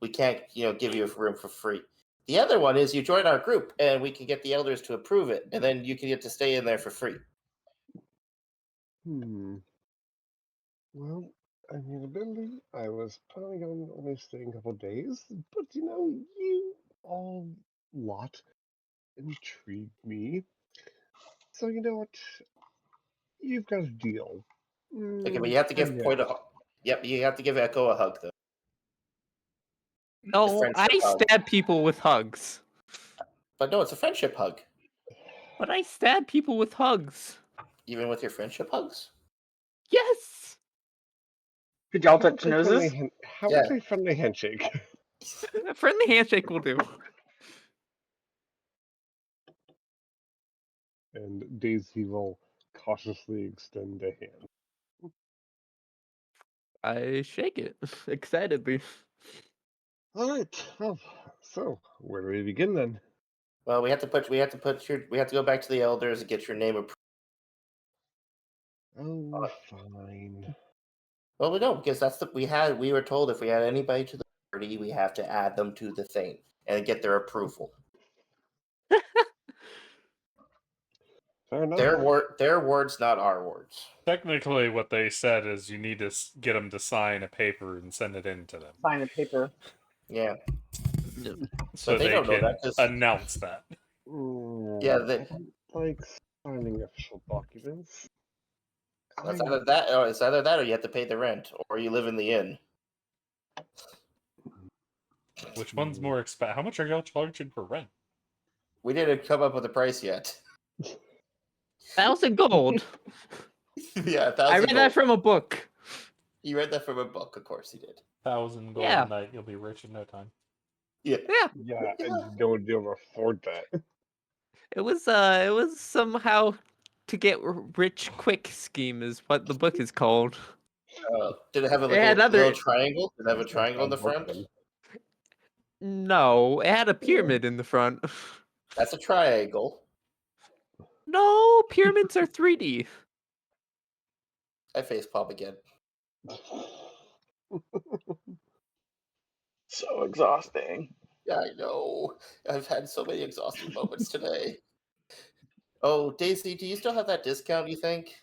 we can't give you a room for free. The other one is you join our group and we can get the elders to approve it, and then you can get to stay in there for free. Well, I mean, admittedly, I was planning on only staying a couple of days, but you all lot intrigue me. So you know what? You've got a deal. Okay, but you have to give Yeah. Point a. Yep, you have to give Echo a hug though. No, I friendship hug. stab people with hugs. But no, it's a friendship hug. But I stab people with hugs. Even with your friendship hugs. Yes. Did y'all How touch about a friendly noses? hand- How Yeah. about a friendly handshake? A friendly handshake will do. And Daisy will cautiously extend a hand. I shake it excitedly. All right. Well, so where do we begin then? Well, we have to go back to the elders and get your name approved. Oh, fine. Well, we don't because that's we were told if we had anybody to the party, we have to add them to the thing and get their approval. Fair enough. Their words, not our words. Technically, what they said is you need to get them to sign a paper and send it in to them, Sign a paper. Yeah, so they they don't know can that 'cause- announce that. Yeah, I don't like signing official documents. it's I- either that, or you have to pay the rent, or you live in the inn. Which one's more expensive? How much are y'all charging for rent? We didn't come up with a price yet. 1,000 gold. Yeah, 1,000 I read that gold. from a book. You read that from a book, of course you did. 1,000 gold Yeah. a night, you'll be rich in no time. Yeah. Yeah, Yeah, and no one would be able to afford that. it was somehow to get rich quick scheme is what the book is called. Did it have a It had other- little triangle? Did it have a It's not triangle in the bad book, front? then. No, it had a pyramid in the front. That's a triangle. No, pyramids are 3D. I face pop again. So exhausting. Yeah, I know. I've had so many exhausting moments today. Oh, Daisy, do you still have that discount, you think?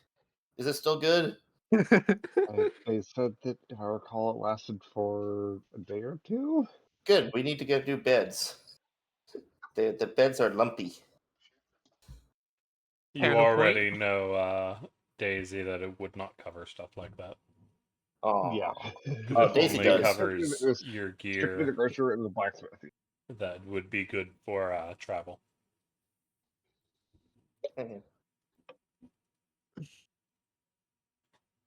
Is it still good? They said that, if I recall, it lasted for a day or two. Good. We need to get new beds. The beds are lumpy. You Fair enough already point. know, Daisy, that it would not cover stuff like that. Oh, Yeah. 'Cause Oh, it Daisy only does. covers It was your strictly the gear grocery and the blacksmith. that would be good for travel.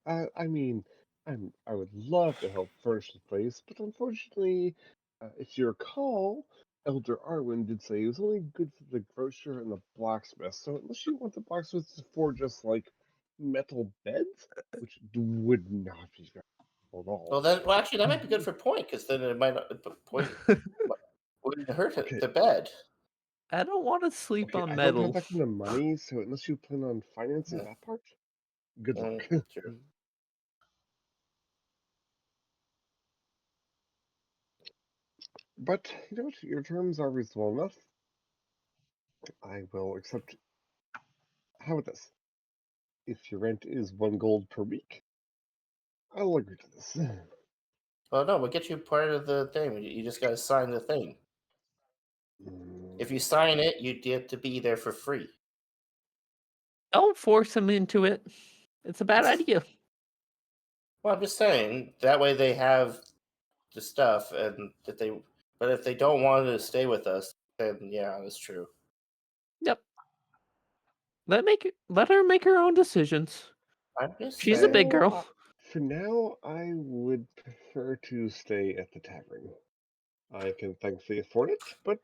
I mean, I would love to help furnish the place, but unfortunately, if you recall, Elder Arwen did say it was only good for the grocer and the blacksmith. So unless you want the blacksmith to forge just like metal beds, which would not be very helpful at all. Well, actually, that might be good for Point, because then it might not Point wouldn't hurt Okay. the bed. I don't want to sleep Okay, on I don't have metal. that kind of money, so unless you plan on financing Yeah. that part, good luck. True. But you know what? Your terms are reasonable enough. I will accept. How about this? If your rent is 1 gold per week, I'll agree to this. Well, no, we'll get you part of the thing. You just got to sign the thing. If you sign it, you get to be there for free. Don't force him into it. It's a bad idea. Well, I'm just saying that way they have the stuff, and that they. But if they don't want to stay with us, then yeah, that's true. Yep. Let her make her own decisions. I'm just She's a saying. big girl. For now, I would prefer to stay at the tavern. I can thankfully afford it, but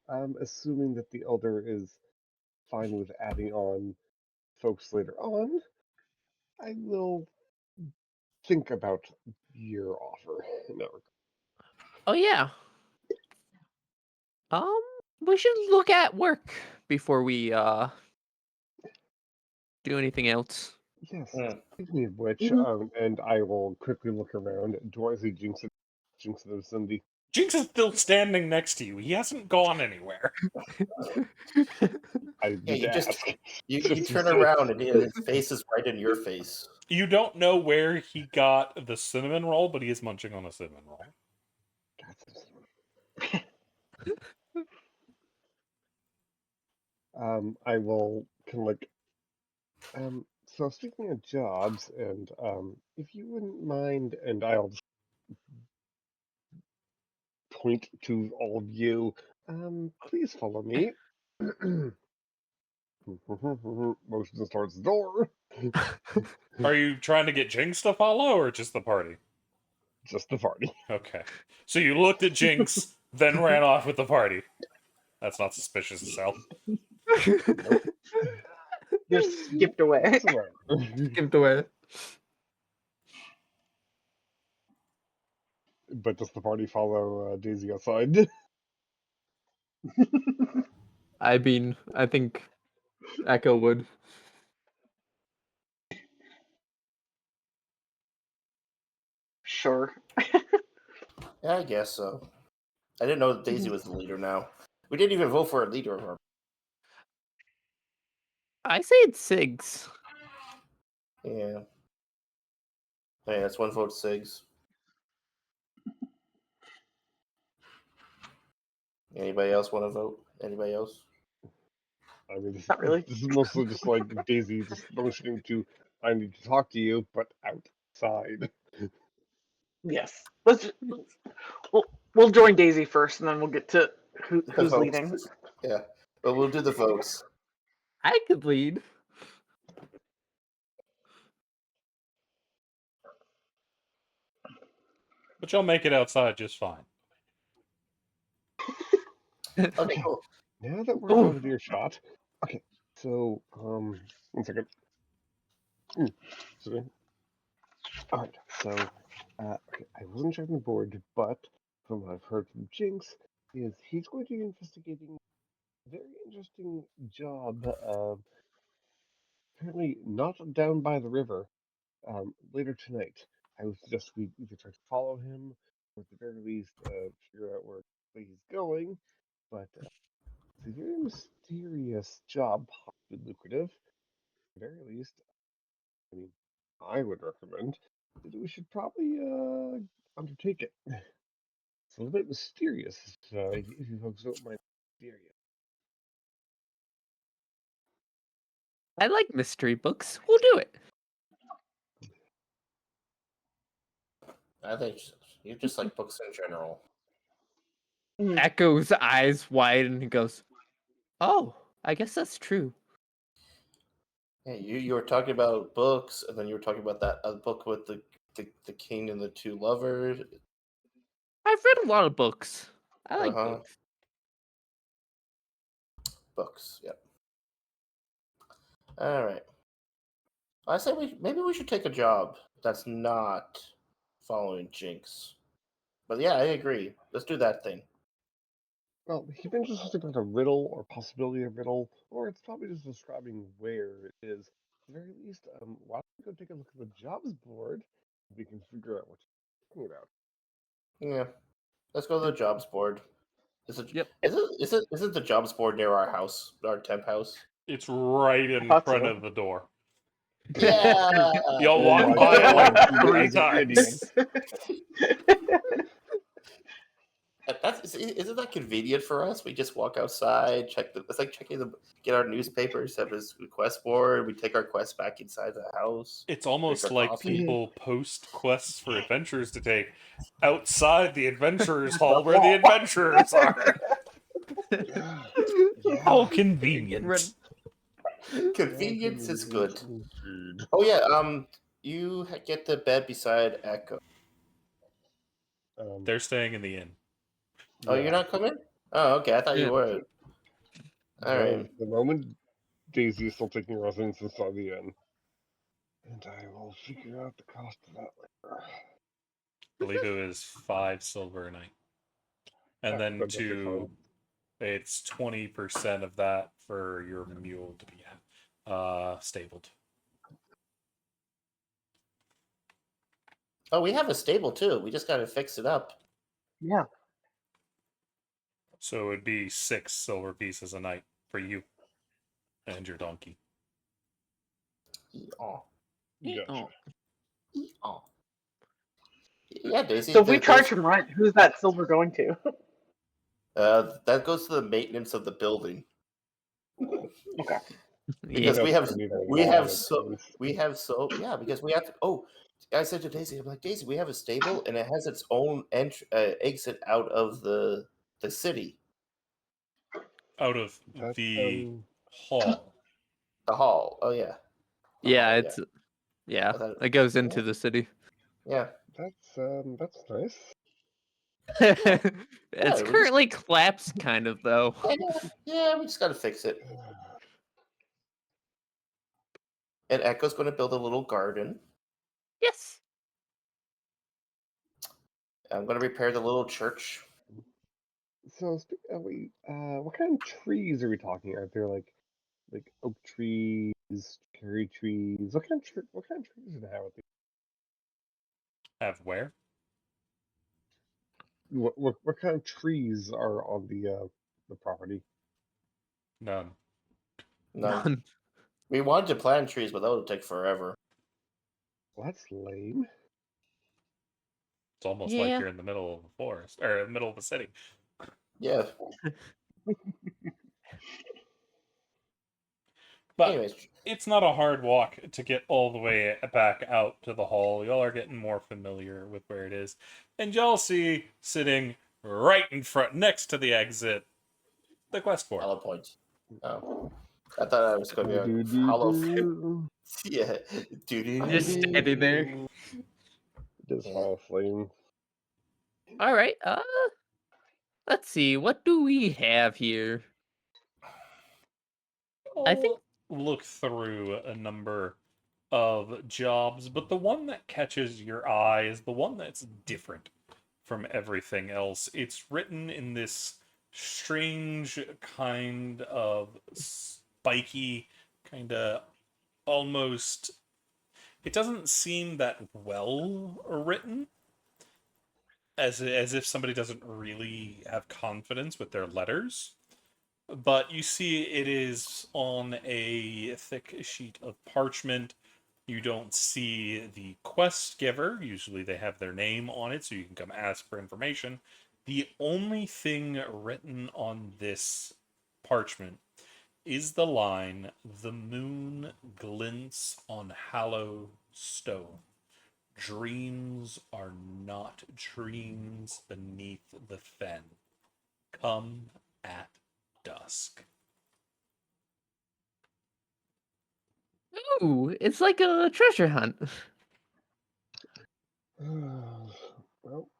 I'm assuming that the elder is fine with adding on folks later on. I will think about your offer in that regard. Oh yeah. We should look at work before we do anything else. Yes. Hmm. Speaking of which, and I will quickly look around. Do I see Jinx in the vicinity? Jinx is still standing next to you. He hasn't gone anywhere. I Yeah, did you just ask. you Just turn to say. around and his face is right in your face. You don't know where he got the cinnamon roll, but he is munching on a cinnamon roll. I will kind of like. So speaking of jobs, and if you wouldn't mind, and I'll just point to all of you. Please follow me. Motions towards the door. Are you trying to get Jinx to follow, or just the party? Just the party. Okay. So you looked at Jinx, then ran off with the party. That's not suspicious as hell. Just skipped away. Whatsoever. Skipped away. But does the party follow Daisy outside? I mean, I think Echo would. Sure. Yeah, I guess so. I didn't know that Daisy was the leader now. We didn't even vote for a leader of our. I say it's Sigs. Yeah. Hey, that's one vote, Sigs. Anybody else want to vote? Anybody else? I mean, Not really. this is mostly just like Daisy just motioning to, I need to talk to you, but outside. Yes. We'll join Daisy first, and then we'll get to The who's votes. leading. Yeah. But we'll do the votes. I could lead. But y'all make it outside just fine. Okay, cool. Now that we're Ooh. out of earshot, okay. So, 1 second. Sorry. All right. So, okay, I wasn't checking the board, but from what I've heard from Jinx, is he's going to be investigating a very interesting job. Apparently not down by the river. Later tonight, I would suggest we either try to follow him, or at the very least, figure out where he's going. But it's a very mysterious job, possibly lucrative. At the very least, I mean, I would recommend that we should probably undertake it. It's a little bit mysterious, if you folks don't mind. Mysterious. I like mystery books. We'll do it. I think you just like books in general. Echo's eyes wide and he goes, "Oh, I guess that's true." Yeah, you were talking about books, and then you were talking about that book with the king and the two lovers. I've read a lot of books. I like Uh-huh. books. Books. Yep. All right. I say maybe we should take a job that's not following Jinx. But yeah, I agree. Let's do that thing. Well, he mentioned something about a riddle or possibility of riddle, or it's probably just describing where it is. At the very least, why don't we go take a look at the jobs board? We can figure out what you're talking about. Yeah. Let's go to the jobs board. Is it Yep. isn't the jobs board near our house, our temp house? It's right in thought front so. of the door. Yeah. Y'all Oh walk my by it like God, you 3 guys are times. idiots. Isn't that convenient for us? We just walk outside, it's like get our newspapers, have this quest board, we take our quest back inside the house. It's Drink almost our like coffee. people post quests for adventures to take outside the adventurers hall where the adventurers are. Yeah. How Yeah. convenient. Convenience is good. Indeed. Oh yeah, you get the bed beside Echo. They're staying in the inn. Oh, you're not coming? Oh, okay. I thought Yeah. you were. All right. The moment Daisy is still taking residence inside the inn. And I will figure out the cost of that later. I believe it was 5 silver a night. And then That's actually fine. it's 20% of that for your mule to be stabled. Oh, we have a stable too. We just got to fix it up. Yeah. So it would be 6 silver pieces a night for you and your donkey. Oh, Gotcha. oh. Yeah, Daisy. So if we charge him rent, who's that silver going to? That goes to the maintenance of the building. Okay. Because Yeah. we have because because we have to. Oh, I said to Daisy, I'm like, Daisy, we have a stable and it has its own exit out of the city, Out of that's the hall. the hall. Oh yeah. The Yeah, hall, it's yeah. I thought- It goes into the city. yeah. that's nice. It's we just- currently collapsed, kind of though. Yeah, we just got to fix it. And Echo's going to build a little garden. Yes. I'm going to repair the little church. So, wait, what kind of trees are we talking? Are there like oak trees, cherry trees? What kind of trees do they have? Have where? what kind of trees are on the property? None. None. We wanted to plant trees, but that would take forever. Well, that's lame. It's almost Yeah. like you're in the middle of a forest or in the middle of a city. Yeah. But Anyways, it's not a hard walk to get all the way back out to the hall. Y'all are getting more familiar with where it is. And y'all see sitting right in front, next to the exit, the quest board. hollow point. Oh. I thought I was going to be a hollow. Yeah. Just standing there. Just Yeah. Hall of Flame. All right. Let's see. What do we have here? I think Look through a number of jobs, but the one that catches your eye is the one that's different from everything else. It's written in this strange kind of spiky, kind of almost. It doesn't seem that well written, as if somebody doesn't really have confidence with their letters. But you see, it is on a thick sheet of parchment. You don't see the quest giver. Usually they have their name on it, so you can come ask for information. The only thing written on this parchment is the line, "The moon glints on hollow stone. Dreams are not dreams beneath the fen. Come at dusk." Ooh, it's like a treasure hunt. Well,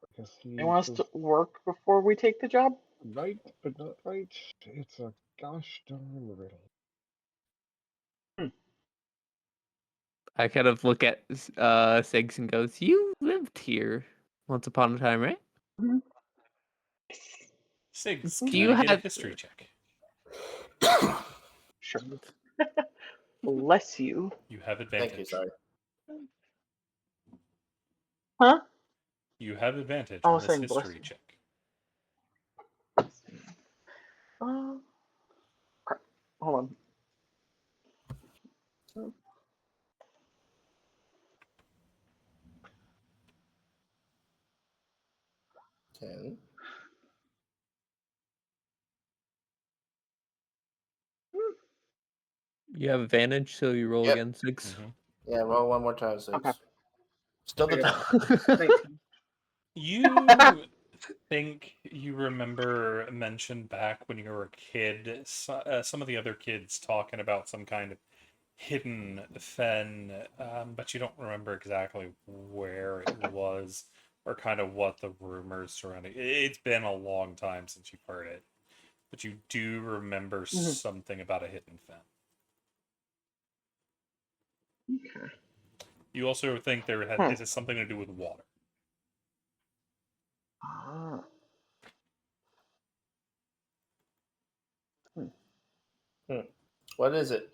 I guess he You want us was to work before we take the job? right, but not right. It's a gosh darn riddle. I kind of look at Sigs and goes, "You lived here once upon a time, right?" Sigs, Mhm. can Do you I get a have history check? Sure. Bless you. You have Thank you, advantage. sorry. Huh? You have advantage I on was this saying bless history you. check. Crap. Hold on. 10. you have advantage, so you roll Yep. again 6. Mm-hmm. Yeah, roll one more time, 6. Okay. Still the I top. got 19. You think you remember mentioned back when you were a kid, some of the other kids talking about some kind of hidden fen, but you don't remember exactly where it was or kind of what the rumors surrounding it. It's been a long time since you've heard it, but you do remember something about a hidden fen. Okay. You also think it has something to do with water. Ah. What is it?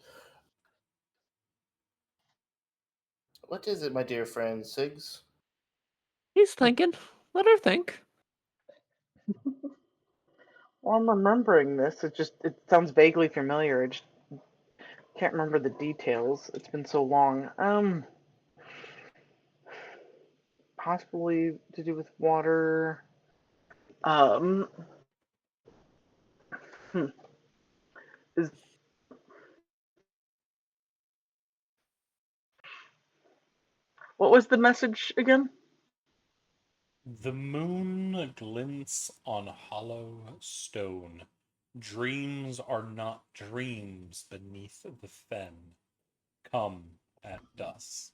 What is it, my dear friend Sigs? He's thinking. Let her think. Well, I'm remembering this. It sounds vaguely familiar. I just can't remember the details. It's been so long. Possibly to do with water. Um. Is what was the message again? The moon glints on hollow stone. Dreams are not dreams beneath the fen. Come at dusk.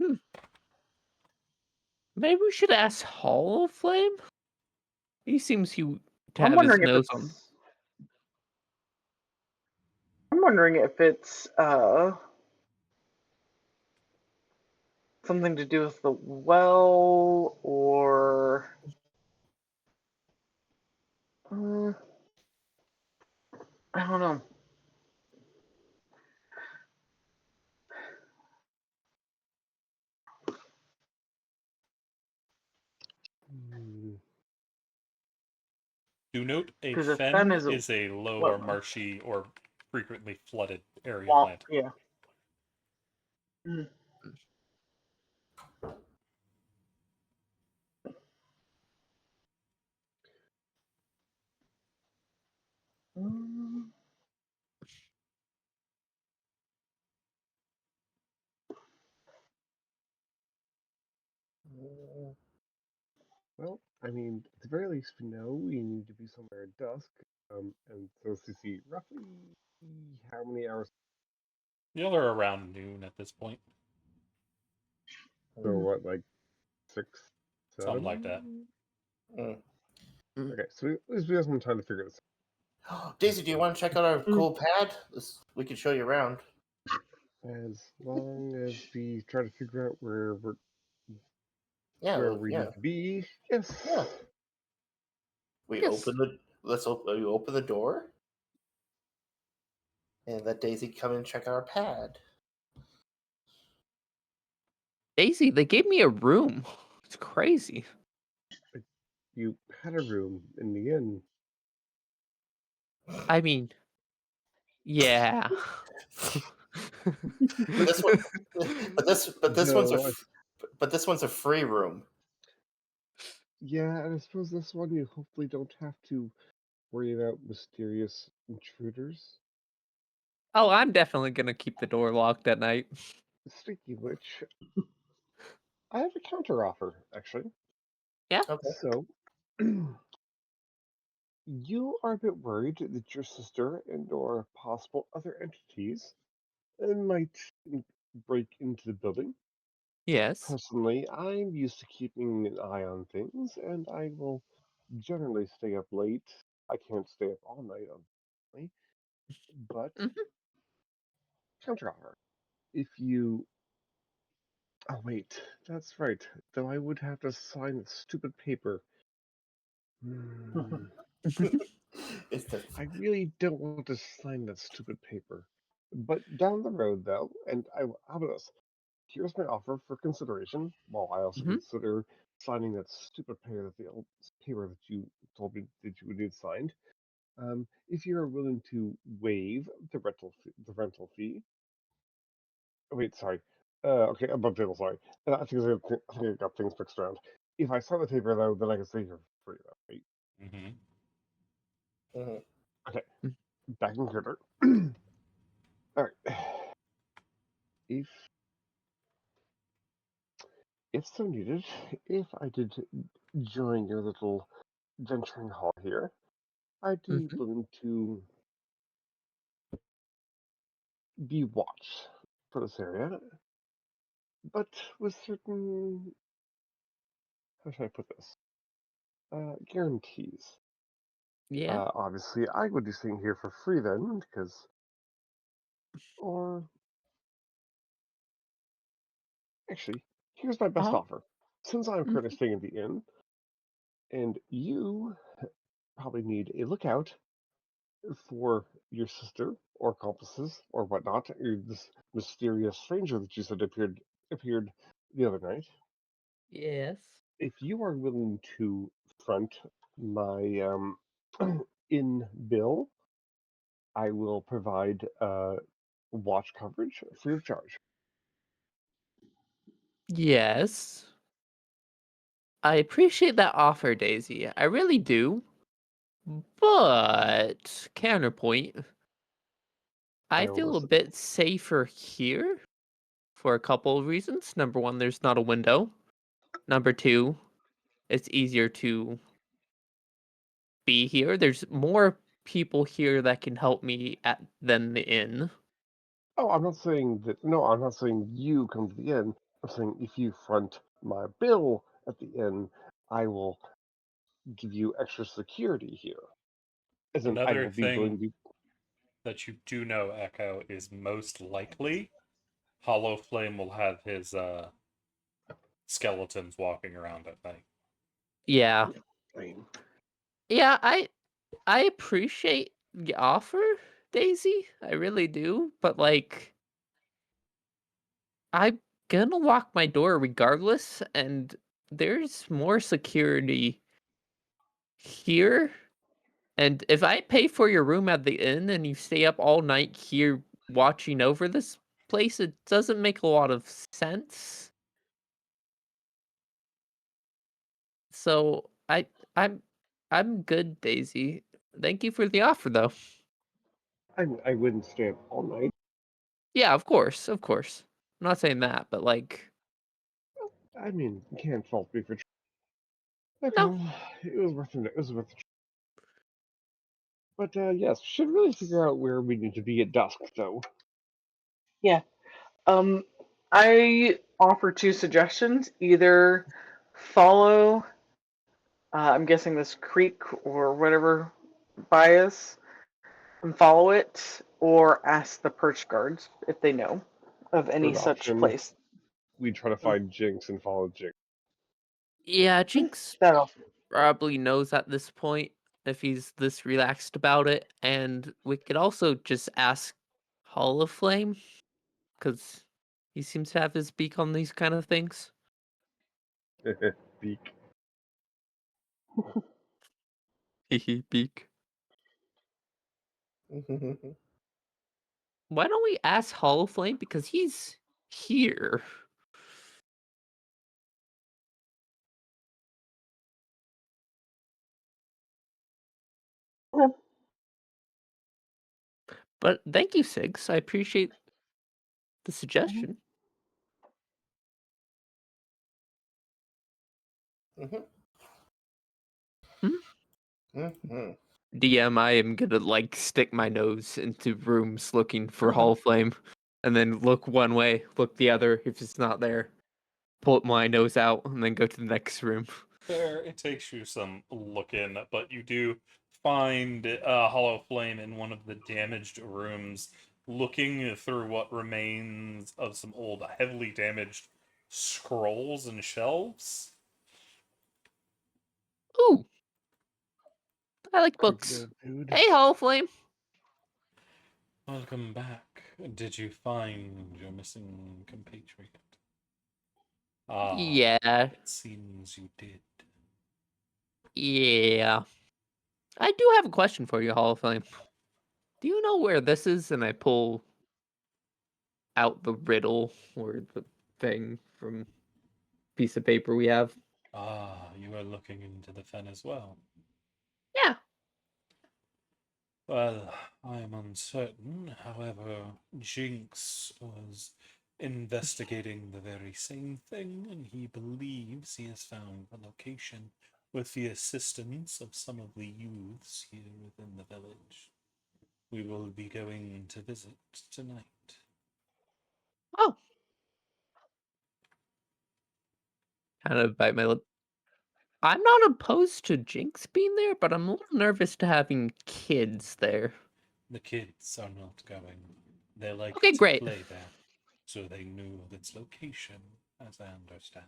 Hmm. Maybe we should ask Hollow Flame. He seems to I'm have his wondering if nose it's. on. I'm wondering if it's something to do with the well or I don't know. Do note a 'Cause a fen fen is a is a low or wetland. marshy or frequently flooded area Swamp, plant. yeah. Mm. Mm. Well, I mean, at the very least, we know we need to be somewhere at dusk. And so to see roughly how many hours. The other around noon at this point. So what, like 6, Something like that. 7? Mm. Okay, so at least we have some time to figure this Daisy, do you want to check out our cool pad? We can show you around. out. As long as we try to figure out where Yeah, we yeah, need to be, yes. yeah. We Yes. open the. You open the door, and let Daisy come and check out our pad. Daisy, they gave me a room. It's crazy. You had a room in the inn. I mean, yeah. But this one, No, but this one's a free room. yeah, and I suppose this one you hopefully don't have to worry about mysterious intruders. Oh, I'm definitely gonna keep the door locked at night. Speaking of which, I have a counter offer, actually. Yeah. Okay. So, you are a bit worried that your sister and or possible other entities might break into the building. Yes. Personally, I'm used to keeping an eye on things, and I will generally stay up late. I can't stay up all night, obviously, but Mhm. counteroffer. If you. Oh, wait, that's right. Though I would have to sign the stupid paper. Hmm. It's the I really don't want to sign that stupid paper. But down the road, though, and how about this? Here's my offer for consideration. While I also Mhm. consider signing that stupid paper that you told me that you would need signed. If you are willing to waive the rental fee. Oh, wait, sorry. Okay, above table. Sorry. I think I got things mixed around. If I sign the paper, though, then I can stay here for free, though, right? Mm-hmm. Mhm. Okay, Mm. back in order. All right. If so needed, if I did join your little venturing hall here, I'd be Mhm. willing to be watched for this area, but with certain, how should I put this? Guarantees. Yeah. Obviously, I would be staying here for free then, or actually, here's my best Uh-huh. offer. Since I'm Mhm. currently staying at the inn, and you probably need a lookout for your sister or accomplices or whatnot, or this mysterious stranger that you said appeared the other night. Yes. If you are willing to front my in bill, I will provide watch coverage free of charge. Yes. I appreciate that offer, Daisy. I really do. But counterpoint, I I will feel a listen. bit safer here for a couple of reasons. Number one, there's not a window. Number two, it's easier to be here. There's more people here that can help me than the inn. Oh, I'm not saying that. No, I'm not saying you come to the inn. I'm saying if you front my bill at the inn, I will give you extra security here. As in, I Another will be willing thing to be. that you do know, Echo, is most likely Hollow Flame will have his skeletons walking around at night. Yeah. I mean, Yeah, I appreciate the offer, Daisy. I really do. But like I'm gonna lock my door regardless, and there's more security here And if I pay for your room at the inn and you stay up all night here watching over this place, it doesn't make a lot of sense. So I'm I'm good, Daisy. Thank you for the offer, though. I wouldn't stay up all night. Yeah, of course, of course. I'm not saying that, but like, I mean, you can't fault me for. no. Okay, it was worth it. It was worth it. But yes, should really figure out where we need to be at dusk, though. Yeah. I offer two suggestions. Either follow, I'm guessing this creek or whatever by us, and follow it, or ask the perch guards if they know of any Third such option, place. we try to find Jinx and follow Jinx. Yeah, Jinx That also. probably knows at this point if he's this relaxed about it, and we could also just ask Hall of Flame because he seems to have his beak on these kind of things. Beak. Hehe, beak. Why don't we ask Hall of Flame because he's here? Okay. But thank you, Sigs. I appreciate the suggestion. DM, I am gonna like stick my nose into rooms looking for Hall of Flame, and then look one way, look the other. If it's not there, pull my nose out, and then go to the next room. Fair. It takes you some looking, but you do find Hollow Flame in one of the damaged rooms, looking through what remains of some old, heavily damaged scrolls and shelves. Ooh, I like Pretty books. good, dude. Hey, Hall of Flame. Welcome back. Did you find your missing compatriot? Ah, Yeah, it seems you did. yeah. I do have a question for you, Hall of Flame. Do you know where this is? And I pull out the riddle or the thing from piece of paper we have. Ah, you are looking into the fen as well. Yeah. Well, I am uncertain. However, Jinx was investigating the very same thing, and he believes he has found the location with the assistance of some of the youths here within the village. We will be going to visit tonight. Oh. Kind of bite my lip. I'm not opposed to Jinx being there, but I'm a little nervous to having kids there. The kids are not going. They like Okay, to great. play there, so they knew of its location, as I understand.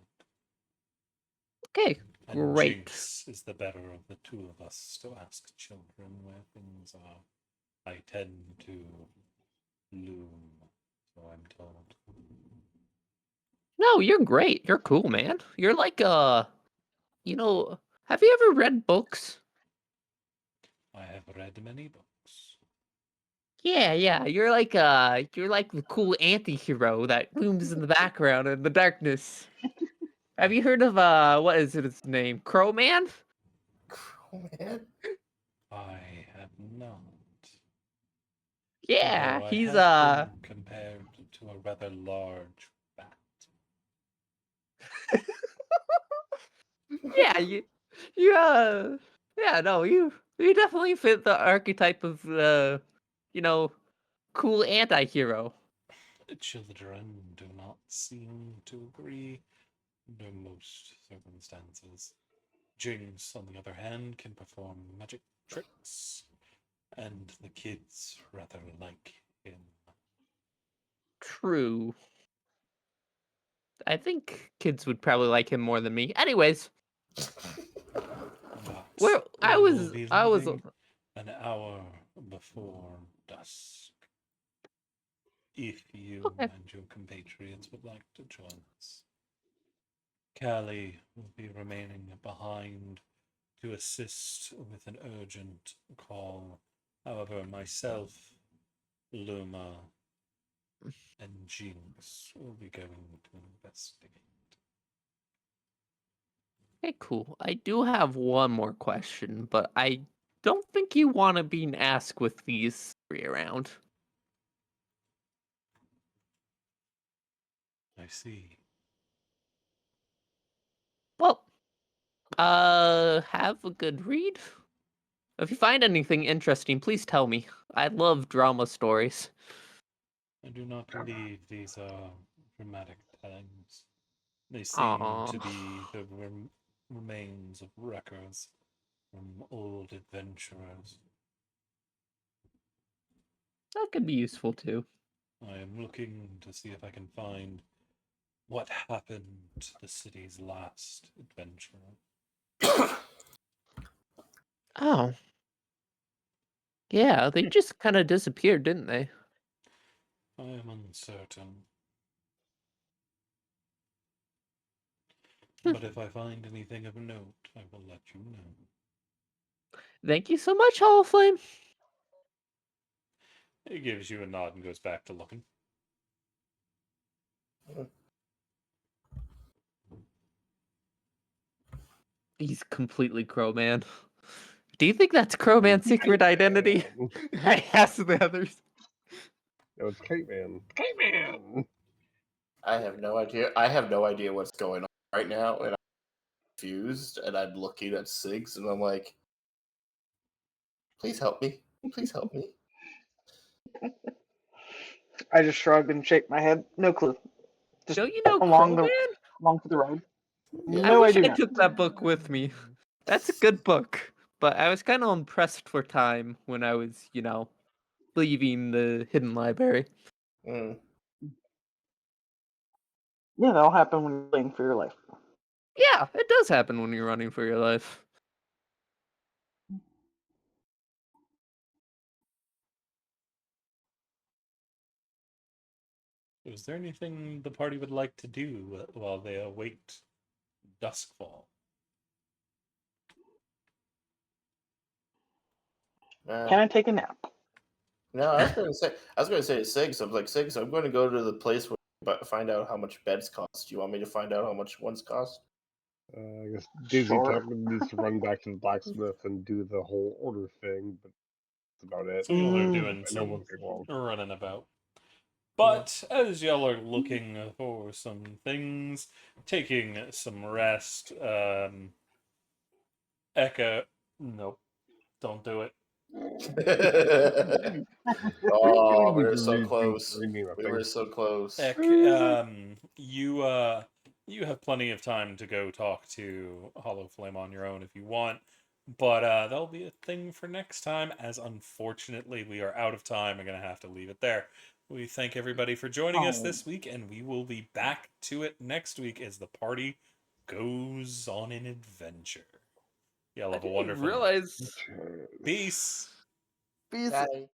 Okay, And great. Jinx is the better of the two of us to ask children where things are. I tend to loom, so I'm told. No, you're great. You're cool, man. You're like you know, have you ever read books? I have read many books. Yeah, yeah. You're like the cool anti-hero that looms in the background in the darkness. Have you heard of what is it his name? Crowman? Man. I have not. Yeah, Although I he's have been compared to a rather large bat. yeah, you yeah, no, you definitely fit the archetype of you know, cool anti-hero. Children do not seem to agree under most circumstances. Jinx, on the other hand, can perform magic tricks, and the kids rather like him. True. I think kids would probably like him more than me. Anyways, But where we will be I was leaving an hour before dusk. If you okay. and your compatriots would like to join us. Callie will be remaining behind to assist with an urgent call. However, myself, Luma, and Jinx will be going to investigate. Okay, cool. I do have one more question, but I don't think you want to be asked with these three around. I see. Well, have a good read. If you find anything interesting, please tell me. I love drama stories. I do not believe these are dramatic times. They seem Aw. to be the remains of wreckers from old adventurers. That could be useful too. I am looking to see if I can find what happened to the city's last adventurer. Oh. Yeah, they just kind of disappeared, didn't they? I am uncertain. But if I find anything of note, I will let you know. Thank you so much, Hollow Flame. He gives you a nod and goes back to looking. He's completely Crowman. Do you think that's Crowman's secret identity? I asked the others. No, it's Kite Man. Kite Man. I have no idea. I have no idea what's going on right now, and I'm confused. And I'm looking at Sigs, and I'm like, "Please help me! Please help me!" I just shrug and shake my head. No clue. Just Don't you know along Crowman? for the ride. Yeah. I No, I wish do I not. took that book with me. That's a good book. But I was kind of impressed for time when I was, leaving the hidden library. Mm. Yeah, that'll happen when you're playing for your life. Yeah, it does happen when you're running for your life. Is there anything the party would like to do while they await duskfall? Can I take a nap? No, I was going to say to Sigs. I was like, Sigs, I'm going to go to the place where find out how much beds cost. Do you want me to find out how much ones cost? I guess Daisy Sure. needs to run back to the blacksmith and do the whole order thing, but that's about it. So y'all are Mm. doing I know some what's going on. running about. But as y'all are looking for some things, taking some rest, Eka, nope, don't do it. Oh, we We were so rename close. a We thing. were so close. Ek, you have plenty of time to go talk to Hollow Flame on your own if you want, but that'll be a thing for next time. As unfortunately we are out of time, I'm gonna have to leave it there. We thank everybody for joining us this week, and we will be back to it next week as the party goes on an adventure. Y'all have a wonderful night. Realize Peace. these Bye.